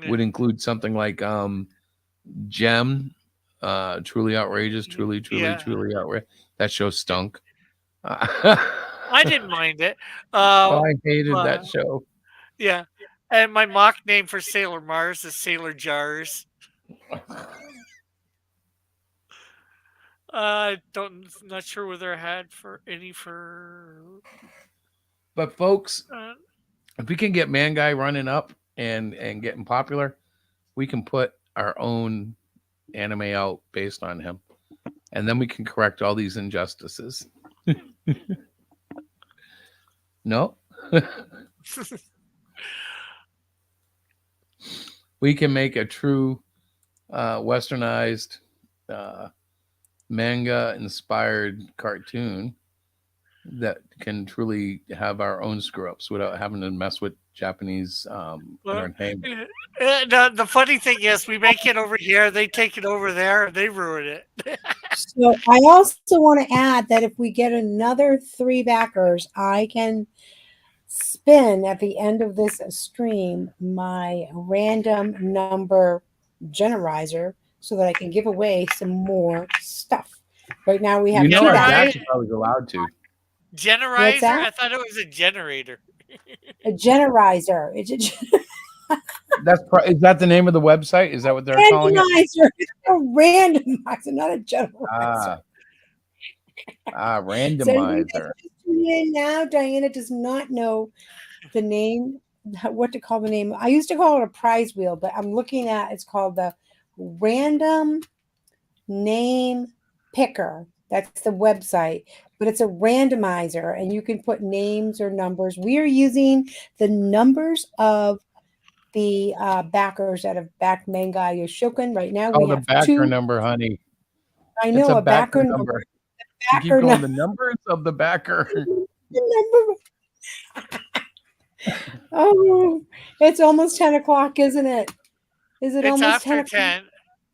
would include something like Gem, Truly Outrageous, Truly Outrageous. That show stunk. I didn't mind it. I hated that show. Yeah, and my mock name for Sailor Mars is Sailor Jars. Not sure whether I had for any for. But folks, if we can get ManGai running up and getting popular, we can put our own anime out based on him, and then we can correct all these injustices. No. We can make a true westernized manga inspired cartoon that can truly have our own screw ups without having to mess with Japanese entertainment. The funny thing is, we make it over here, they take it over there, and they ruin it. So I also want to add that if we get another 3 backers, I can spin at the end of this stream my random number generizer so that I can give away some more stuff. Right now we have our backers I was allowed to. Generizer? I thought it was a generator. A generizer. Is that the name of the website? Is that what they're calling it? It's a randomizer, not a generizer. Randomizer. Now Diana does not know the name, what to call the name. I used to call it a prize wheel, but I'm looking at it's called the Random Name Picker. That's the website, but it's a randomizer, and you can put names or numbers. We are using the numbers of the backers that have backed ManGai YoShoKan. Right now, we have the backer 2 number, honey. I know a backer number. You keep going the numbers of the backer. Oh, it's almost 10 o'clock, isn't it? Is it almost 10 o'clock? 10.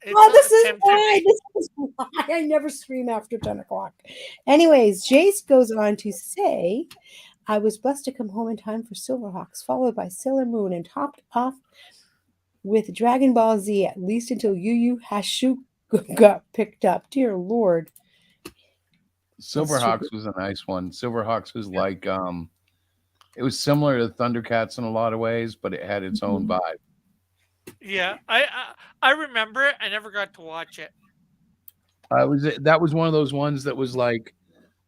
This is why. This is why I never stream after 10 o'clock. Anyways, Jace goes on to say, I was blessed to come home in time for Silverhawks, followed by Sailor Moon, and topped off with Dragon Ball Z, at least until Yu Yu Hakusho got picked up. Dear Lord. Silverhawks was a nice one. Silverhawks was like, it was similar to Thundercats in a lot of ways, but it had its own vibe. Yeah, I remember it. I never got to watch it. That was one of those ones that was like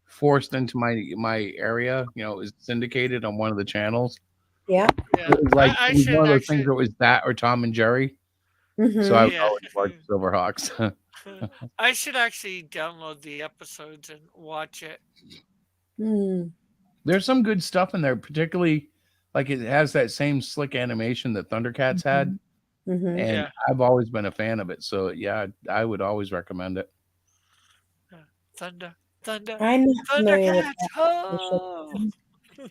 forced into my area. It was syndicated on one of the channels. Yeah. It was like it was one of those things where it was that or Tom and Jerry. So I would always watch Silverhawks. I should actually download the episodes and watch it. There's some good stuff in there, particularly like it has that same slick animation that Thundercats had. And I've always been a fan of it. So yeah, I would always recommend it. Thunder. I'm not familiar with that.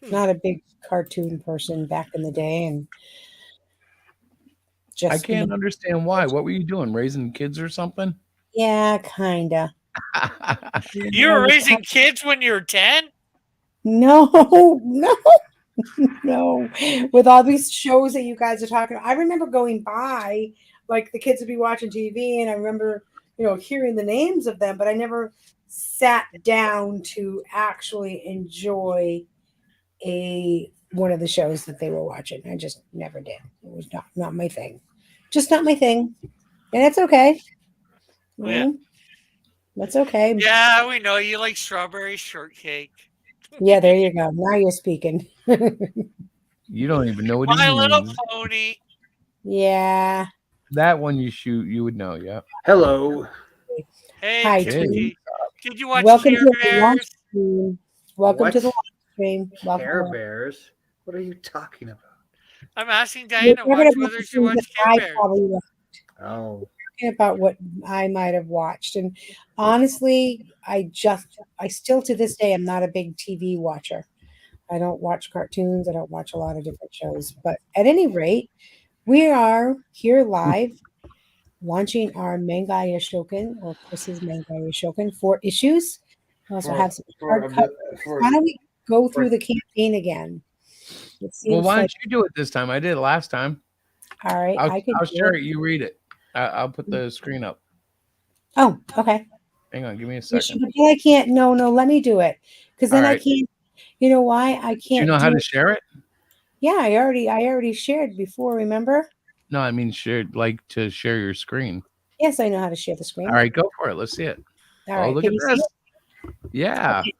Not a big cartoon person back in the day, and I can't understand why. What were you doing? Raising kids or something? Yeah, kinda. You were raising kids when you were 10? No. No, with all these shows that you guys are talking, I remember going by, like the kids would be watching TV, and I remember, hearing the names of them, but I never sat down to actually enjoy one of the shows that they were watching. I just never did. It was not my thing. Just not my thing. And it's okay. Yeah. That's okay. Yeah, we know you like strawberry shortcake. Yeah, there you go. Now you're speaking. You don't even know what he My Little means. Pony. Yeah. That one you shoot, you would know. Yeah. Hello. Hey, Hi, Timothy. Did you watch Welcome Care to the live Bears? stream. Welcome to the What? live stream. Welcome. Care Bears? What are you talking about? I'm asking We're Diana talking about whether the she things watched that Care I Bears. probably watched. Oh. Talking about what I might have watched, and honestly, I still to this day am not a big TV watcher. I don't watch cartoons. I don't watch a lot of different shows. But at any rate, we are here live launching our ManGai YoShoKan, or Chris's ManGai YoShoKan, 4 issues. We also have some hardcovers. Why don't we go through the campaign again? It Well, seems why don't like, you do it this time? I did it last time. all right, I can I'll do share it. it. You read it. I'll put the screen up. Oh, okay. Hang on, give me a But second. I can't. No, let me do it, because then All I right. can't. You know why I can't? Do you know how to share it? Yeah, I already shared before. Remember? No, I mean to share your screen. Yes, I know how to share the screen. All right, go for it. Let's see it. All right, look can at you see this. it? Yeah. Okay.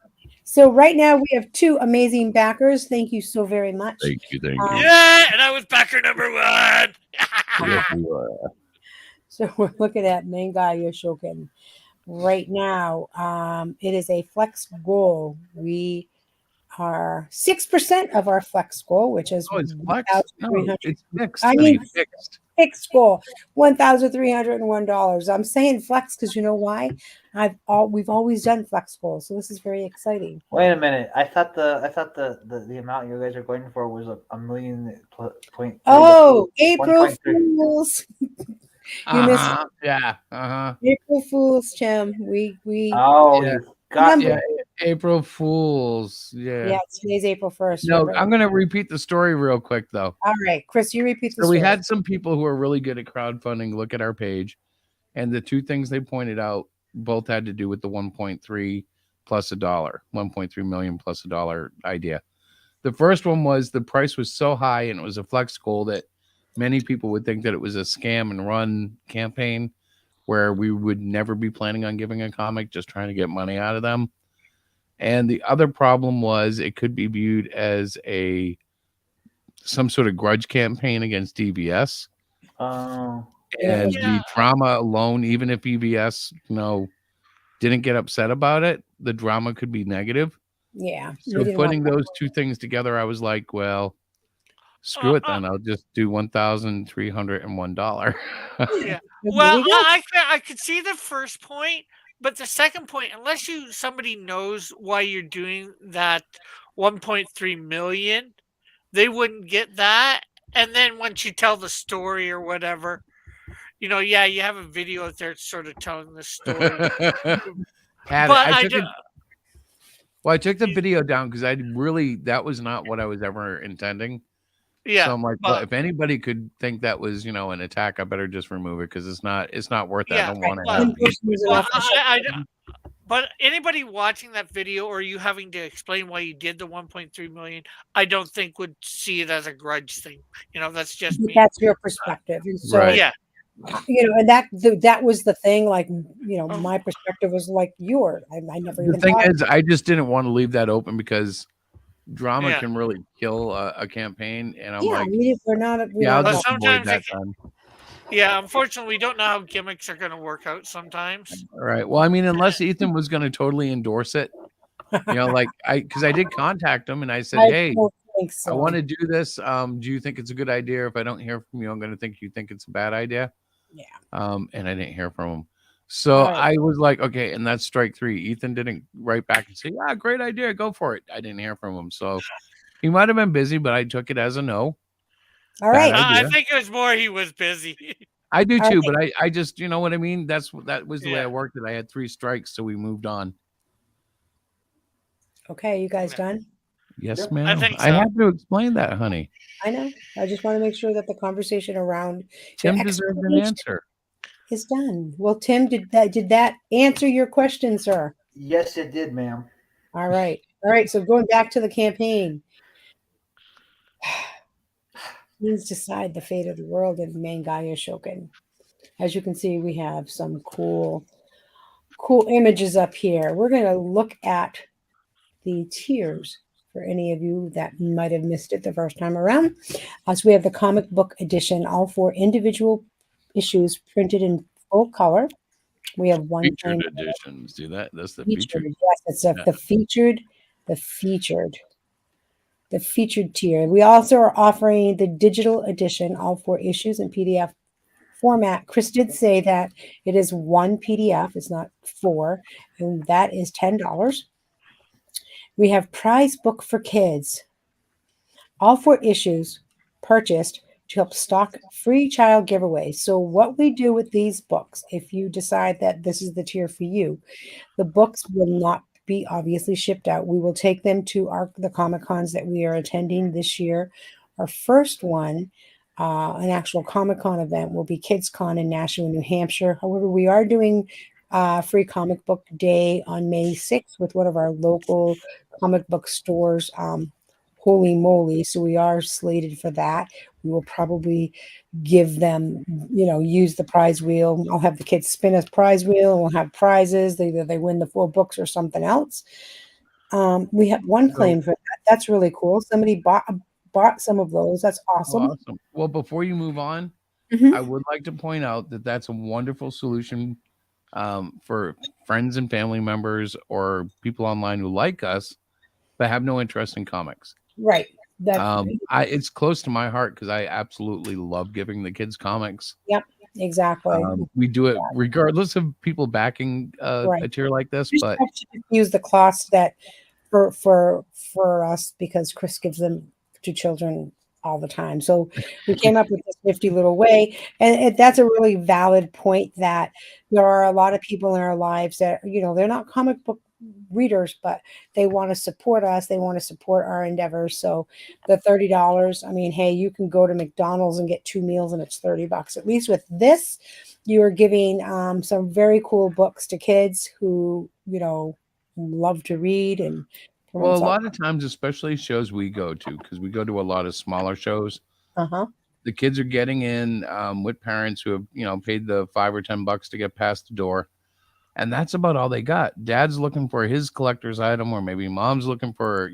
So right now we have 2 amazing backers. Thank you so very much. Thank you. Yeah, and I was backer number 1. So we're looking at ManGai YoShoKan right now. It is a flex goal. We are 6% of our flex goal, which is it's flex. No, it's fixed. I mean, fixed. Fixed goal, $1,301. I'm saying flex because you know why? We've always done flex goals, so this is very exciting. Wait a minute. I thought the amount you guys are going for was a million point. Oh, April Fools! You missed it. Yeah. April Fools, Tim. We Oh, yeah. you got Yeah, me. April Fools. Yeah. Yeah, today's April 1st. No, right? I'm gonna repeat the story real quick though. All right, Chris, you repeat the So story. we had some people who are really good at crowdfunding look at our page, and the 2 things they pointed out both had to do with the 1.3 plus $1, 1.3 million plus $1 idea. The first one was the price was so high and it was a flex goal that many people would think that it was a scam and run campaign where we would never be planning on giving a comic, just trying to get money out of them. And the other problem was it could be viewed as some sort of grudge campaign against DBS. Oh. And the drama alone, even if EBS, didn't get upset about it, the drama could be negative. Yeah. So putting those 2 things together, I was like, well, screw it then. I'll just do $1,301. Yeah. Well, I could see the first point, but the second point, unless somebody knows why you're doing that 1.3 million, they wouldn't get that. And then once you tell the story or whatever, you have a video out there sort of telling the story. I took the video down because that was not what I was ever intending. Yeah. So I'm like, well, if anybody could think that was, an attack, I better just remove it because it's not worth it. I don't want to have. But anybody watching that video or you having to explain why you did the 1.3 million, I don't think would see it as a grudge thing. That's just me. That's your perspective. And so, right. Yeah. And that was the thing. Like, my perspective was like yours. I never. The thing is, I just didn't want to leave that open because drama can really kill a campaign, and I'm like, we're not. I'll just avoid that then. Yeah, unfortunately, we don't know how gimmicks are going to work out sometimes. All right. Well, I mean, unless Ethan was going to totally endorse it, because I did contact him and I said, hey, I want to do this. Do you think it's a good idea? If I don't hear from you, I'm going to think you think it's a bad idea. Yeah. And I didn't hear from him. So I was like, okay, and that's strike 3. Ethan didn't write back and say, great idea, go for it. I didn't hear from him. So he might have been busy, but I took it as a no. All right. I think it was more he was busy. I do too, but I just, you know what I mean? That was the way I worked it. I had 3 strikes, so we moved on. Okay, you guys done? Yes, Yep. ma'am. I think I so. have to explain that, honey. I know. I just want to make sure that the conversation around the Tim deserved an explanation answer. is done. Well, Tim, did that answer your question, sir? Yes, it did, ma'am. All right. All right. So going back to the campaign. Please decide the fate of the world in ManGai YoShoKan. As you can see, we have some cool images up here. We're going to look at the tiers for any of you that might have missed it the first time around. So we have the comic book edition, all 4 individual issues printed in full color. We have one Featured claim editions. Do that. That's the featured. featured. Yes, it's Yeah. the featured tier. We also are offering the digital edition, all 4 issues in PDF format. Chris did say that it is 1 PDF, it's not 4, and that is $10. We have Prize Book for Kids. All 4 issues purchased to help stock free child giveaways. So what we do with these books, if you decide that this is the tier for you, the books will not be obviously shipped out. We will take them to the Comic Cons that we are attending this year. Our first one, an actual Comic Con event, will be Kids Con in Nashua, New Hampshire. However, we are doing free comic book day on May 6th with one of our local comic book stores. Holy moly. So we are slated for that. We will probably give them, use the prize wheel. I'll have the kids spin a prize wheel and we'll have prizes. Either they win the 4 books or something else. We have one claim for that. That's really cool. Somebody bought some of those. That's awesome. Oh, awesome. Well, before you move on, I would like to point out that that's a wonderful solution for friends and family members or people online who like us but have no interest in comics. Right. It's close to my heart because I absolutely love giving the kids comics. Yep, exactly. We do it regardless of people backing a tier like this. Just But have to use the cost that for us, because Chris gives them to children all the time. So we came up with this nifty little way, and that's a really valid point, that there are a lot of people in our lives that, they're not comic book readers, but they want to support us. They want to support our endeavors. So the $30, I mean, hey, you can go to McDonald's and get 2 meals and it's $30. At least with this, you are giving some very cool books to kids who, love to read. And well, a lot of times, especially shows we go to, because we go to a lot of smaller shows, the kids are getting in with parents who have, paid the $5 or $10 to get past the door. And that's about all they got. Dad's looking for his collector's item, or maybe mom's looking for,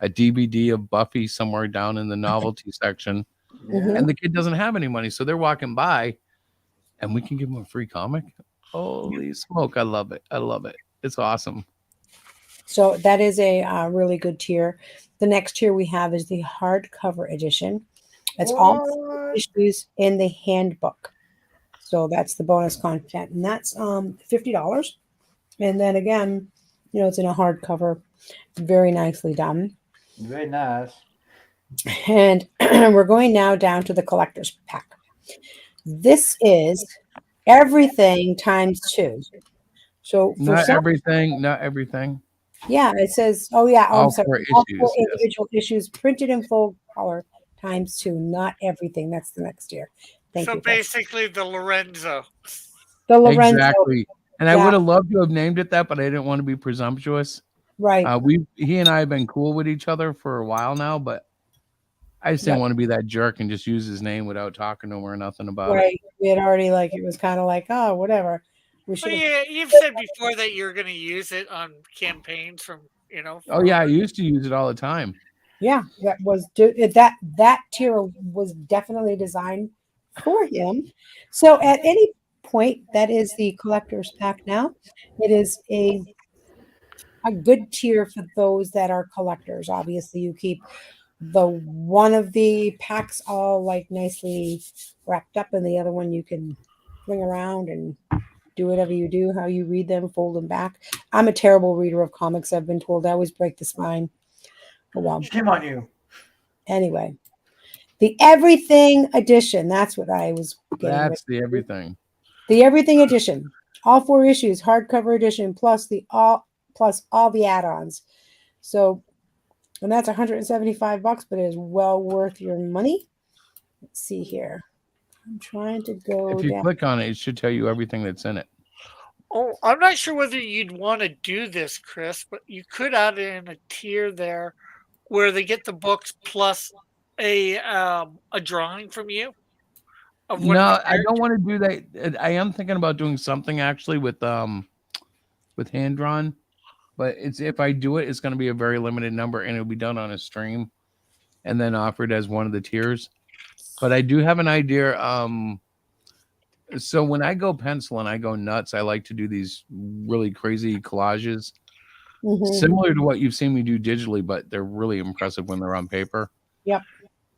a DVD of Buffy somewhere down in the novelty section. And the kid doesn't have any money. So they're walking by and we can give them a free comic. Holy smoke. I love it. I love it. It's awesome. So that is a really good tier. The next tier we have is the hardcover edition. It's all issues in the handbook. So that's the bonus content, and that's $50. And then again, it's in a hardcover, very nicely done. Very nice. And we're going now down to the collector's pack. This is everything times 2. So for not everything. Yeah, it says, all 4 individual issues printed in full color times 2, not everything. That's the next tier. Thank you. So basically, the Lorenzo. The Lorenzo. Exactly. And I would have loved to have named it that, but I didn't want to be presumptuous. Right. He and I have been cool with each other for a while now, but I just didn't want to be that jerk and just use his name without talking to him or nothing about it. Right. We had already it was kind of like, oh, whatever. You've said before that you're going to use it on campaigns from, Oh yeah, I used to use it all the time. Yeah, that tier was definitely designed for him. So at any point, that is the collector's pack now. It is a good tier for those that are collectors. Obviously, you keep the one of the packs all nicely wrapped up, and the other one you can fling around and do whatever you do, how you read them, fold them back. I'm a terrible reader of comics, I've been told. I always break the spine. Oh, well. Shame on you. Anyway, the Everything Edition. That's what I was getting. That's the Everything. The Everything Edition. All 4 issues, hardcover edition, plus all the add-ons. So And that's $175, but it is well worth your money. Let's see here. I'm trying to go If you down. click on it, it should tell you everything that's in it. Oh, I'm not sure whether you'd want to do this, Chris, but you could add in a tier there where they get the books plus a drawing from you of one of the No, I don't characters. want to do that. I am thinking about doing something actually with hand drawn, but it's if I do it, it's going to be a very limited number, and it'll be done on a stream, and then offered as one of the tiers. But I do have an idea. So when I go pencil and I go nuts, I like to do these really crazy collages, similar to what you've seen me do digitally, but they're really impressive when they're on paper. Yep.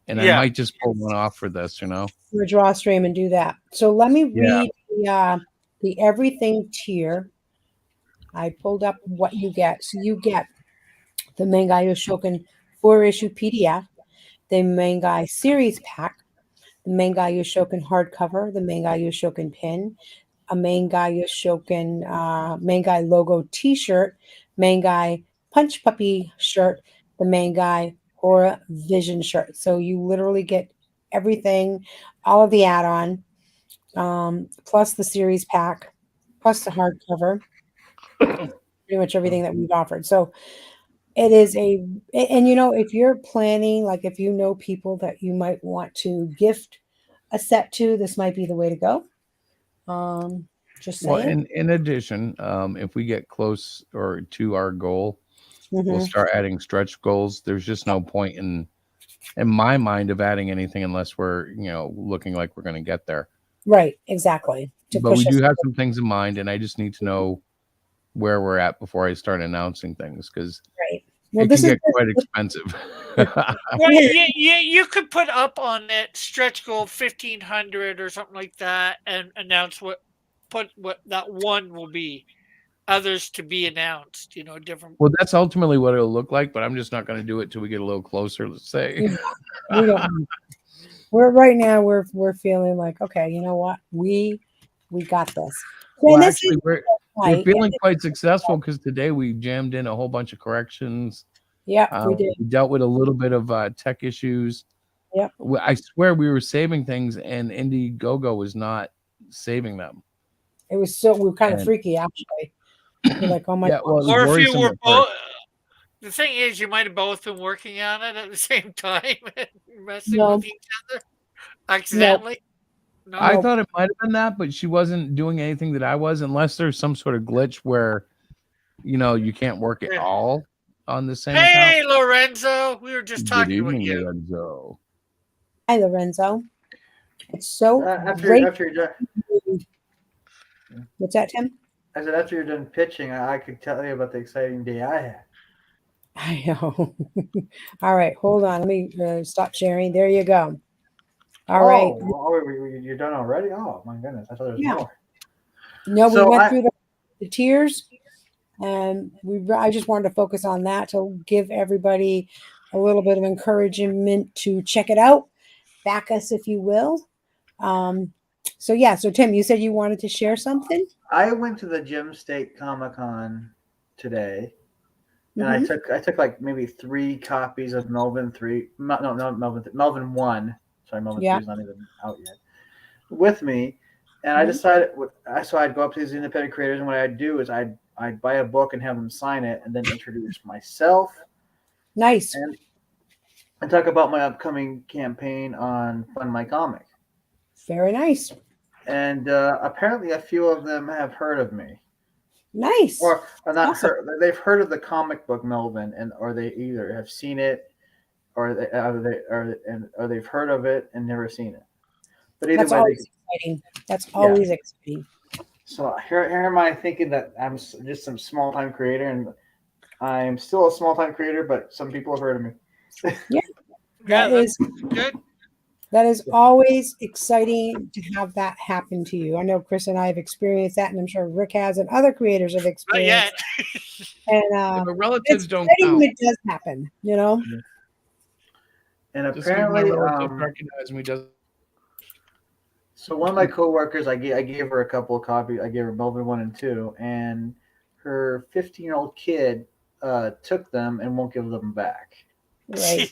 And I might just pull one off for this, For a draw stream and do that. So let me Yeah. read the everything tier. I pulled up what you get. So you get the ManGai YoShoKan 4-issue PDF, the ManGai series pack, the ManGai YoShoKan hardcover, the ManGai YoShoKan pin, a ManGai YoShoKan ManGai logo T-shirt, ManGai Punch Puppy shirt, the ManGai Aura Vision shirt. So you literally get everything, all of the add-on, plus the series pack, plus the hardcover, pretty much everything that we've offered. So it is and if you're planning, like if you know people that you might want to gift a set to, this might be the way to go. Just saying. Well, in addition, if we get close or to our goal, we'll start adding stretch goals. There's just no point in my mind of adding anything unless we're looking like we're going to get there. Right, exactly. But we do have some things in mind, and I just need to know where we're at before I start announcing things, because it can get quite expensive. Well, you could put up on it stretch goal 1,500 or something like that, and announce what that one will be. Others to be announced. Different. Well, that's ultimately what it'll look like, but I'm just not going to do it till we get a little closer. Let's say. We don't. We're right now. We're feeling like, okay, you know what, we got this. Well, actually, we're feeling quite successful because today we jammed in a whole bunch of corrections. Yeah, we did. We dealt with a little bit of tech issues. Yep. I swear we were saving things, and Indiegogo was not saving them. It was we were kind of freaky, actually. We're like, oh my God. Well, or if you were both. The thing is, you might have both been working on it at the same time and messing with each other accidentally. No. I thought it might have been that, but she wasn't doing anything that I was, unless there's some sort of glitch where, you can't work it all on the same account. Hey, Lorenzo. We were just talking about you. Lorenzo. Hi, Lorenzo. It's so after great. you're done. What's that, Tim? I said after you're done pitching, I could tell you about the exciting day I had. I know. All right, hold on. Let me stop sharing. There you go. All right. You're done already? Oh my goodness! I thought there was more. No, we went through the tiers, and I just wanted to focus on that to give everybody a little bit of encouragement to check it out. Back us, if you will. So Tim, you said you wanted to share something. I went to the Gem State Comic-Con today, and I took like maybe 3 copies of Melvin 3. Melvin 1. Sorry, Melvin 3 is not even out yet. With me, and I decided so I'd go up to these independent creators, and what I'd do is I'd buy a book and have them sign it, and then introduce myself. Nice. And talk about my upcoming campaign on Fund My Comic. Very nice. And apparently a few of them have heard of me. Nice. Or not heard. They've heard of the comic book Melvin, or they either have seen it, or they've heard of it and never seen it. But either That's way, always exciting. That's always exciting. So here am I thinking that I'm just some small time creator, and I'm still a small time creator, but some people have heard of me. That is good. That is always exciting to have that happen to you. I know Chris and I have experienced that, and I'm sure Rick has, and other creators have experienced. And but relatives don't count. count. It does happen, And Just apparently, my relative recognize me does. So one of my coworkers, I gave her a couple of copies. I gave her Melvin 1 and 2, and her 15-year-old kid took them and won't give them back. Right.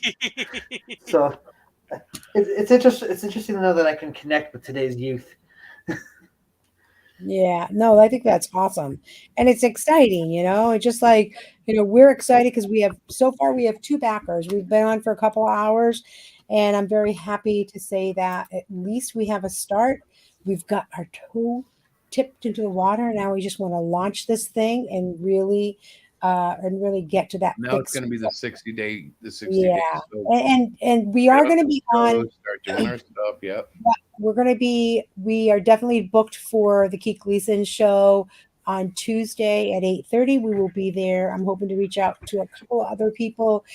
So it's interesting. It's interesting to know that I can connect with today's youth. Yeah, no, I think that's awesome. And it's exciting, It's just like, we're excited because so far we have 2 backers. We've been on for a couple of hours, and I'm very happy to say that at least we have a start. We've got our toe tipped into the water. Now we just want to launch this thing and really get to that Now big it's going to be the 60 day, yeah. So And we are going to be on. Start doing our stuff. Yep. We are definitely booked for the Keith Gleason show on Tuesday at 8:30. We will be there. I'm hoping to reach out to a couple of other people,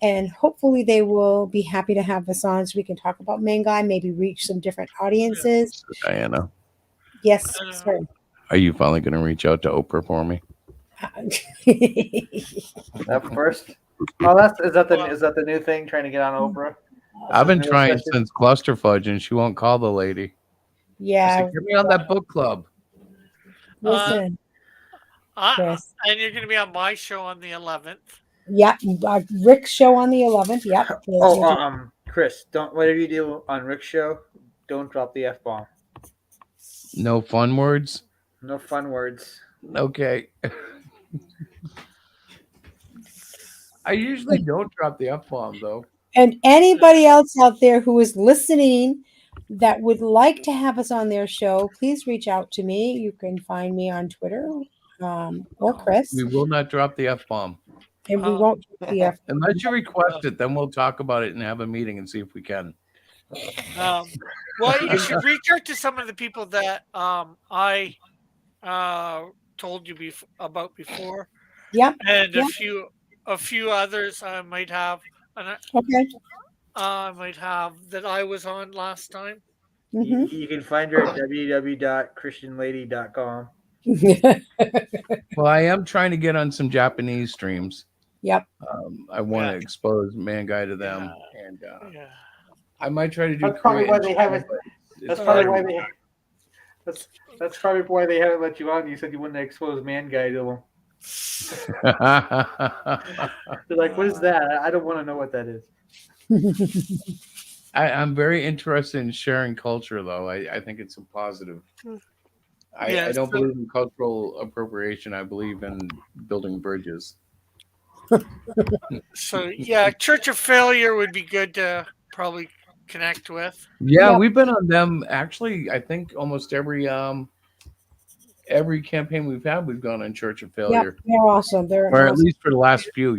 and hopefully they will be happy to have us on so we can talk about ManGai, maybe reach some different audiences. So Diana, Yes, sir. are you finally going to reach out to Oprah for me? That first. Oh, is that the new thing? Trying to get on Oprah. I've been trying since Cluster Fudge, and she won't call the lady. Yeah, said, get me on that book club. Listen, Chris. And you're going to be on my show on the 11th. Yeah, Rick's show on the 11th. Yep. Chris, don't, whatever you do on Rick's show, don't drop the F-bomb. No fun words. No fun words. Okay. I usually don't drop the F-bomb though. And anybody else out there who is listening that would like to have us on their show, please reach out to me. You can find me on Twitter or Chris. We will not drop the F-bomb. And we won't drop the F-bomb. Unless you request it, then we'll talk about it and have a meeting and see if we can. Well, you should reach out to some of the people that I told you about before. Yep. And a few others I might have. Okay. I might have that I was on last time. Mm-hmm. You can find her at www.christianlady.com. Well, I am trying to get on some Japanese streams. Yep. I want to expose ManGai to them, and I might try to do. That's probably why they haven't. That's probably why they. That's probably why they haven't let you on. You said you wanted to expose ManGai to them. They're like, what is that? I don't want to know what that is. I'm very interested in sharing culture, though. I think it's a positive. I don't believe in cultural appropriation. I believe in building bridges. So, yeah, Church of Failure would be good to probably connect with. Yeah, we've been on them. Actually, I think almost every campaign we've had, we've gone on Church of Failure. Yeah, they're awesome. Or at least for the last few,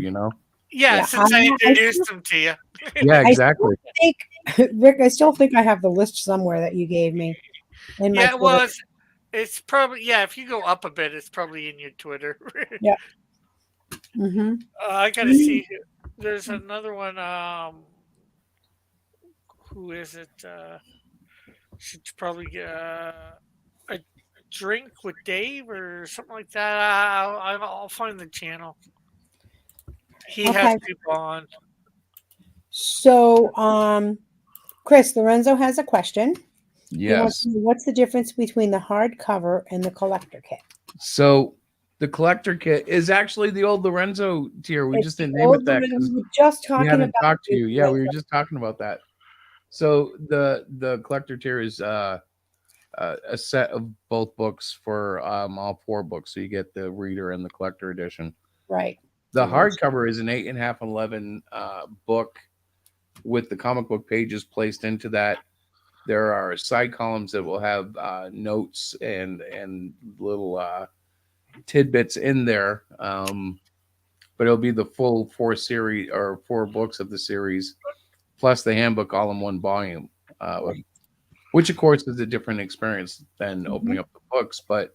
Yeah, since I introduced them to you. Yeah, exactly. Rick, I still think I have the list somewhere that you gave me. It's probably, if you go up a bit, it's probably in your Twitter. Yeah. Mm-hmm. I got to see. There's another one. Who is it? Should probably a drink with Dave or something like that. I'll find the channel. He has people on. So, Chris, Lorenzo has a question. Yes. What's the difference between the hardcover and the collector kit? So the collector kit is actually the old Lorenzo tier. We just didn't name it that. We were just talking about. Talked to you. Yeah, we were just talking about that. So the collector tier is a set of both books for all 4 books. So you get the reader and the collector edition. Right. The hardcover is an 8.5 and 11 book with the comic book pages placed into that. There are side columns that will have notes and little tidbits in there, but it'll be the full 4 books of the series, plus the handbook all in one volume, which of course is a different experience than opening up the books. But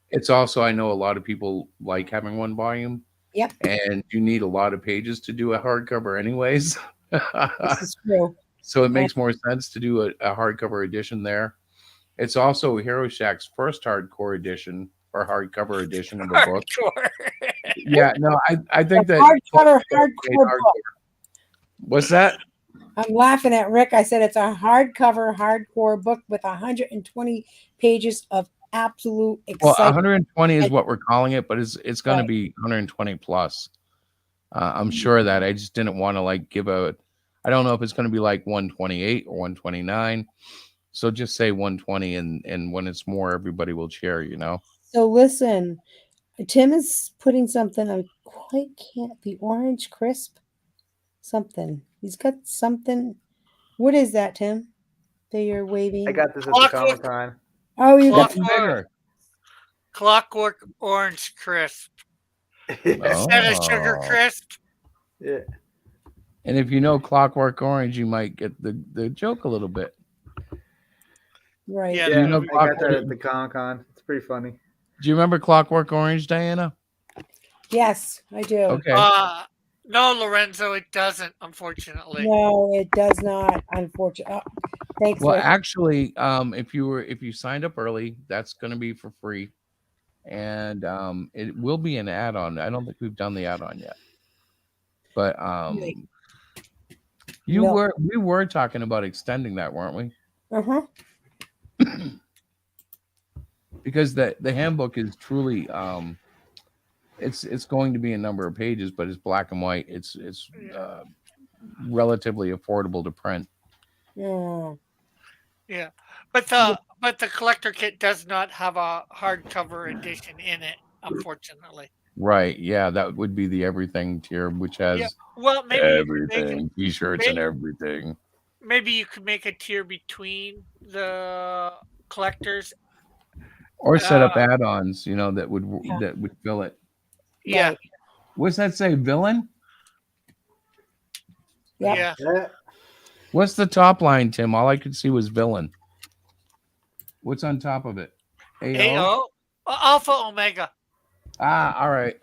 it's also, I know a lot of people like having one volume. Yep. And you need a lot of pages to do a hardcover, anyways. This is true. So it makes more sense to do a hardcover edition there. It's also Hero Shack's first hardcore edition or hardcover edition of the book. Yeah, no, I think that hardcover book. What's that? I'm laughing at Rick. I said it's a hardcore book with 120 pages of absolute excitement. Well, 120 is what we're calling it, but it's going to be 120 plus. I'm sure of that. I just didn't want to like give a. I don't know if it's going to be like 128 or 129. So just say 120, and when it's more, everybody will cheer. You know. So listen, Tim is putting something. I quite can't. The orange crisp, something. He's got something. What is that, Tim? That you're waving? I got this at the Comic Con. Oh, you got Clockwork Orange Crisp. Instead of Sugar Crisp. Yeah. And if you know Clockwork Orange, you might get the joke a little bit. Right. Yeah, You know I got that at the Comic Con. It's pretty funny. Do you remember Clockwork Orange, Diana? Yes, I do. Okay. No, Lorenzo, it doesn't, unfortunately. No, it does not. Unfortunately. Thanks. Well, Rick. actually, if you signed up early, that's going to be for free, and it will be an add-on. I don't think we've done the add-on yet, but we were talking about extending that, weren't we? Uh-huh. Because the handbook is truly it's going to be a number of pages, but it's black and white. It's relatively affordable to print. Yeah. Yeah, but the collector kit does not have a hardcover edition in it, unfortunately. Right. Yeah, that would be the everything tier, which has well, maybe everything, t-shirts and everything. Maybe you could make a tier between the collectors, or set up add-ons, that would fill it. Yeah. What's that say, villain? Yeah. What's the top line, Tim? All I could see was villain. What's on top of it? AO? Alpha Omega. All right.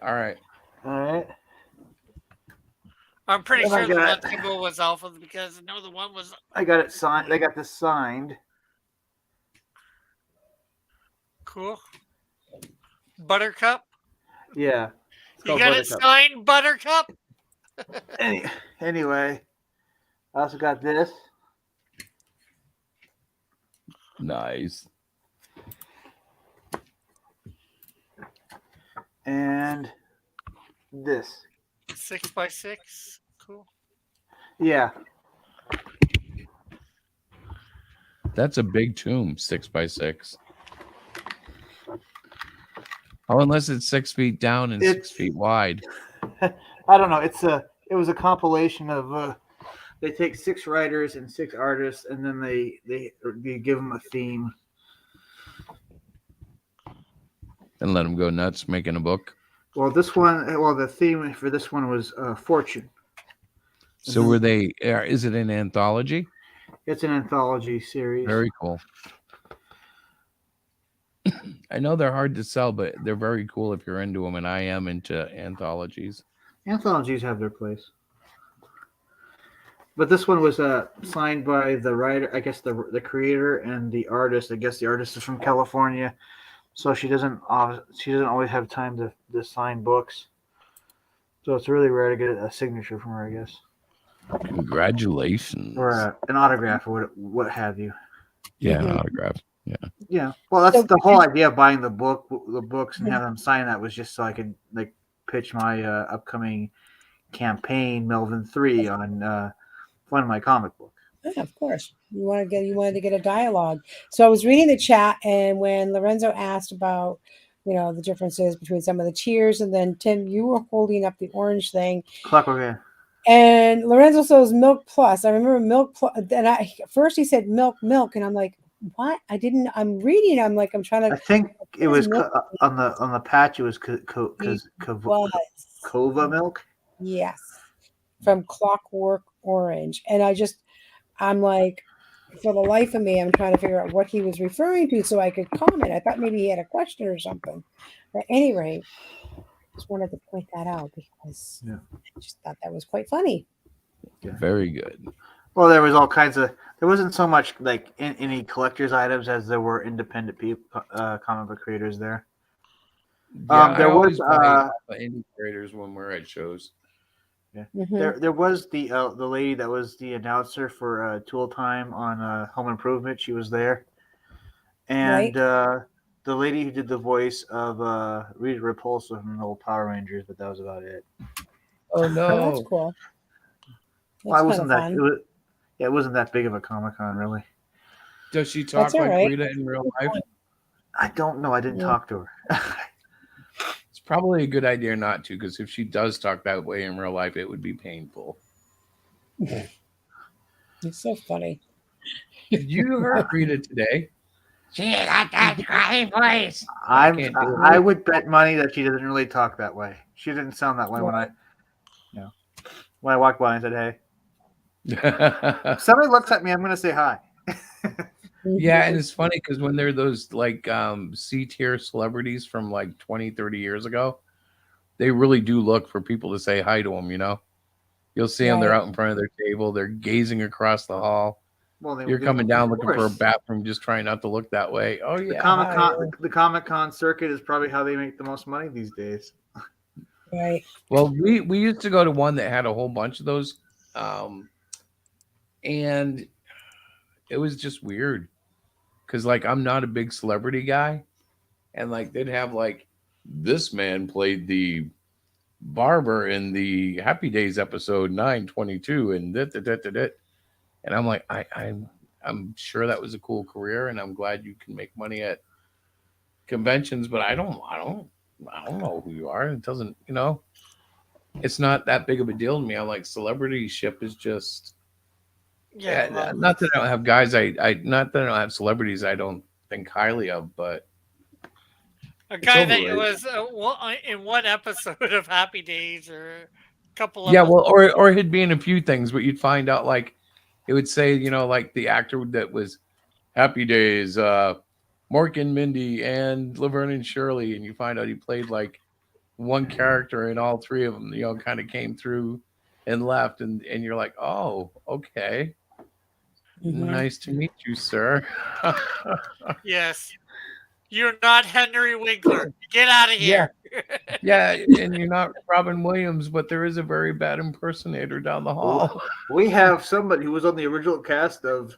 I'm pretty sure the one symbol was Alpha because no, the one was. I got it signed. I got this signed. Cool. Buttercup. Yeah. You got it signed, Buttercup. Anyway, I also got this. Nice. And this. 6x6. Cool. Yeah. That's a big tomb, 6x6. Oh, unless it's 6 feet down and 6 feet wide. I don't know. It was a compilation of they take 6 writers and 6 artists, and then they give them a theme And let them go nuts making a book. Well, the theme for this one was fortune. So were they? Is it an anthology? It's an anthology series. Very cool. I know they're hard to sell, but they're very cool if you're into them, and I am into anthologies. Anthologies have their place. But this one was signed by the writer, I guess the creator and the artist. I guess the artist is from California, so she doesn't always have time to sign books. So it's really rare to get a signature from her, I guess. Congratulations. Or an autograph or what have you. Yeah, an autograph. Yeah. Yeah. Well, that's the whole idea of buying the books and having them sign that was just so I could pitch my upcoming campaign, Melvin 3, on one of my comic book. Yeah, of course. You wanted to get a dialogue. So I was reading the chat, and when Lorenzo asked about the differences between some of the tiers, and then Tim, you were holding up the orange thing. Clockwork, yeah. And Lorenzo says Milk Plus. I remember Milk Plus. Then first he said Milk, and I'm like, what? I'm reading. I'm like, I'm trying to. I think it was on the patch. It was Kova milk. Yes, from Clockwork Orange, and I'm like, for the life of me, I'm trying to figure out what he was referring to so I could comment. I thought maybe he had a question or something. But at any rate, just wanted to point that out because I just thought that was quite funny. Yeah. Very good. Well, there was all kinds of. There wasn't so much any collector's items as there were independent people, comic book creators there. Yeah, there was indie creators when we're at shows. Yeah, there was the lady that was the announcer for Tool Time on Home Improvement. She was there, and the lady who did the voice of Rita Repulsa from the old Power Rangers. But that was about it. Oh Well, that's no. cool. Well, That's kind of fun. it wasn't that big of a Comic-Con, really. Does she That's talk all like right. Rita in real life? I don't know. I didn't Yeah. talk to her. It's probably a good idea not to, because if she does talk that way in real life, it would be painful. It's so funny. Did you heard Rita today? She got that crying voice. can't do it. I would bet money that she doesn't really talk that way. She didn't sound that way when I walked by and said, "Hey." If somebody looks at me, I'm going to say hi. Yeah, and it's funny because when they're those like C-tier celebrities from like 20, 30 years ago, they really do look for people to say hi to them, you know? You'll see them, they're out in front of their table, they're gazing across the hall. Well, You're coming down looking for a course. bathroom, just trying not to look that way. Oh, yeah. The Comic-Con circuit is probably how they make the most money these days. Right. Well, we used to go to one that had a whole bunch of those, and it was just weird because, like, I'm not a big celebrity guy, and like they'd have like this man played the barber in the Happy Days episode 922, and that, and I'm like, I'm sure that was a cool career, and I'm glad you can make money at conventions, but I don't know who you are. It doesn't, it's not that big of a deal to me. I'm like, celebrityship is just, not that I don't have guys. Not that I don't have celebrities I don't think highly of, but a guy that was in one episode of Happy Days or a couple of well, or he'd be in a few things, but you'd find out like it would say, like the actor that was Happy Days, Mork and Mindy and Laverne and Shirley, and you find out he played like one character in all three of them, kind of came through and left, and you're like, oh, okay. Mm-hmm. Nice to meet you, sir. Yes. You're not Henry Winkler. Get out of here. Yeah, and you're not Robin Williams, but there is a very bad impersonator down the hall. We have somebody who was on the original cast of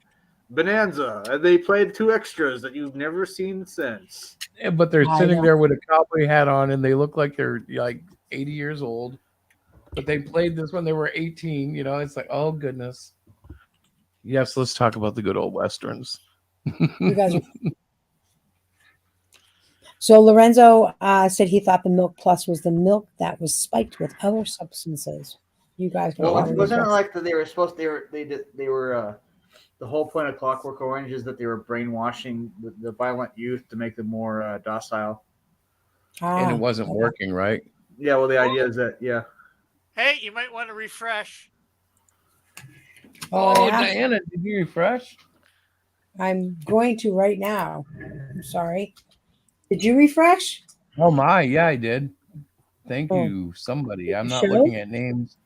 Bonanza, and they played two extras that you've never seen since. Yeah, but they're sitting there with a cowboy hat on, and they look like they're like 80 years old. But they played this when they were 18. It's like, oh goodness. Yes, let's talk about the good old westerns. You guys are... So Lorenzo said he thought the Milk Plus was the milk that was spiked with other substances. You guys wasn't it like that they were supposed they were the whole point of Clockwork Orange is that they were brainwashing the violent youth to make them more docile. And it wasn't working, right? Yeah, well, the idea is that, Hey, you might want to refresh. Oh, Diana, did you refresh? I'm going to right now. I'm sorry. Did you refresh? Oh my, yeah, I did. Thank you, somebody. I'm not looking at names.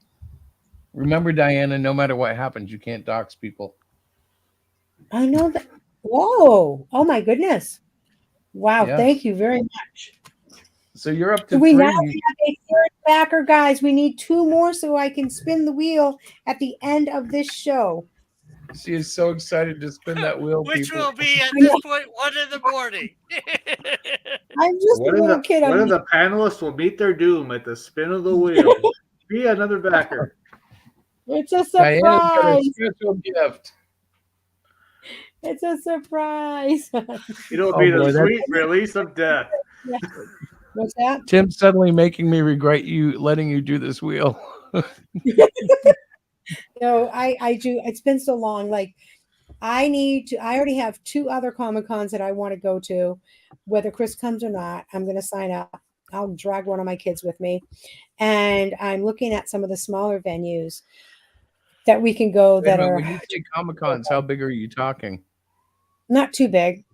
Remember, Diana, no matter what happens, you can't dox people. I know that. Whoa. Oh my goodness. Wow. Yes. Thank you very much. So you're up to we 3. Now have a third backer, guys. We need 2 more so I can spin the wheel at the end of this show. She is so excited to spin that wheel, Which people. will be at this point 1 in the morning. I'm just a little kid. One of the panelists will meet their doom at the spin of the wheel. Be another backer. It's a surprise. Diana's got a special gift. It's a surprise. It'll be the sweet release of death. Yeah. What's that? Tim's suddenly making me regret letting you do this wheel. No, I do. It's been so long. Like, I already have 2 other Comic Cons that I want to go to. Whether Chris comes or not, I'm going to sign up. I'll drag one of my kids with me. And I'm looking at some of the smaller venues that we can go that are. When you say Comic Cons, how big are you talking? Not too big,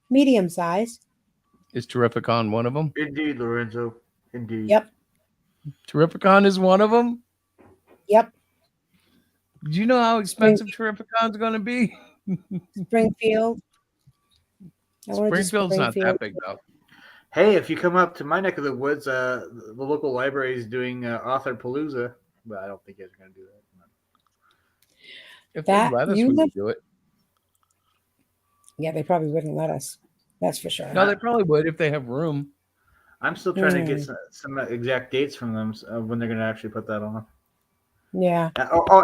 medium size. Is Terrificon one of them? Indeed, Lorenzo. Indeed. Yep. Terrificon is one of them? Yep. Do you know how expensive Terrificon's going to be? Springfield. Springfield's not that big, though. Hey, if you come up to my neck of the woods, the local library is doing Author Palooza, but I don't think you guys are going to do that. If they let us, we would do it. Yeah, they probably wouldn't let us. That's for sure. No, they probably would if they have room. I'm still trying to get some exact dates from them when they're going to actually put that on. Yeah.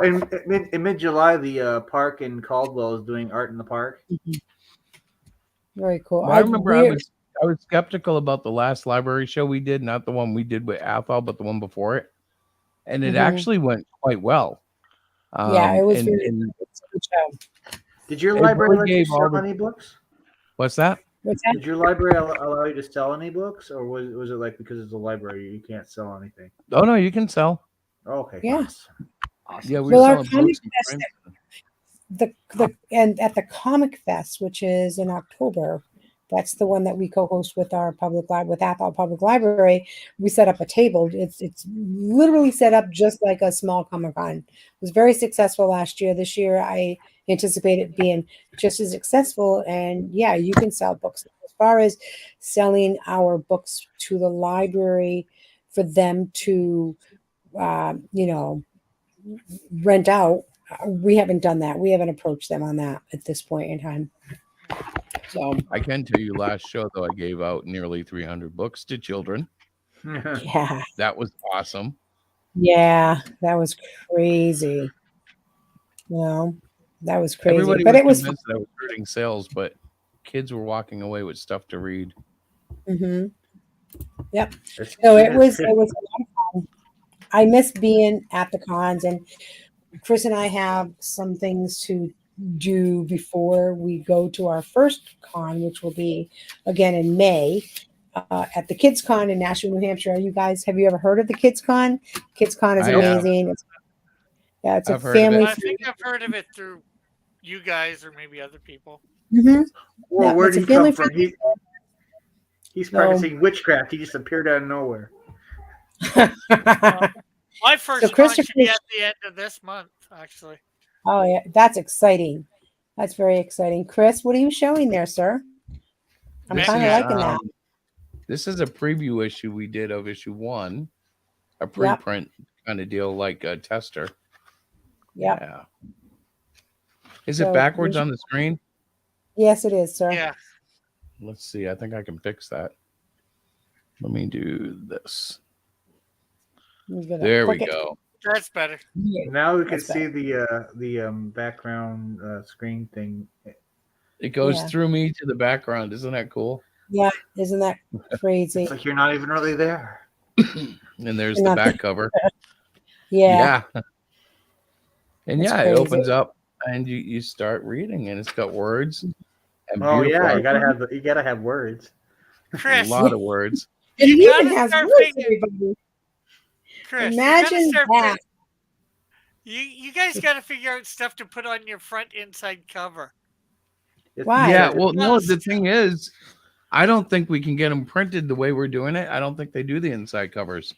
In mid-July, the park in Caldwell is doing art in the park. Very cool. Well, I remember I was skeptical about the last library show we did, not the one we did with Athol, but the one before it, and it actually went quite well. Yeah, it was really good show. Did your library let you sell the... any books? What's that? Did your library allow you to sell any books, or was it like because it's a library you can't sell anything? Oh no, you can sell. Okay. Yeah. Awesome. Yeah, we Well, were our selling comic books. fest, and at the Comic Fest, which is in October, that's the one that we co-host with our with Athol Public Library. We set up a table. It's literally set up just like a small Comic-Con. It was very successful last year. This year, I anticipate it being just as successful. And yeah, you can sell books. As far as selling our books to the library for them to, rent out, we haven't done that. We haven't approached them on that at this point in time. So I can tell you, last show though, I gave out nearly 300 books to children. Yeah, that was awesome. Yeah, that was crazy. That was crazy. Everybody but was it was convinced that I was hurting sales, but kids were walking away with stuff to read. Mm-hmm. Yep. No, it was a lot of fun. I miss being at the cons, and Chris and I have some things to do before we go to our first con, which will be again in May at the Kids Con in Nashville, New Hampshire. Have you ever heard of the Kids Con? Kids Con is amazing. It's a family. I think I've heard of it through you guys or maybe other people. Mm-hmm. Well, where did he come from? He's practicing witchcraft. He just appeared out of nowhere. My first con should be at the end of this month, actually. Oh, yeah. That's exciting. That's very exciting. Chris, what are you showing there, sir? I'm kind of liking that. This is a preview issue we did of issue 1, a preprint kind of deal, like a tester. Yeah. Is it backwards on the screen? Yes, it is, sir. Yeah. Let's see. I think I can fix that. Let me do this. There we go. That's better. Now we can see the background screen thing. It goes through me to the background. Isn't that cool? Yeah, isn't that crazy? It's like you're not even really there. And there's the back cover. Yeah. And That's it crazy. opens up and you start reading, and it's got words. And Oh yeah, you beautiful gotta have words. Chris, a lot of words. It You even gotta has start words, figuring- everybody. Chris, Imagine that. You guys got to figure out stuff to put on your front inside cover. Why? Yeah, well, no, the thing is, I don't think we can get them printed the way we're doing it. I don't think they do the inside covers.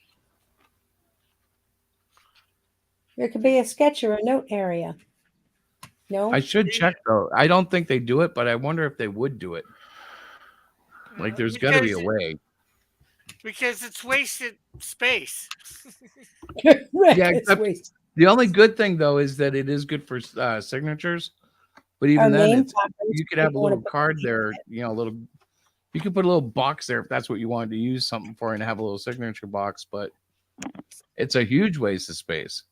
There could be a sketch or a note area. No? I should check, though. I don't think they do it, but I wonder if they would do it. Like, there's got to be a way. Because it's wasted space. Right, Yeah, it's except wasted. the only good thing, though, is that it is good for signatures. But even then, you could have a little card there, a little. You could put a little box there if that's what you wanted to use something for, and have a little signature box. But it's a huge waste of space.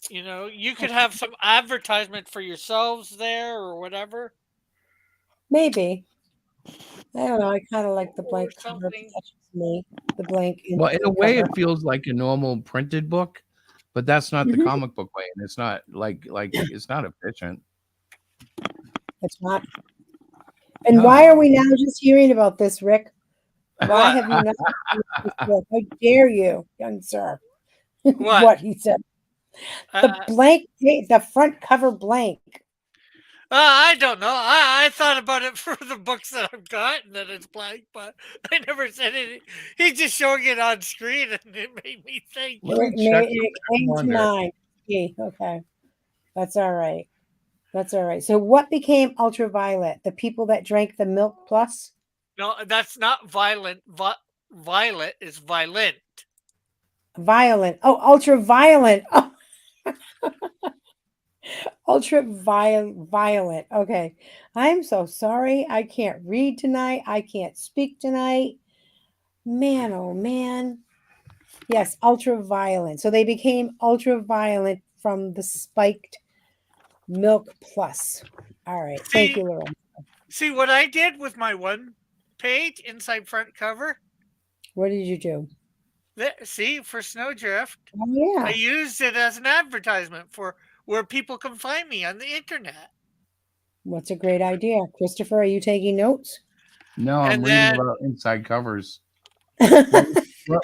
You could have some advertisement for yourselves there or whatever. Maybe. I don't know. I kind of like the blank cover. It touches me. The blank. Well, in a way, cover. it feels like a normal printed book, but that's not the comic book way, and it's not like it's not efficient. It's not. And why are we now just hearing about this, Rick? Why have you not? How dare you, young sir? What he said. The blank, the front cover blank. I don't know. I thought about it for the books that I've got and that it's blank, but I never said it. He's just showing it on screen, and it made me think. It came to mind. Okay, that's all right. That's all right. So, what became ultraviolet? The people that drank the milk plus? No, that's not violent. Violet is violent. Violent. Oh, ultraviolet. Oh. Ultraviolet. Okay. I'm so sorry. I can't read tonight. I can't speak tonight. Man, oh man. Yes, ultraviolet. So they became ultraviolet from the spiked milk plus. All right. Thank you, Lauren. See what I did with my one page inside front cover? What did you do? See, for Snowdrift, Oh, yeah. I used it as an advertisement for where people can find me on the internet. What's a great idea? Christopher, are you taking notes? No, I'm And reading then- about inside covers.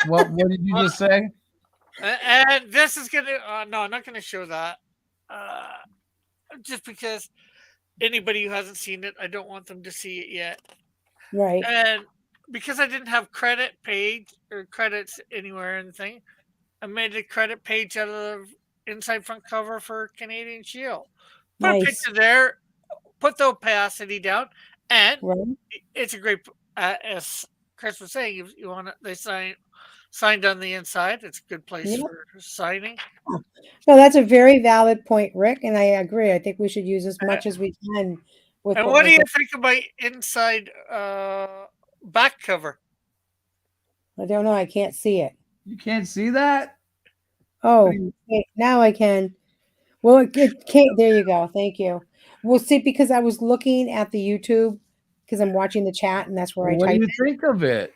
what did you just say? And this is gonna no, I'm not gonna show that. Just because anybody who hasn't seen it, I don't want them to see it yet. Right. And because I didn't have credit page or credits anywhere or anything, I made a credit page out of inside front cover for Canadian Shield. Put a picture there, put the opacity down, and it's a great. As Chris was saying, if you want to, they signed on the inside. It's a good place for signing. No, that's a very valid point, Rick, and I agree. I think we should use as much as we can. With And what do you think of my inside back cover? I don't know. I can't see it. You can't see that? Oh, now I can. Well, it can't. There you go. Thank you. We'll see, because I was looking at the YouTube because I'm watching the chat, and that's where I What do typed you it. think of it?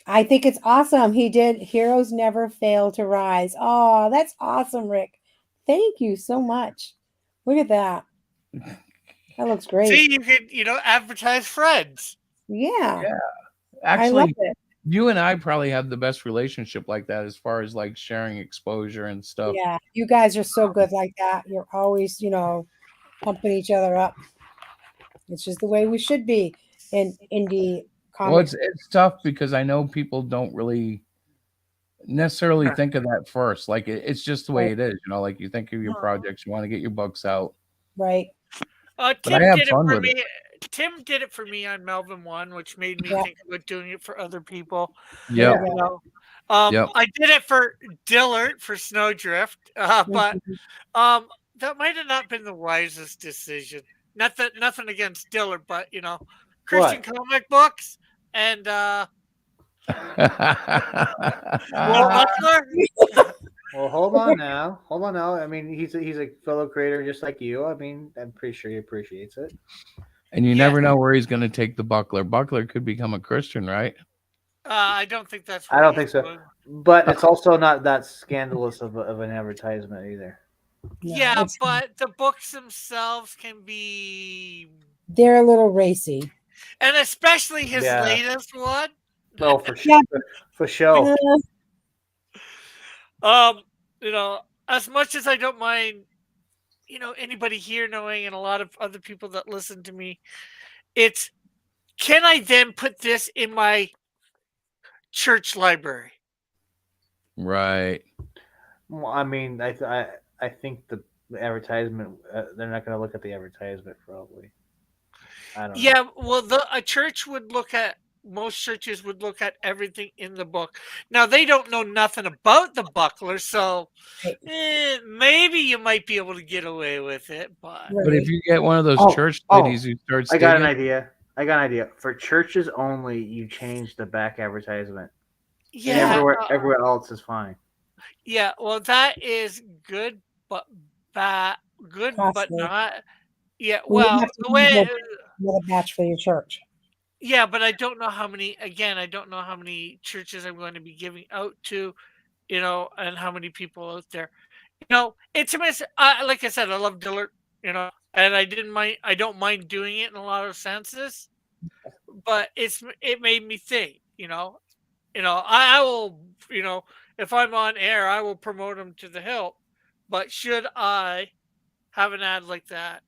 I think it's awesome. He did Heroes Never Fail to Rise. Oh, that's awesome, Rick. Thank you so much. Look at that. That looks great. See, you could, advertise friends. Yeah. Actually, I love it. you and I probably have the best relationship like that as far as like sharing exposure and stuff. Yeah, you guys are so good like that. You're always, pumping each other up. It's just the way we should be in indie comics. Well, it's tough because I know people don't really necessarily think of that first. Like it's just the way it is, like you think of your projects, you want to get your books out. Right. Tim I have did it fun for with me. it. Tim did it for me on Melvin One, which made me think about doing it for other people. Yep. I did it for Dillard for Snowdrift, but that might have not been the wisest decision. Nothing against Dillard, but Christian comic books and Well, hold on now. I mean, he's a fellow creator just like you. I mean, I'm pretty sure he appreciates it. And you never know where he's going to take the Buckler. Buckler could become a Christian, right? I don't think that's. I don't think so. But it's also not that scandalous of an advertisement either. Yeah, but the books themselves can be. They're a little racy. And especially his latest one. Oh, for sure. For sure. As much as I don't mind, anybody here knowing and a lot of other people that listen to me, it's, can I then put this in my church library? Right. Well, I mean, I think the advertisement, they're not going to look at the advertisement probably. I don't know. Yeah, well, a church would look at, most churches would look at everything in the book. Now, they don't know nothing about the buckler, so maybe you might be able to get away with it. But if you get one of those church ladies who starts, I got an idea. For churches only, you change the back advertisement. Yeah, and everywhere else is fine. Yeah, well, that is good, but bad. Good, but not. Yeah, well, the way. Another batch for your church. Yeah, but I don't know how many. Again, I don't know how many churches I'm going to be giving out to, and how many people out there. It's a mess. Like I said, I love Dillard, and I didn't mind. I don't mind doing it in a lot of senses, but it made me think. I will. If I'm on air, I will promote them to the hilt. But should I have an ad like that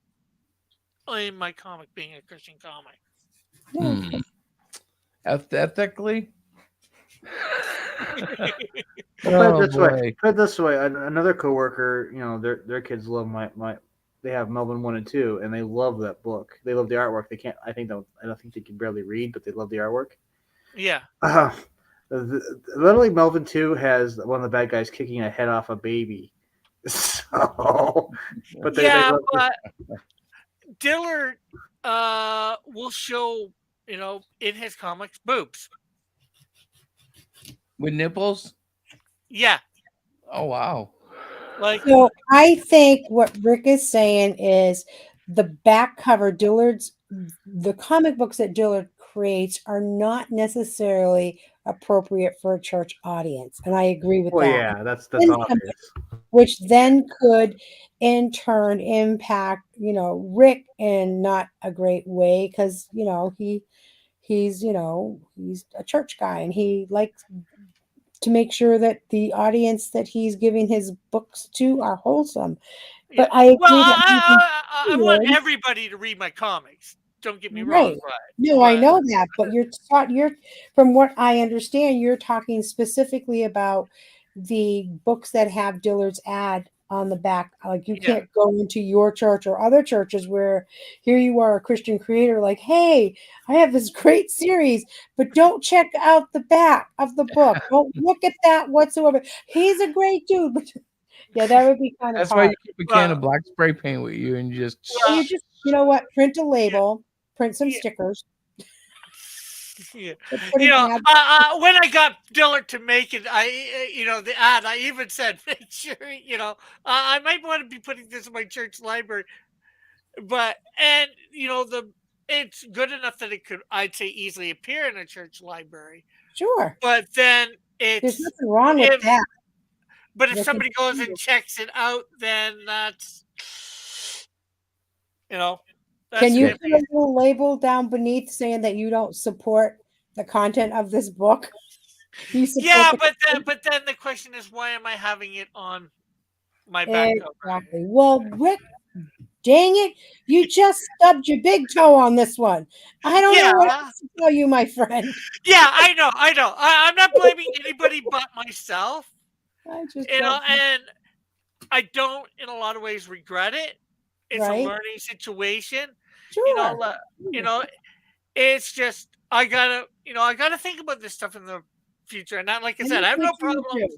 in my comic, being a Christian comic? Put Ethically? it this way. Another coworker, their kids love my. They have Melvin 1 and 2, and they love that book. They love the artwork. They can't. I don't think they can barely read, but they love the artwork. Yeah. Literally, Melvin 2 has one of the bad guys kicking a head off a baby. So, but but Dillard will show, in his comics, boobs. with nipples. Yeah. Oh wow. Like, So I think what Rick is saying is the back cover, the comic books that Dillard creates are not necessarily appropriate for a church audience. And I agree with Well, that. yeah, that's Then obvious. which then could in turn impact, Rick in not a great way because, he's a church guy and he likes to make sure that the audience that he's giving his books to are wholesome. yeah. But I agree Well, that I want everybody to read my comics. Don't get me wrong, right. No, I but know that, but you're from what I understand, you're talking specifically about the books that have Dillard's ad on the back. Like you yeah, can't go into your church or other churches where here you are a Christian creator, like, hey, I have this great series, but don't check out the back of the book. Don't look at that whatsoever. He's a great dude, but yeah, that would be kind of That's why hard. you keep a can of black spray paint with you and just. Or you just, you know what, print a label, print some yeah. stickers. Yeah. Put an ad. When I got Dillard to make it, the ad, I even said, make sure, I might want to be putting this in my church library, it's good enough that it could, I'd say, easily appear in a church library. Sure. But then There's nothing wrong with that. But if Look somebody at goes you. and checks it out, then that's, Can you the put a little label down beneath saying that you don't support the content of this book? You support yeah, the but then the question is, why am I having it on my back cover? Exactly. Well, Rick, dang it, you just stubbed your big toe on this one. I don't know what else to tell you, my friend. Yeah, I know. I'm not blaming anybody but myself. I just and I don't, in a lot of ways, regret it. It's a Right. learning situation. Sure. It's just I gotta think about this stuff in the future. And not, like I said, I have no problems.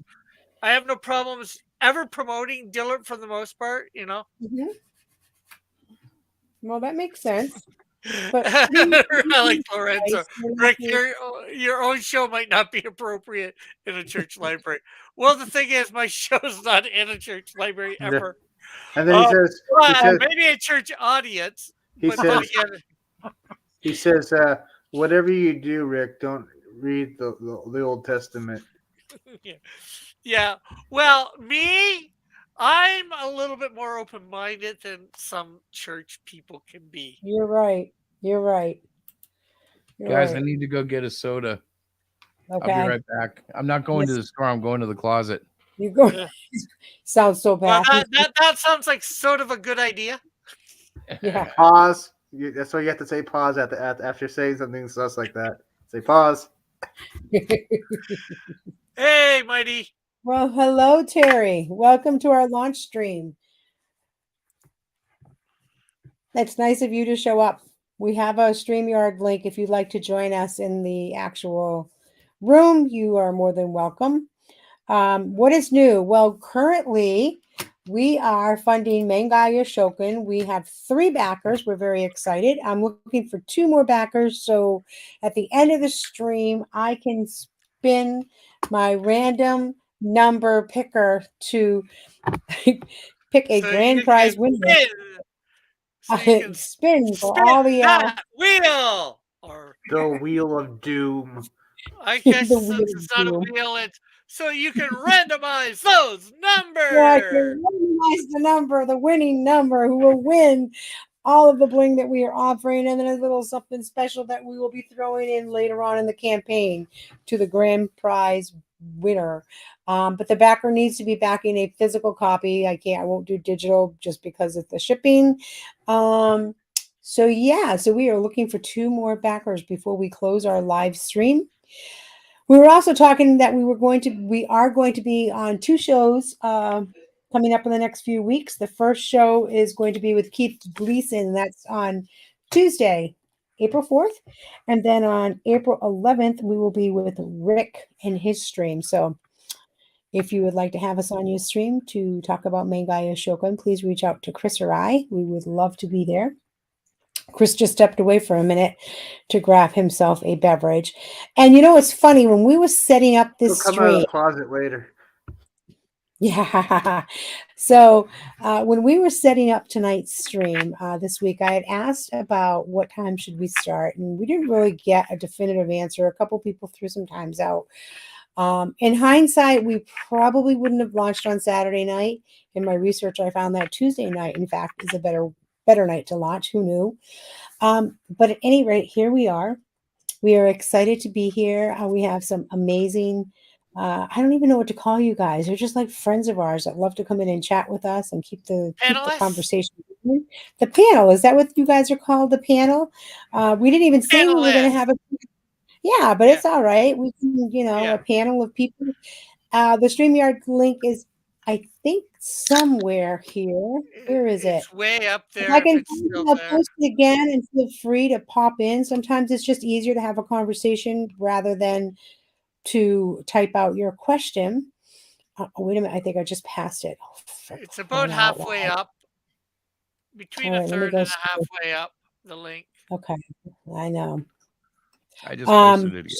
I have no problems ever promoting Dillard for the most part. Mhm. Well, that makes sense. But like Lorenzo, Rick, your own show might not be appropriate in a church library. Well, the thing is, my show's not in a church library ever. And then he says, maybe a church audience. He but says, again, he says, whatever you do, Rick, don't read the Old Testament. Yeah. Well, I'm a little bit more open-minded than some church people can be. You're right. You're right. Guys, I need to go get a soda. Okay. I'll be right back. I'm not going to the store. I'm going to the closet. You go. Sounds so Well, bad. that sounds like sort of a good idea. Yeah. Pause. That's why you have to say pause after saying something sus like that. Say pause. Hey, Mighty. Well, hello, Terry. Welcome to our launch stream. That's nice of you to show up. We have a StreamYard link. If you'd like to join us in the actual room, you are more than welcome. What is new? Well, currently we are funding ManGai YoShoKan. We have 3 backers. We're very excited. I'm looking for 2 more backers. So at the end of the stream, I can spin my random number picker to pick a grand prize winner. So you can spin for all the that wheel, or the wheel of doom. I guess it's not a wheel. It's so you can randomize those numbers. Yeah, I can randomize the number, the winning number, who will win all of the bling that we are offering, and then a little something special that we will be throwing in later on in the campaign to the grand prize winner. But the backer needs to be backing a physical copy. I won't do digital just because of the shipping. So we are looking for 2 more backers before we close our live stream. We were also talking that we are going to be on 2 shows coming up in the next few weeks. The first show is going to be with Keith Gleason. That's on Tuesday, April 4th. And then on April 11th, we will be with Rick and his stream. So if you would like to have us on your stream to talk about ManGai YoShoKan, please reach out to Chris or I. We would love to be there. Chris just stepped away for a minute to grab himself a beverage. And it's funny, when we were setting up He'll this come out of stream. the closet later. Yeah. So when we were setting up tonight's stream this week, I had asked about what time should we start, and we didn't really get a definitive answer. A couple people threw some times out. In hindsight, we probably wouldn't have launched on Saturday night. In my research, I found that Tuesday night, in fact, is a better night to launch. Who knew? But at any rate, here we are. We are excited to be here. We have some amazing, I don't even know what to call you guys. They're just like friends of ours that love to come in and chat with us and keep the conversation going. The panel, is that what you guys are called? The panel? We didn't even say we were going to have a. Yeah, but it's all right. We can, a panel of people. The StreamYard link is, I think, somewhere here. Where is it? It's way up there. If I can if it's still I'll there. post it again, and feel free to pop in. Sometimes it's just easier to have a conversation rather than to type out your question. Wait a minute. I think I just passed it. It's about halfway up. Between All a right, let me third go and see. a halfway up, the link. Okay, I know. I just posted it again.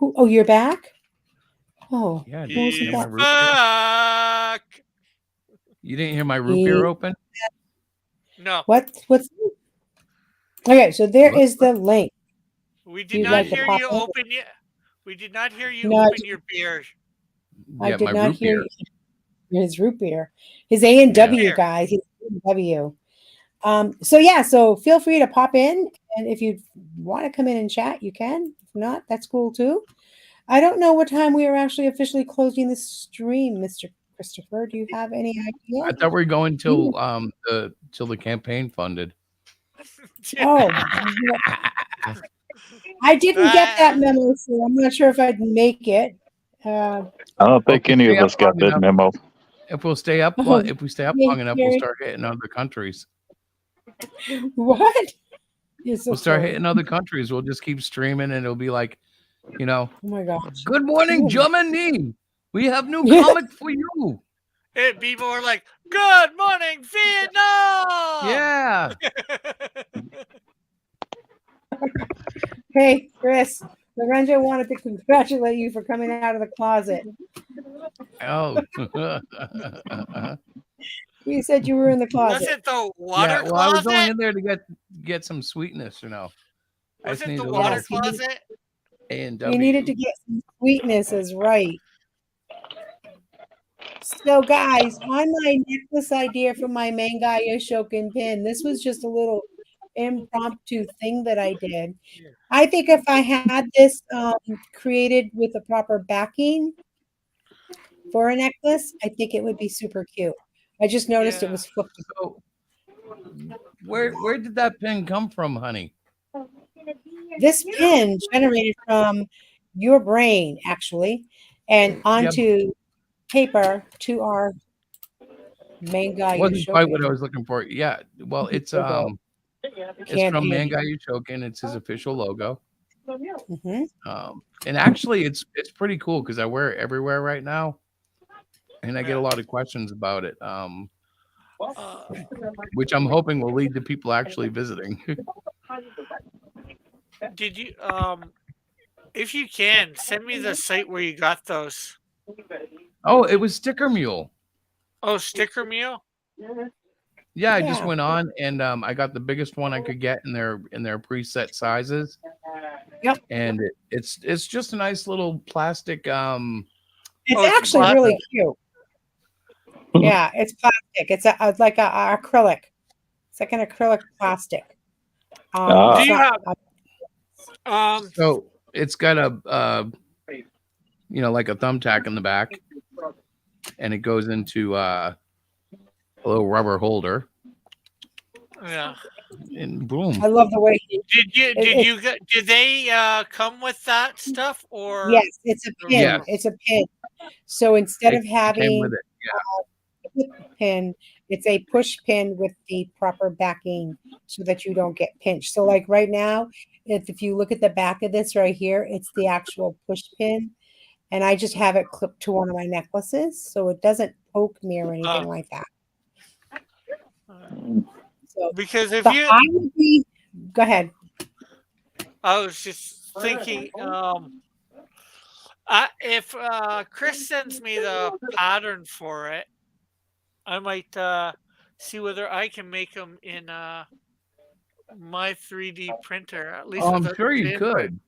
Oh, you're back? Oh, Yeah, who was hear that? my root beer? Fuck. You didn't hear my root beer open? No. What's okay? So there is the link. We did not hear you open it. We did not hear you open your beer. I Yeah, did my not root hear beer. his root beer. His A&W, guys. His A&W. So feel free to pop in, and if you want to come in and chat, you can. If not, that's cool too. I don't know what time we are actually officially closing the stream, Mr. Christopher. Do you have any idea? I thought we were going till the campaign funded. Oh, I didn't get that memo, so I'm not sure if I'd make it. I don't think any of us got that memo. If we stay up long enough, we'll start hitting other countries. What? We'll start hitting other countries. We'll just keep streaming, and it'll be like, oh my gosh. Good morning, Germany. We have new comic for you. It'd be more like, good morning, Vietnam. Yeah. Hey, Chris. Lorenzo wanted to congratulate you for coming out of the closet. Oh. You said you were in the closet. Was it the water closet? I was going in there to get some sweetness, Was it the water closet? A&W. You needed to get some sweetness, is right. So, guys, on my necklace idea for my ManGai YoShoKan pin, this was just a little impromptu thing that I did. I think if I had this created with a proper backing for a necklace, I think it would be super cute. I just noticed it was flipped. So, where did that pin come from, honey? This pin generated from your brain, actually, and onto paper to our ManGai Wasn't YoShoKan. quite what I was looking for. Yeah, well, it's from ManGai YoShoKan. It's his official logo. And actually, it's pretty cool because I wear it everywhere right now, and I get a lot of questions about it. Which I'm hoping will lead to people actually visiting. Did you if you can send me the site where you got those? Oh, it was Sticker Mule. Oh, Sticker Mule? Yeah, I just went on and I got the biggest one I could get in their preset sizes. Yep. And it's just a nice little plastic It's actually really cute. Yeah, it's plastic. It's like a acrylic. It's like an acrylic plastic. Do you have so it's got a like a thumbtack in the back, and it goes into a little rubber holder. Yeah. And boom. I love the way did they come with that stuff or yes, it's a pin. Yes. It's a pin. So instead of It having came with it. a pin, it's a push pin with the proper backing so that you don't get pinched. So like right now, if you look at the back of this right here, it's the actual push pin. And I just have it clipped to one of my necklaces so it doesn't poke me or anything like that. So, Because if but you, I would be. Go ahead. I was just thinking, if Chris sends me the pattern for it, I might see whether I can make them in my 3D printer, at least Oh, I'm without the sure you pin print. could.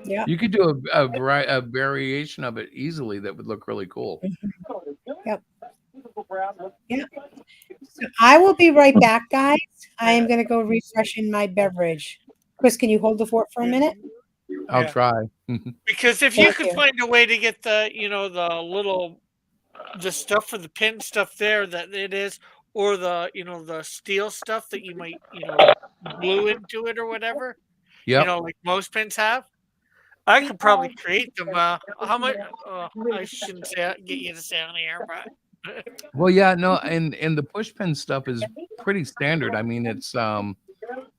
Yeah. You could do a variation of it easily that would look really cool. Yep. Yeah. So I will be right back, guys. I am going to go refreshing my beverage. Chris, can you hold the fort for a minute? I'll Yeah. try. Because if you Thank could you. find a way to get the, the stuff for the pin stuff there that it is, or the, the steel stuff that you might, glue into it or whatever, Yep. like most pins have, I could probably create them. How much? I shouldn't say get you to say on the air, but Well, yeah, no, and the push pin stuff is pretty standard. I mean, it's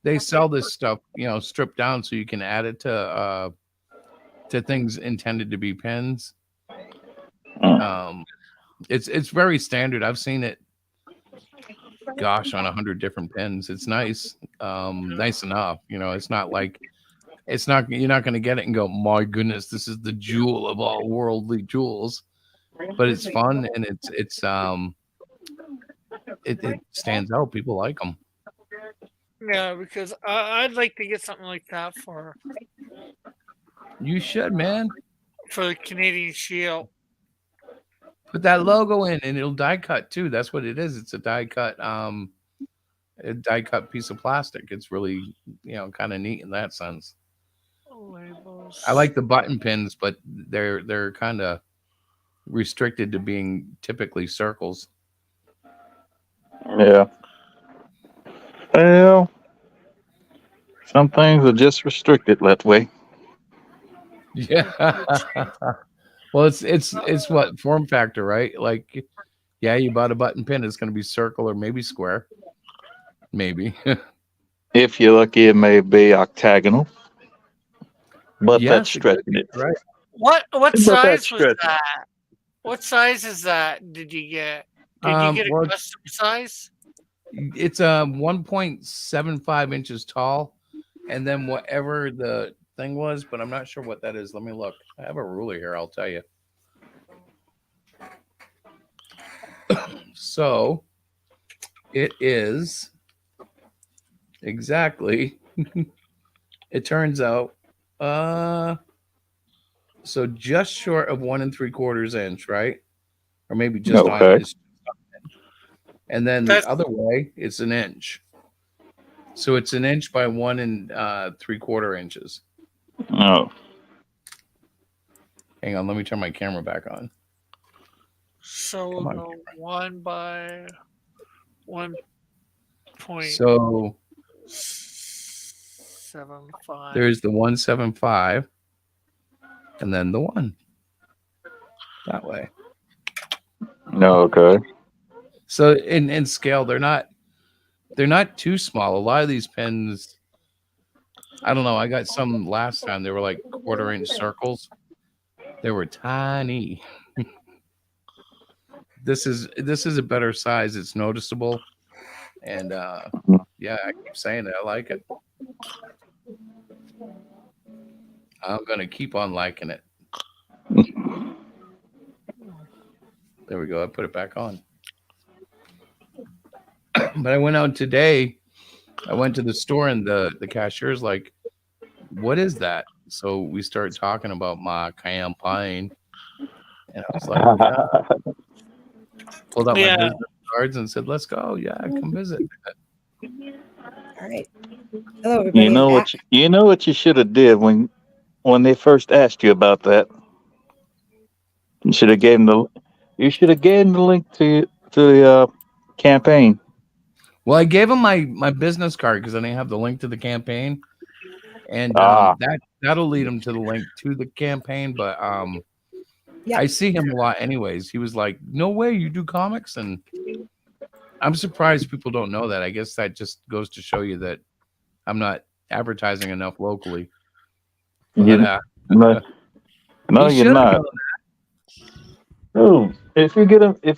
they sell this stuff, stripped down so you can add it to things intended to be pins. It's very standard. I've seen it, gosh, on 100 different pins. It's nice, nice enough. It's not like you're not going to get it and go, my goodness, this is the jewel of all worldly jewels. But it's fun and it stands out. People like them. yeah, because I'd like to get something like that for You should, man. For the Canadian Shield. Put that logo in, and it'll die cut too. That's what it is. It's a die cut piece of plastic. It's really, kind of neat in that sense. Labels. I like the button pins, but they're kind of restricted to being typically circles. Yeah. Well, some things are just restricted that way. Yeah. Well, it's what form factor, right? Like, yeah, you bought a button pin, it's going to be circle or maybe square, maybe. If you're lucky, it may be octagonal, but Yes, that's stretching it. Right. What But size that's was stretching. that? What size is that? Did you get? Did you get a custom size? It's 1.75 inches tall, and then whatever the thing was, but I'm not sure what that is. Let me look. I have a ruler here. I'll tell you. So it is exactly. It turns out, so just short of 1 3/4 inch, right? Or maybe just on. Okay. And then the other way, it's an inch. So it's an inch by 1 3/4 inches. Oh. Hang on, let me turn my camera back on. So we'll go 1 by 1 point. So 75. there's the 175, and then the 1. That way. No, okay. So in scale, they're not too small. A lot of these pens, I don't know. I got some last time. They were like 1/4 inch circles. They were tiny. This is a better size. It's noticeable, and yeah, I keep saying it. I like it. I'm gonna keep on liking it. There we go. I put it back on. But I went out today. I went to the store and the cashier's like, "What is that?" So we started talking about my campaign, and I was like, yeah. Pulled out my business cards and said, "Let's go. Yeah, come visit." All right. Hello, everybody. You know what you should have did when they first asked you about that. You should have gave them the link to the campaign. Well, I gave him my business card because I didn't have the link to the campaign, and that'll lead him to the link to the campaign. But I see him a lot, anyways. He was like, "No way, you do comics," and I'm surprised people don't know that. I guess that just goes to show you that I'm not advertising enough locally. But, no, you're not. Oh, if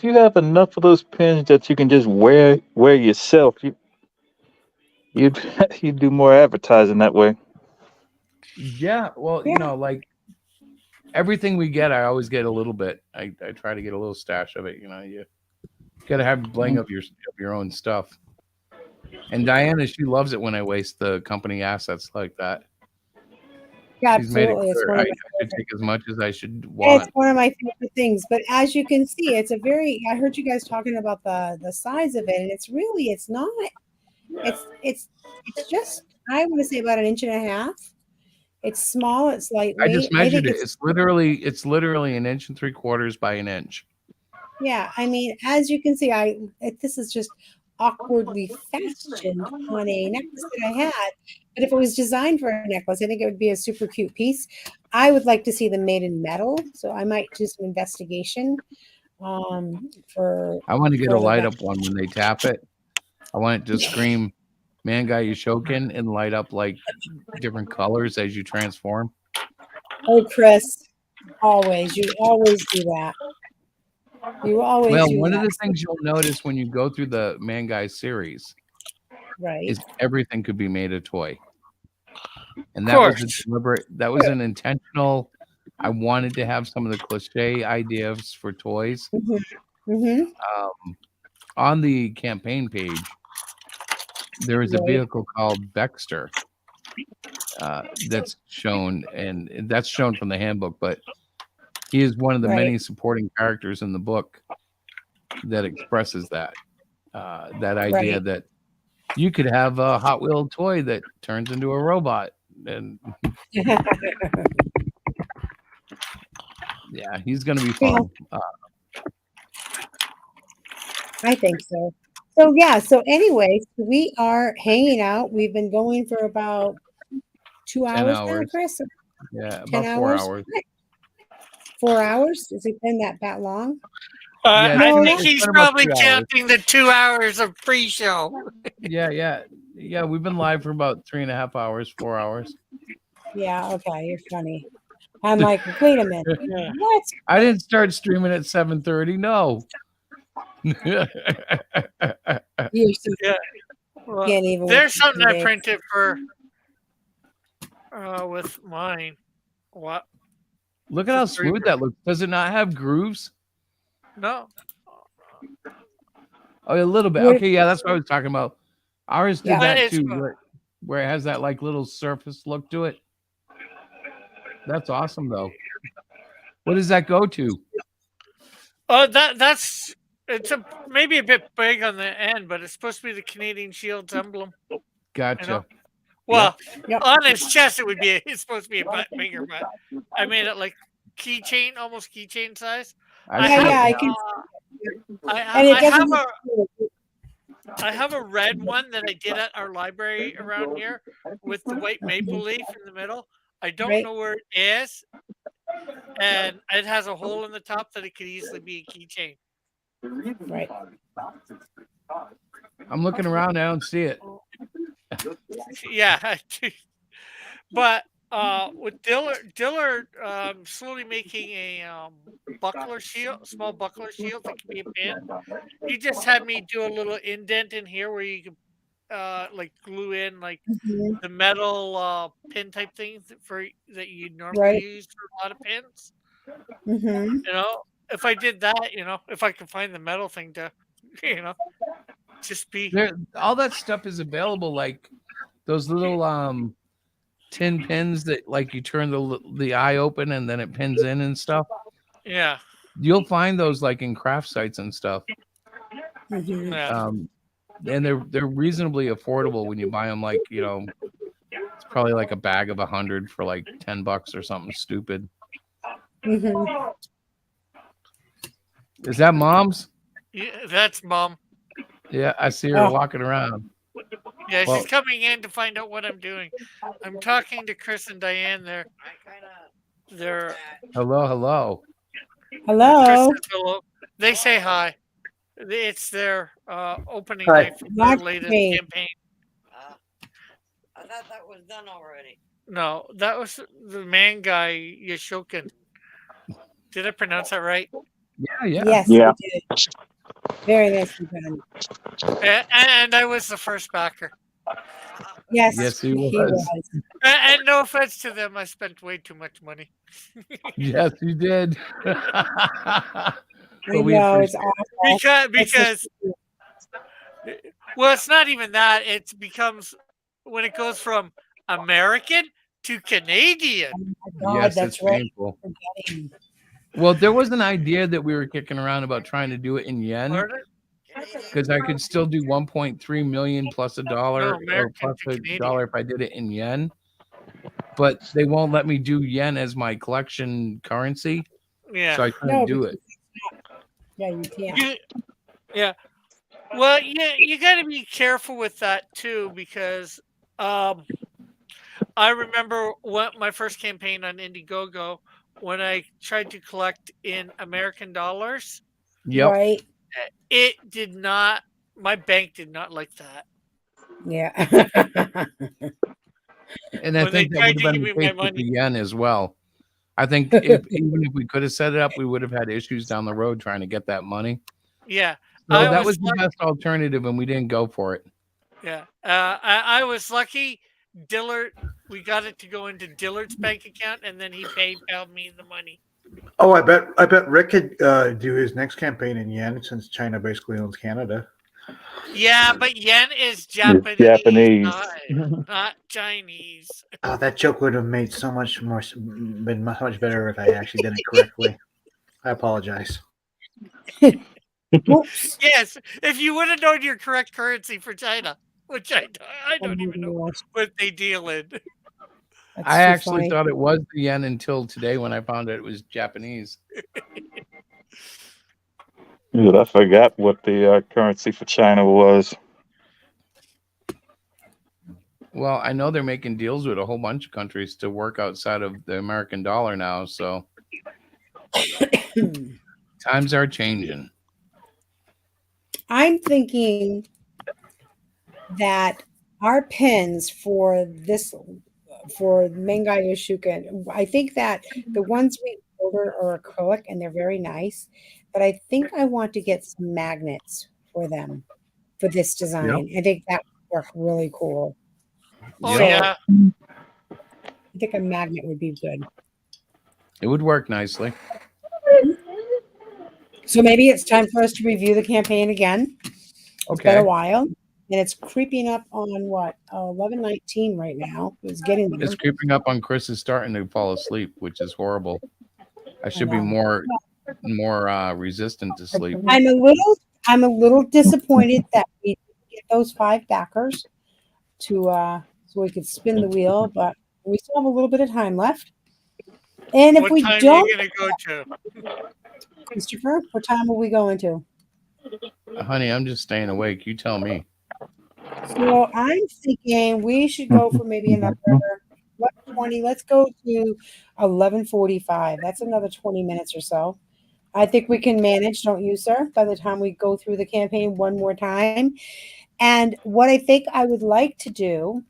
you have enough of those pins that you can just wear yourself, You'd you'd do more advertising that way. Yeah, well, you know, like everything we get, I always get a little bit. I try to get a little stash of it. You know, you got to have bling of your own stuff. And Diana, she loves it when I waste the company assets like that. Yeah, She's made it absolutely. It's clear one I of my should take as much as I should It's want. one of my favorite things. But as you can see, it's a very. I heard you guys talking about the size of it, and it's really it's not. It's just I want to say about 1.5 inches. It's small. It's I lightweight. just I measured think it. It's literally 1.75 inches by an inch. yeah. I mean, as you can see, this is just awkwardly fashioned on a necklace that I had. But if it was designed for a necklace, I think it would be a super cute piece. I would like to see them made in metal, so I might do some investigation for. I want to get a for the light back. up one when they tap it. I want it to scream "ManGai YoShoKan" and light up like different colors as you transform. Oh, Chris, always you always do that. You always Well, do one that. of the things you'll notice when you go through the ManGai series Right. is everything could be made a toy. And Of that was a course. deliberate, that was an intentional. I wanted to have some of the cliche ideas for toys. On the campaign page, there is a Right. vehicle called Baxter that's shown, and that's shown from the handbook, but he is one of the Right. many supporting characters in the book that expresses that idea Right. that you could have a Hot Wheel toy that turns into a robot. And yeah, he's going to be fun. I think so. So yeah. So anyways, we are hanging out. We've been going for about 2 10 hours now, hours. Chris. Yeah, 10 about 4 hours. hours. 4 hours? Has it been that long? Yeah, I No, think not- he's been about probably 3 hours. counting the 2 hours of pre-show. Yeah. We've been live for about 3.5 hours, 4 hours. Yeah. Okay. You're funny. I'm like, wait a minute. What? I didn't start streaming at 7:30. No. You're so Yeah. Well, can't even. there's wait something I 2 days. printed for with mine. What? Look at how smooth that looks. Does it not have grooves? No. Oh, a little bit. What- Okay, yeah, that's what I was talking about. Ours did Yeah. But that it's too, where it has that like little surface look to it. That's awesome, though. What does that go to? Oh, that's it's maybe a bit big on the end, but it's supposed to be the Canadian Shield's emblem. Gotcha. know? Well, Yep. on his chest it's supposed to be a bit bigger, but I made it like keychain, almost keychain size. I Yeah, see yeah, it I now. can. I And it have doesn't. I have a red one that I did at our library around here with the white maple leaf in the middle. I don't Right. know where it is, and it has a hole in the top that it could easily be a keychain. Right. I'm looking around. I don't see it. Yeah, but with Diller slowly making a buckler shield, small buckler shield that can be a pin. He just had me do a little indent in here where you can like glue in like Mhm. the metal pin type things that you normally Right. use for a lot of pins. Mhm. You know, if I did that, if I could find the metal thing to, just be All that stuff is available, like those little tin pins that like you turn the eye open and then it pins in and stuff. yeah. You'll find those like in craft sites and stuff. Mhm. Yeah. And they're reasonably affordable when you buy them. Like it's probably like a bag of 100 for like $10 or something stupid. Mhm. Is that Mom's? Yeah, that's Mom. Yeah, I see her Oh. walking around. Yeah, Well- she's coming in to find out what I'm doing. I'm talking to Chris and Diane. They're Hello. Hello. Chris and Hello. They say hi. It's their opening Hi. night for their Not latest me. campaign. I thought that was done already. No, that was the ManGai YoShoKan. Did I pronounce that right? Yeah. Yes, Yeah. you did. Very nicely done. And I was the first backer. Yes, Yes, he he was. was. And no offense to them, I spent way too much money. Yes, you did. I But we know, it's appreciate it. awful. Because well, it's not even that. It becomes when it goes from American to Canadian. God, Yes, that's it's right. painful. Forgetting. Well, there was an idea that we were kicking around about trying to do it in yen, Pardon? because I could still do 1.3 million plus a dollar No, or American plus to a Canadian. dollar if I did it in yen. But they won't let me do yen as my collection currency, Yeah. so I couldn't No, do it. Yeah, you can't. Yeah. Well, you got to be careful with that too, because I remember what my first campaign on Indiegogo when I tried to collect in American dollars. Yep. Right. It did not. My bank did not like that. Yeah. And I When they think that tried would to have give been me the my case with the money. yen as well. I think even if we could have set it up, we would have had issues down the road trying to get that money. Yeah, So I that was was the lucky. best alternative, and we didn't go for it. Yeah, I was lucky. Dillard, we got it to go into Dillard's bank account, and then he PayPal me the money. Oh, I bet Rick could do his next campaign in yen since China basically owns Canada. Yeah, but yen is Japanese, Japanese. not Chinese. Oh, that joke would have made been much better if I actually did it correctly. I apologize. Whoops. Yes, if you would have known your correct currency for China, which I don't even know what they deal in. I actually thought it was the yen until today when I found out it was Japanese. Dude, I forgot what the currency for China was. Well, I know they're making deals with a whole bunch of countries to work outside of the American dollar now, so times are changing. I'm thinking that our pins for ManGai YoShoKan, I think that the ones we order are acrylic and they're very nice, but I think I want to get some magnets for them for this design. I think that would work really cool. Oh So, yeah. I think a magnet would be good. It would work nicely. So maybe it's time for us to review the campaign again. It's been a while, and it's creeping up on what 11:19 right now. It's getting there. It's creeping up on Chris is starting to fall asleep, which is horrible. I should be more resistant to sleep. I'm a little disappointed that we didn't get those 5 backers to so we could spin the wheel, but we still have a little bit of time left. And if What we time don't, are you gonna go to? Christopher, what time are we going to? Honey, I'm just staying awake. You tell me. So I'm thinking we should go for maybe another 11:20. Let's go to 11:45. That's another 20 minutes or so. I think we can manage, don't you, sir, by the time we go through the campaign one more time. And what I think I would like to do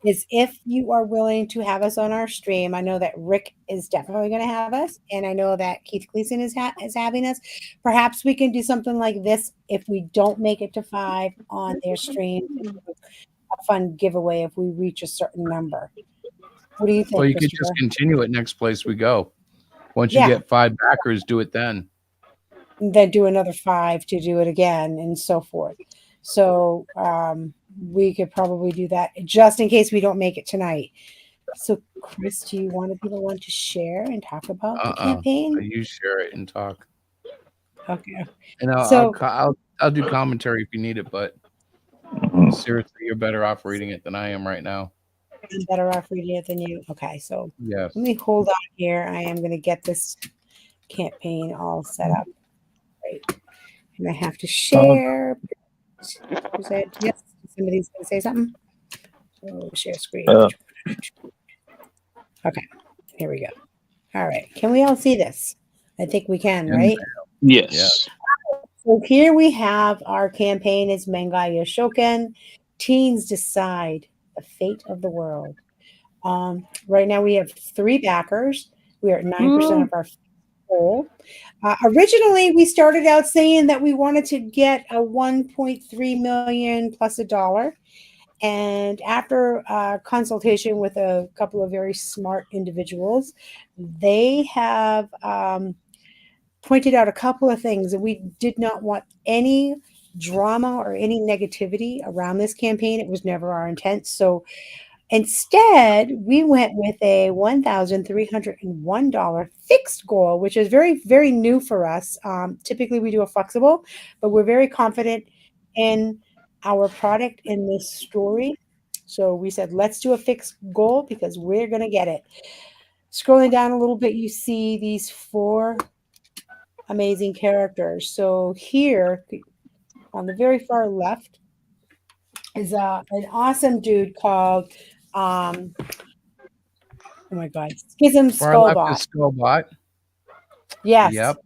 is if you are willing to have us on our stream, I know that Rick is definitely going to have us, and I know that Keith Gleason is having us. Perhaps we can do something like this if we don't make it to 5 on their stream. A fun giveaway if we reach a certain number. What do you think? Well, you could just continue it next place we go. Once you get 5 backers, do it then. And then do another 5 to do it again, and so forth. So we could probably do that just in case we don't make it tonight. So, Chris, do you want to be the one to share and talk about the campaign? You share it and talk. Okay. And I'll do commentary if you need it, but seriously, you're better off reading it than I am right now. I'm better off reading it than you. Okay, so yes. Let me hold on here. I am going to get this campaign all set up. Right. And I have to share. Yes, somebody's going to say something. Oh, share screen. Okay, here we go. All right, can we all see this? I think we can, right? Yes. So here we have our campaign is ManGai YoShoKan. Teens decide the fate of the world. Right now we have 3 backers. We are at 9% of our goal. Originally, we started out saying that we wanted to get a 1.3 million plus $1. And after consultation with a couple of very smart individuals, they have pointed out a couple of things, and we did not want any drama or any negativity around this campaign. It was never our intent. So instead, we went with a $1,301 fixed goal, which is very, very new for us. Typically, we do a flexible, but we're very confident in our product in this story. So we said, let's do a fixed goal because we're going to get it. Scrolling down a little bit, you see these 4 amazing characters. So here on the very far left is an awesome dude called oh my god, Schism Far left Skullbot. is Skullbot. Yes. Yep.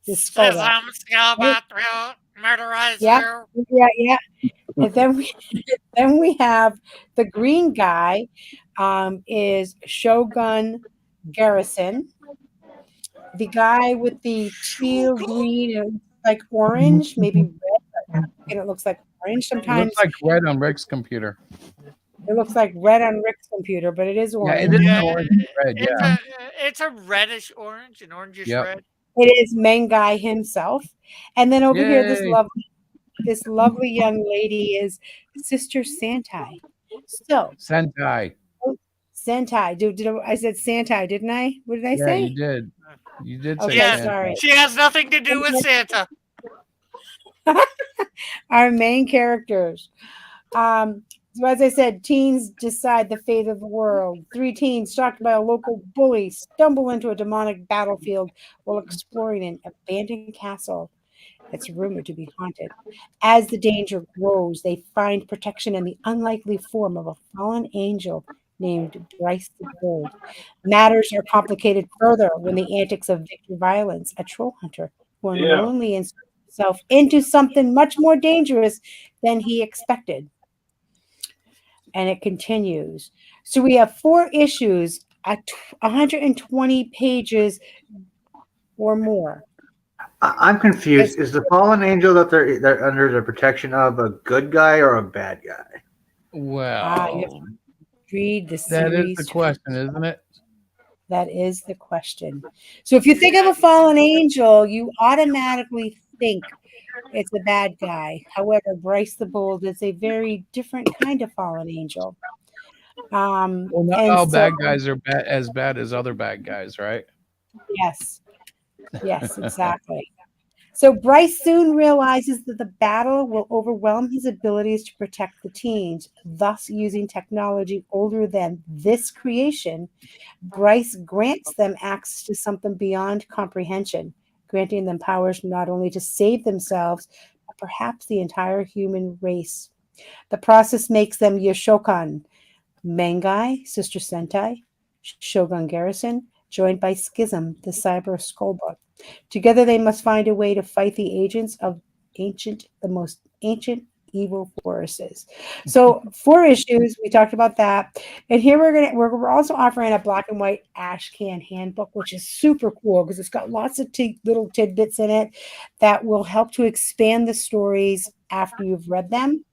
The Skullbot. Skullbot, murderize Yeah. you. Yeah. And then we have the green guy is Shogun Garrison. The guy with the teal green and like orange, maybe red, and it looks like orange It sometimes. looks like red on Rick's computer. It looks like red on Rick's computer, but it is Yeah, orange. it is orange and red. Yeah. It's a reddish orange, an orangish Yep. red. It is ManGai himself. And then over here, this Yay. lovely young lady is Sister Santai. So Sentai. Sentai. I said Santai, didn't I? What did I Yeah, say? you did. You did say Okay, Yes, sorry. she has nothing to do with Santa. Our main characters. So as I said, teens decide the fate of the world. 3 teens, shocked by a local bully, stumble into a demonic battlefield while exploring an abandoned castle that's rumored to be haunted. As the danger grows, they find protection in the unlikely form of a fallen angel named Bryce the Bold. Matters are complicated further when the antics of Victor Violence, a troll hunter, who unknowingly inserts himself into something much more dangerous than he expected. And it continues. So we have 4 issues at 120 pages or more. I'm confused. Is the fallen angel that they're under the protection of a good guy or a bad guy? Well, you have to read the that is series. the question, isn't it? That is the question. So if you think of a fallen angel, you automatically think it's a bad guy. However, Bryce the Bold is a very different kind of fallen angel. Well, not all bad guys are as bad as other bad guys, right? Yes. Yes, exactly. So Bryce soon realizes that the battle will overwhelm his abilities to protect the teens. Thus, using technology older than this creation, Bryce grants them access to something beyond comprehension, granting them powers not only to save themselves, but perhaps the entire human race. The process makes them YoShoKan, ManGai, Sister Sentai, Shogun Garrison, joined by Schism, the cyber skullbot. Together they must find a way to fight the agents of the most ancient evil forces. So 4 issues, we talked about that. And here we're also offering a black and white ash can handbook, which is super cool because it's got lots of little tidbits in it that will help to expand the stories after you've read them.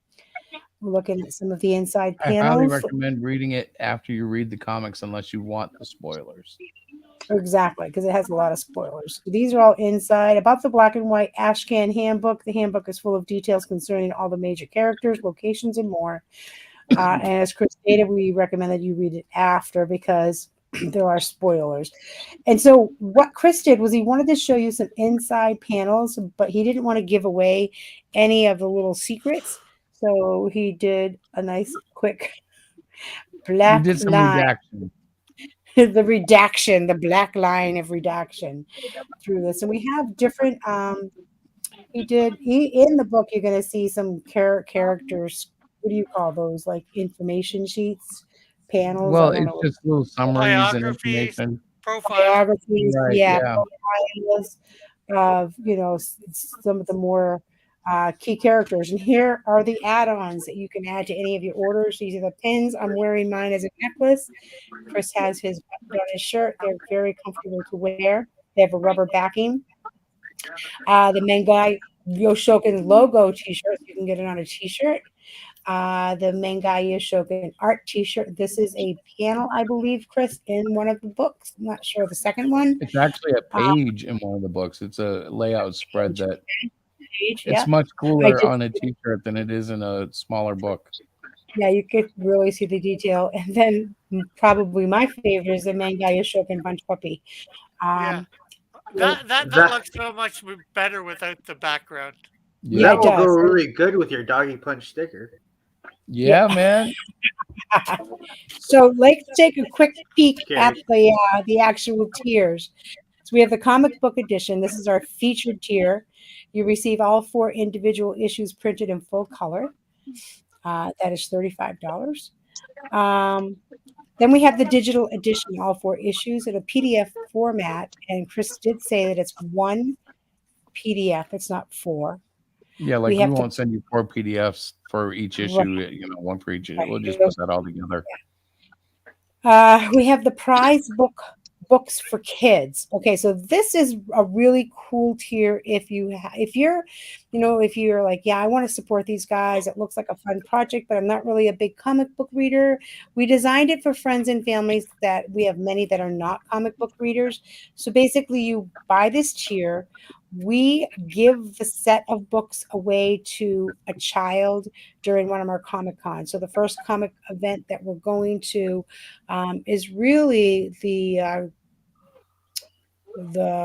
We're looking at some of the inside panels. I highly recommend reading it after you read the comics unless you want the spoilers. Exactly, because it has a lot of spoilers. These are all inside. About the black and white Ashcan handbook. The handbook is full of details concerning all the major characters, locations, and more. And as Chris stated, we recommend that you read it after because there are spoilers. And so what Chris did was he wanted to show you some inside panels, but he didn't want to give away any of the little secrets. So he did a nice quick black You did some line. redaction. The redaction, the black line of redaction through this. And we have different in the book you're going to see some characters. What do you call those? Like information sheets, panels? Well, it's just little summaries and Biographies, information. Biographies, Right, profiles of some of the more key characters. And here are the add-ons that you can add to any of your orders. These are the pins. I'm wearing mine as a necklace. Chris has his button on his shirt. They're very comfortable to wear. They have a rubber backing. The ManGai YoShoKan logo t-shirts, you can get it on a t-shirt. the ManGai YoShoKan art T-shirt. This is a panel, I believe, Chris, in one of the books. I'm not sure the second one. It's actually a page in one of the books. It's a layout spread that Page, it's yeah. much I cooler did on a T-shirt than it is in a smaller book. Yeah, you could really see the detail. And then probably my favorite is the ManGai YoShoKan Bunch Puppy. Yeah. Well, That looks so much better without the background. Yeah, That it will go does. really good with your doggy punch sticker. Yeah, man. So let's take a quick peek at Scary. the actual tiers. So we have the comic book edition. This is our featured tier. You receive all 4 individual issues printed in full color. That is $35. Then we have the digital edition, all 4 issues in a PDF format. And Chris did say that it's 1 PDF. It's not 4. Yeah, We like we have to won't send you 4 PDFs for each issue, you know, one for each. We'll just put that all together. We have the prize books for kids. Okay, so this is a really cool tier if you're, if you're like, yeah, I want to support these guys. It looks like a fun project, but I'm not really a big comic book reader. We designed it for friends and families that we have many that are not comic book readers. So basically, you buy this tier. We give the set of books away to a child during one of our Comic Cons. So the first comic event that we're going to is really the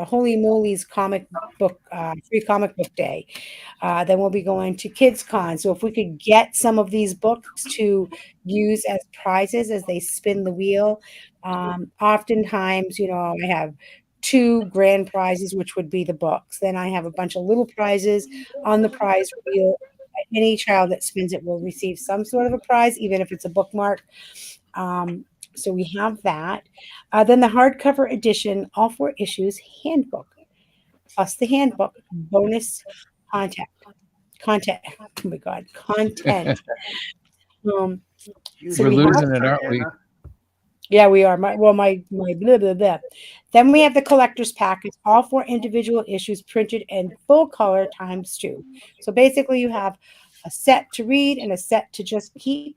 Holy Moly's comic book, free comic book day. Then we'll be going to Kids Con. So if we could get some of these books to use as prizes as they spin the wheel, oftentimes, I have 2 grand prizes, which would be the books. Then I have a bunch of little prizes on the prize wheel. Any child that spins it will receive some sort of a prize, even if it's a bookmark. So we have that. Then the hardcover edition, all 4 issues, handbook, plus the handbook, bonus content. Oh my God, content. So We're we losing have, it, aren't we? yeah, we are. My blah, blah, blah. Then we have the collector's package, all 4 individual issues printed in full color ×2. So basically, you have a set to read and a set to just keep.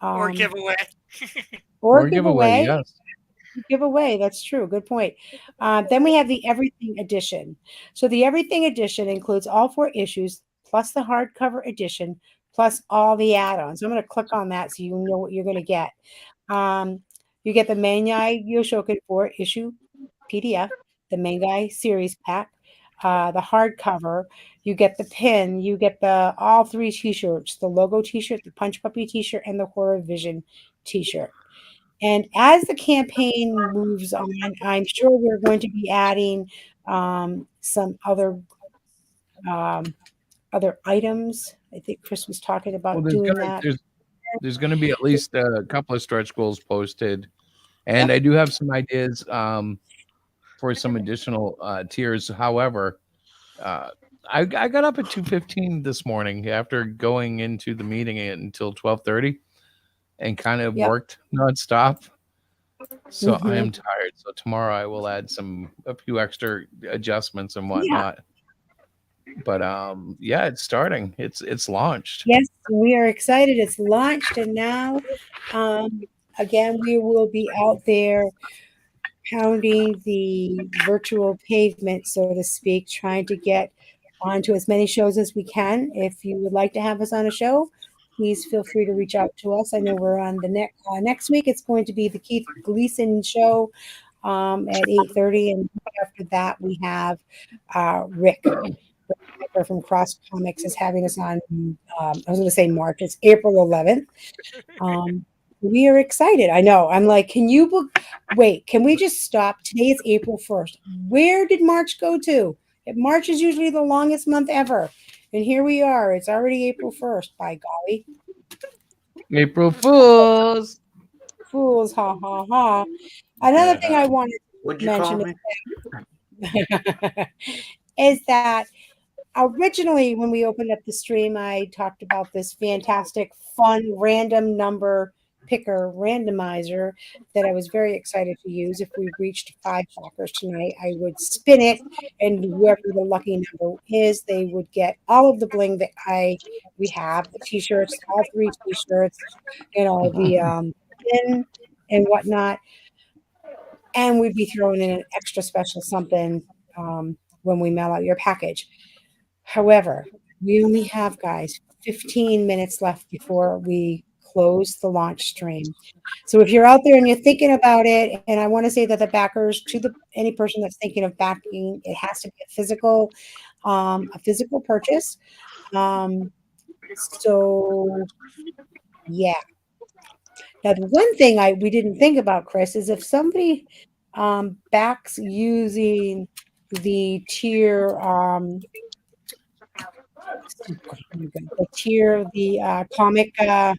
Or give away. Or give away. Yes. Give away. That's true. Good point. Then we have the Everything Edition. So the Everything Edition includes all 4 issues, plus the hardcover edition, plus all the add-ons. I'm going to click on that so you know what you're going to get. You get the ManGai YoShoKan 4 issue PDF, the ManGai series pack, the hardcover. You get the pin. You get all 3 T-shirts: the logo T-shirt, the Punch Puppy T-shirt, and the Horror Vision T-shirt. And as the campaign moves on, I'm sure we're going to be adding some other items. I think Chris was talking Well, about doing that. there's going to be at least a couple of stretch goals posted, and I do have some ideas for some additional tiers. However, I got up at 2:15 this morning after going into the meeting until 12:30, and kind of worked nonstop. So I am tired. So tomorrow I will add a few extra adjustments and whatnot. But yeah, it's starting. It's launched. Yes, we are excited. It's launched, and now again we will be out there pounding the virtual pavement, so to speak, trying to get onto as many shows as we can. If you would like to have us on a show, please feel free to reach out to us. I know we're on the next week. It's going to be the Keith Gleason show at 8:30, and after that we have Rick from Cross Comics is having us on. I was going to say March. It's April 11th. We are excited. I know. I'm like, can we just stop? Today is April 1st. Where did March go to? March is usually the longest month ever. And here we are. It's already April 1st, by golly. April Fools. Fools, ha, ha, ha. Another thing I wanted to mention is that originally when we opened up the stream, I talked about this fantastic, fun, random number picker randomizer that I was very excited to use. If we reached 5 backers tonight, I would spin it, and whoever the lucky number is, they would get all of the bling that we have, the t-shirts, all 3 t-shirts, the pin and whatnot. And we'd be throwing in an extra special something when we mail out your package. However, we only have, guys, 15 minutes left before we close the launch stream. So if you're out there and you're thinking about it, and I want to say that the backers, any person that's thinking of backing, it has to be a physical purchase. So yeah. Now, the one thing we didn't think about, Chris, is if somebody backs using the tier, the comic, not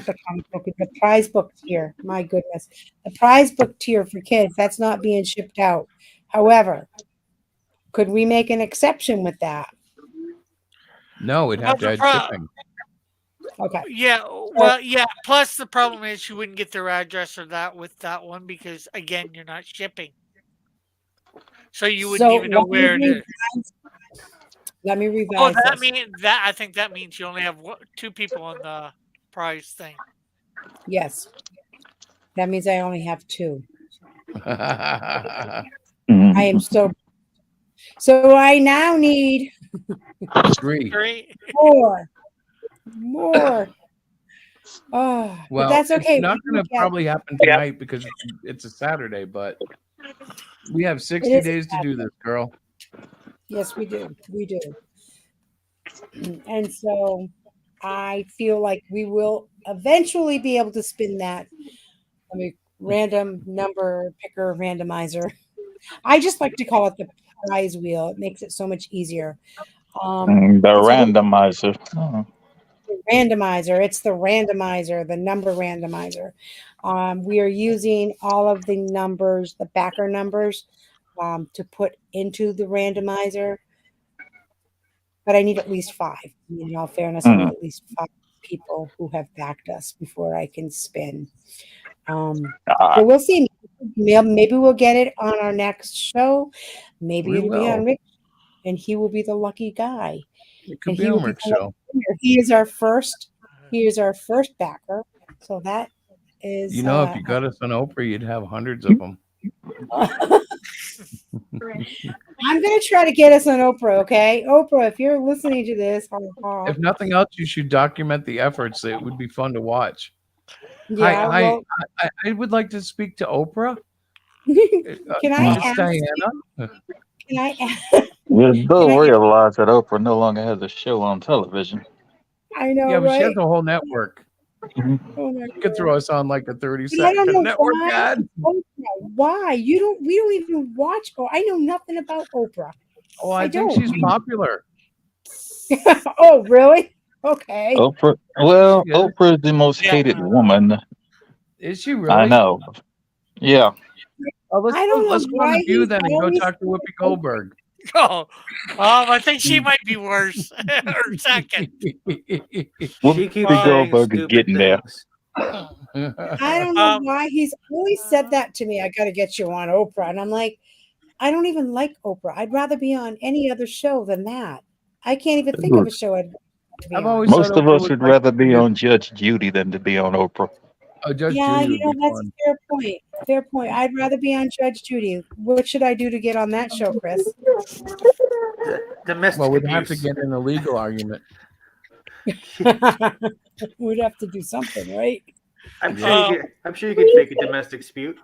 the comic book, the prize book tier. My goodness, the prize book tier for kids, that's not being shipped out. However, could we make an exception with that? No, we'd have to add shipping. Okay. Yeah. Well, yeah. Plus, the problem is you wouldn't get their address or that with that one because, again, you're not shipping. So you wouldn't even know where it is. Let me revise. Oh, I think that means you only have 2 people on the prize thing. Yes. That means I only have 2. I am so I now need 3. 4. Oh, well, but that's okay. It's not going to probably happen tonight because it's a Saturday, but we have 60 days to do this, girl. Yes, we do. We do. And so I feel like we will eventually be able to spin that random number picker randomizer. I just like to call it the prize wheel. It makes it so much easier. The randomizer. Randomizer. It's the randomizer, the number randomizer. We are using all of the numbers, the backer numbers, to put into the randomizer. But I need at least 5. In all fairness, I need at least 5 people who have backed us before I can spin. So we'll see. Maybe we'll get it on our next show. Maybe it'll be on Rick, and he will be the lucky guy. It could be on Rick's show. He is our first. He is our first backer. So that is. If you got us on Oprah, you'd have hundreds of them. I'm going to try to get us on Oprah, okay? Oprah, if you're listening to this. If nothing else, you should document the efforts. It would be fun to watch. Yeah, I would like to speak to Oprah. Can I ask Diana? Can I You do realize that Oprah no longer has a show on television. I know, yeah, but right? she has a whole network. Oh my You could throw us on like a 30-second I don't know network why. ad. Why? We don't even watch. Oh, I know nothing about Oprah. Oh, I think she's popular. Oh, really? Okay. Oprah. Well, Oprah is the most hated woman. Is she really? I know. Yeah. Oh, let's go on the View then and go talk to Whoopi Goldberg. Oh, I think she might be worse. Or second. Whoopi Goldberg is getting there. I don't know why he's always said that to me. I got to get you on Oprah, and I'm like, I don't even like Oprah. I'd rather be on any other show than that. I can't even think of a show I'd be on. Most of us would rather be on Judge Judy than to be on Oprah. Oh, Judge Judy. Judy That's a fair point. Fair point. I'd rather be on Judge Judy. What should I do to get on that show, Chris? Domestic well, we'd abuse. have to get in a legal argument. We'd have to do something, right? I'm sure you could fake a domestic dispute.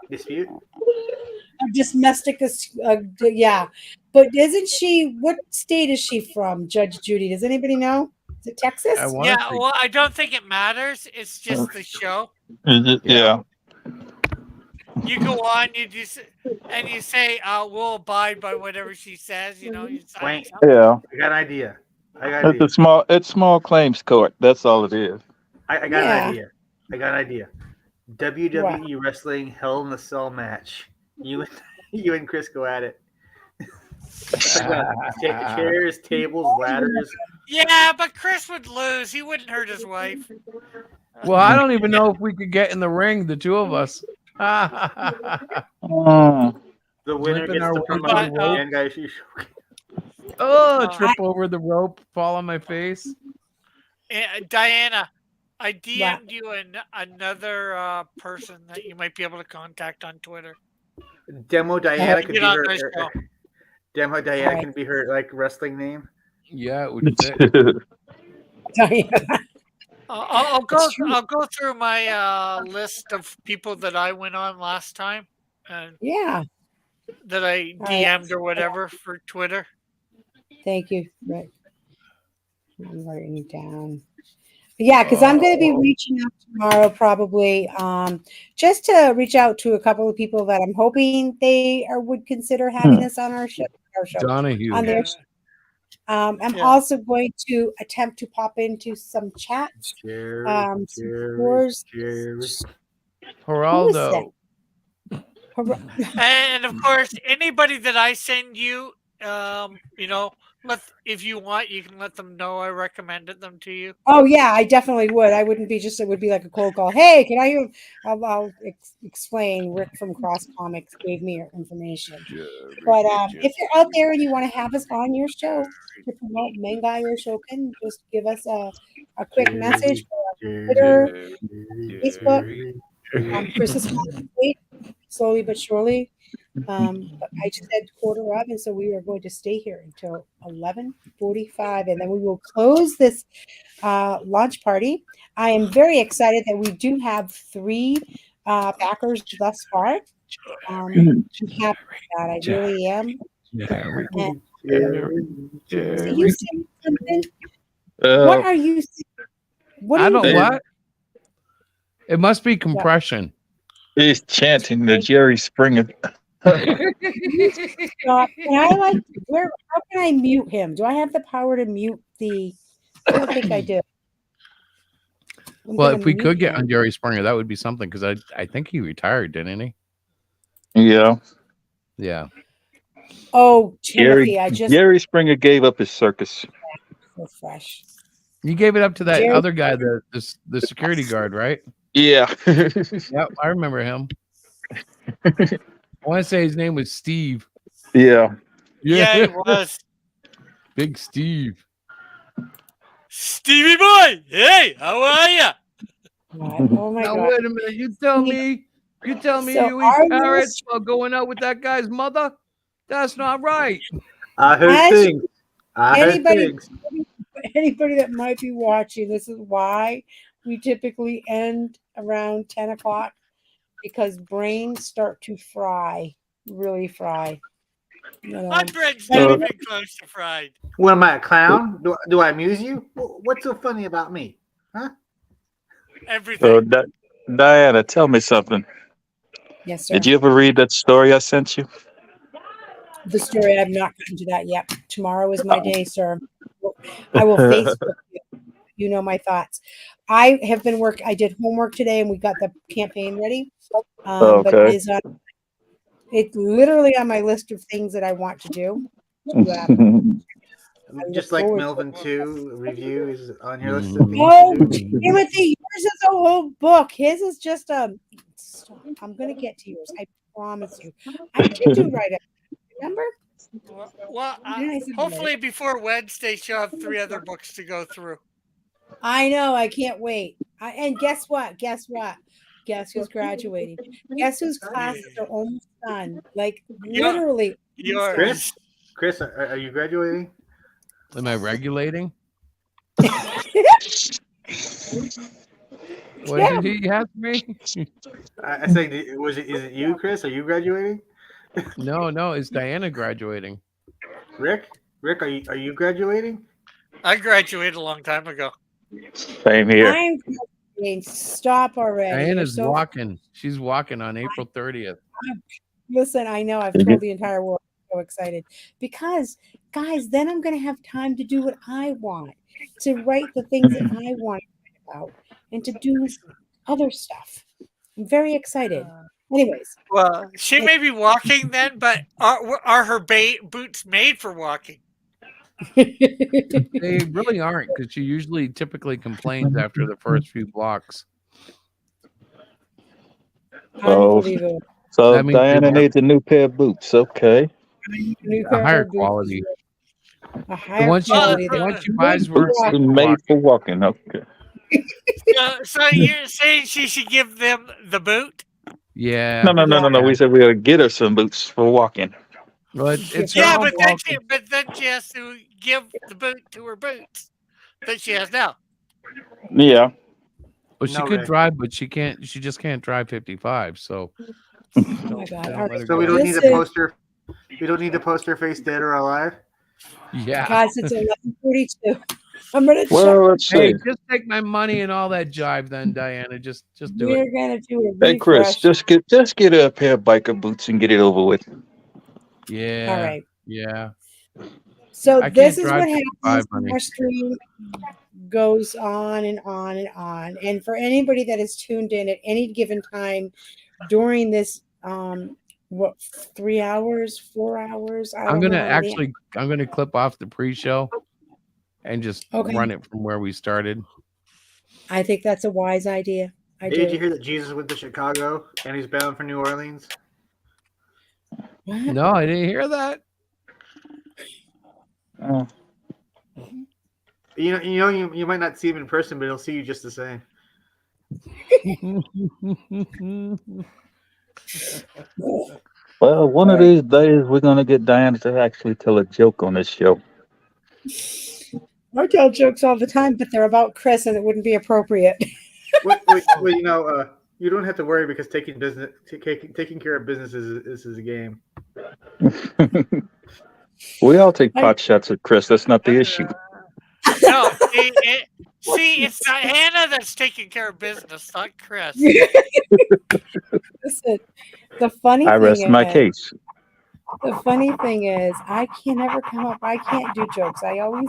Yeah, but isn't she? What state is she from, Judge Judy? Does anybody know? Is it Texas? Yeah, well, I don't think it matters. It's just the show. Yeah. You go on, you say, we'll abide by whatever she says. You sign something. Yeah. I got an idea. It's small claims court. That's all it is. I got an idea. WWE Wrestling Hell in a Cell match. You and Chris go at it. Chairs, tables, ladders. Yeah, but Chris would lose. He wouldn't hurt his wife. Well, I don't even know if we could get in the ring, the two of us. The winner Limping gets our to way promote through the rope. ManGai YoShoKan. Oh, trip over the rope, fall on my face. Diana, I DM'd you another person that you might be able to contact on Twitter. Demo Diana can Get be on her. their show. Demo Diana Right. can be her like wrestling name. Yeah, it would fit. I'll go through my list of people that I went on last time, and Yeah. that I All right. DM'd or whatever for Twitter. Thank you, Rick. I'm writing it down. Yeah, because I'm going to be reaching out tomorrow probably just to reach out to a couple of people that I'm hoping they would consider having us on our show. Donahue. On their show. I'm also going to attempt to pop into some chats. Some tours. Geraldo. And of course, anybody that I send you, if you want, you can let them know I recommended them to you. Oh yeah, I definitely would. I wouldn't be it would be like a cold call. Hey, can I? I'll explain. Rick from Cross Comics gave me your information. But if you're out there and you want to have us on your show to promote ManGai YoShoKan, just give us a quick message for Twitter, Facebook. Chris is late, slowly but surely. But I just said quarter of, and so we are going to stay here until 11:45, and then we will close this launch party. I am very excited that we do have 3 backers thus far. I'm happy with that. I really am. And, so you saying something? What are you saying? What I don't doing? what? It must be compression. He's chanting the Jerry Springer. Stop. Can I how can I mute him? Do I have the power to mute the? I don't think I do. Well, if we could get on Jerry Springer, that would be something because I think he retired, didn't he? Yeah. Yeah. Oh, Timothy, Jerry Springer gave up his circus. So fresh. You gave it up to that Jerry- other guy, the security guard, right? Yeah. Yep, I remember him. I want to say his name was Steve. Yeah. Yeah, it was. Big Steve. Stevie boy, hey, how are ya? Oh my Now, God. wait a minute. You tell me So you are eat you- carrots while going out with that guy's mother? That's not right. I heard As- things. I heard Anybody, things. anybody that might be watching, this is why we typically end around 10 o'clock because brains start to fry, really fry. My bread's not even close to fried. What am I, a clown? Do I amuse you? What's so funny about me? Huh? Everything. So, Diana, tell me something. Yes, sir. Did you ever read that story I sent you? The story, I've not gotten to that yet. Tomorrow is my day, sir. I will Facebook you. You know my thoughts. I have been I did homework today and we got the campaign ready. But Okay. it's literally on my list of things that I want to do. Just like Melvin 2 review is on your list. No, Timothy, yours is a whole book. His is just a. Stop. I'm gonna get to yours. I promise you. I did do right. Remember? Well, hopefully before Wednesday, she'll have 3 other books to go through. I know. I can't wait. And guess what? Guess who's graduating? Guess whose classes are almost done? Like literally. Yours. Chris, are you graduating? Am I regulating? What did he ask me? I say, is it you, Chris? Are you graduating? No, it's Diana graduating. Rick, are you graduating? I graduated a long time ago. Same here. I'm graduating. Stop already. Diana's You're so- walking. She's walking on April 30th. Listen, I know I've told the entire world. I'm so excited because, guys, then I'm going to have time to do what I want, to write the things that I want to write about, and to do other stuff. I'm very excited. Anyways, Well, she may be walking then, but are her boots made for walking? They really aren't, because she usually typically complains after the first few blocks. Unbelievable. So That means Diana needs a new pair of boots. Okay. New a pair higher of boots. quality. A higher Once quality. she buys Boots are made for walking. Okay. So you're saying she should give them the boot? Yeah. No. We said we gotta get her some boots for walking. Well, it's Yeah, her own but then she has to give the boot to her boots that she has now. Yeah. Well, she No, could Rick. drive, but she can't. She just can't drive 55. So, Oh my God! they All don't let right. her So go we don't need that to far. post her. We don't need to post her face dead or alive. Yeah. Guys, it's 11:42. I'm gonna check. Well, let's Hey, see. just take my money and all that jive, then, Diana. Just do We're it. gonna do a Hey, Chris, refresh. just get her a pair of biker boots and get it over with. Yeah. All right. Yeah. So I this can't is drive what 55, happens when honey. our stream goes on and on and on. And for anybody that is tuned in at any given time during this, what 3 hours, 4 hours? I I'm don't know gonna how many. I'm gonna clip off the pre-show and just Okay. run it from where we started. I think that's a wise idea. I Hey, did you do. hear that Jesus went to Chicago and he's bound for New Orleans? What? No, I didn't hear that. Oh. You might not see him in person, but he'll see you just the same. Well, one of these days we're gonna get Diana to actually tell a joke on this show. I tell jokes all the time, but they're about Chris, and it wouldn't be appropriate. Well, you don't have to worry because taking care of business is a game. We all take pot shots at Chris. That's not the issue. No, see, it's not Hannah that's taking care of business, not Chris. Listen, the funny I thing rest my is, case. the funny thing is, I can never come up. I can't do jokes. I always,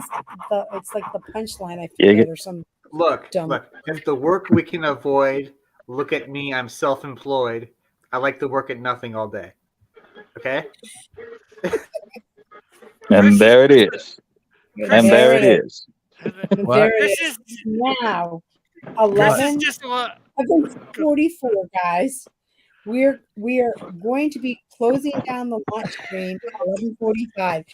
it's like the punchline I forget or some. Look, dumb. if the work we can avoid, look at me, I'm self-employed. I like to work at nothing all day. Okay? And there it is. And there it is. There it is. Now, 11:44, guys. We are going to be closing down the launch stream at 11:45.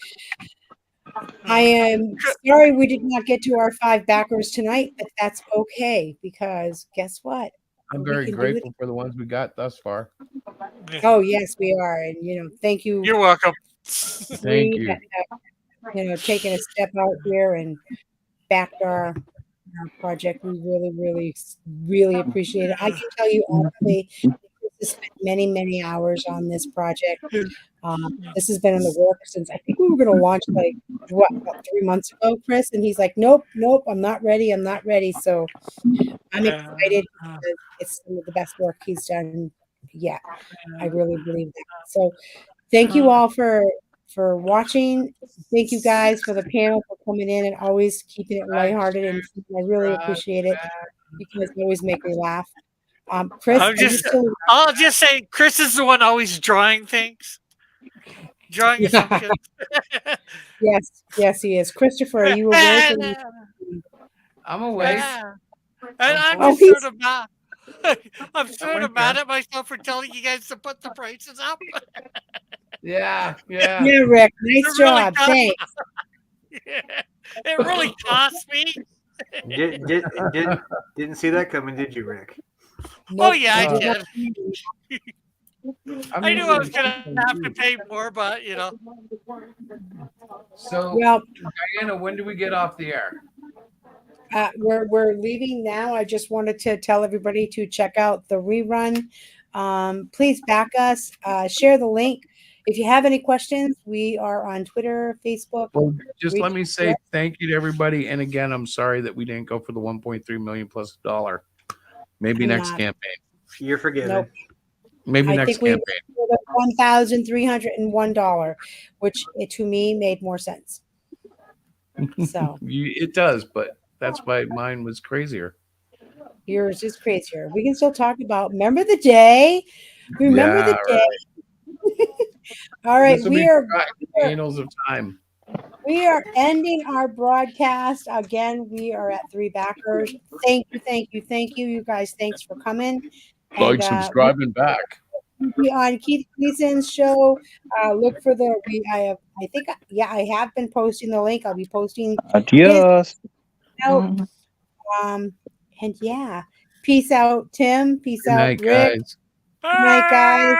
I am sorry we did not get to our 5 backers tonight, but that's okay because guess what? I'm We very can do grateful for the ones we got thus far. Oh yes, we are, and thank you. You're welcome. Thank you. Taking a step out here and backed our project. We really, really, really appreciate it. I can tell you honestly, this has spent many hours on this project. This has been in the works since I think we were going to launch about 3 months ago, Chris, and he's like, nope, I'm not ready. So I'm excited because it's some of the best work he's done yet. I really believe that. So thank you all for watching. Thank you guys for the panel for coming in and always keeping it lighthearted, and I really appreciate it because you always make me laugh. Chris, I'll just say Chris is the one always drawing things. Drawing assumptions. Yes, he is. Christopher, are you awake? I'm awake. And I'm sort of mad. I'm sort of mad at myself for telling you guys to put the prices up. Yeah. Yeah, Rick. Nice job. Thanks. It really cost me. Didn't see that coming, did you, Rick? Oh yeah, I did. I knew I was gonna have to pay more, but So, Diana, when do we get off the air? We're leaving now. I just wanted to tell everybody to check out the rerun. Please back us. Share the link. If you have any questions, we are on Twitter, Facebook. Well, just let me say thank you to everybody. And again, I'm sorry that we didn't go for the 1.3 million plus $1. Maybe next campaign. You're forgiven. Nope. Maybe next campaign. $1,301, which to me made more sense. So It does, but that's why mine was crazier. Yours is crazier. We can still talk about. Remember the day? Remember the day. All right, we are annals of time. We are ending our broadcast. Again, we are at 3 backers. Thank you, thank you, thank you. You guys, thanks for coming. Like, subscribe, and back. Be on Keith Gleason's show. Look for I have been posting the link. I'll be posting Adios. out. And yeah, peace out, Tim. Peace Good out, night, Rick. guys. Good night, guys.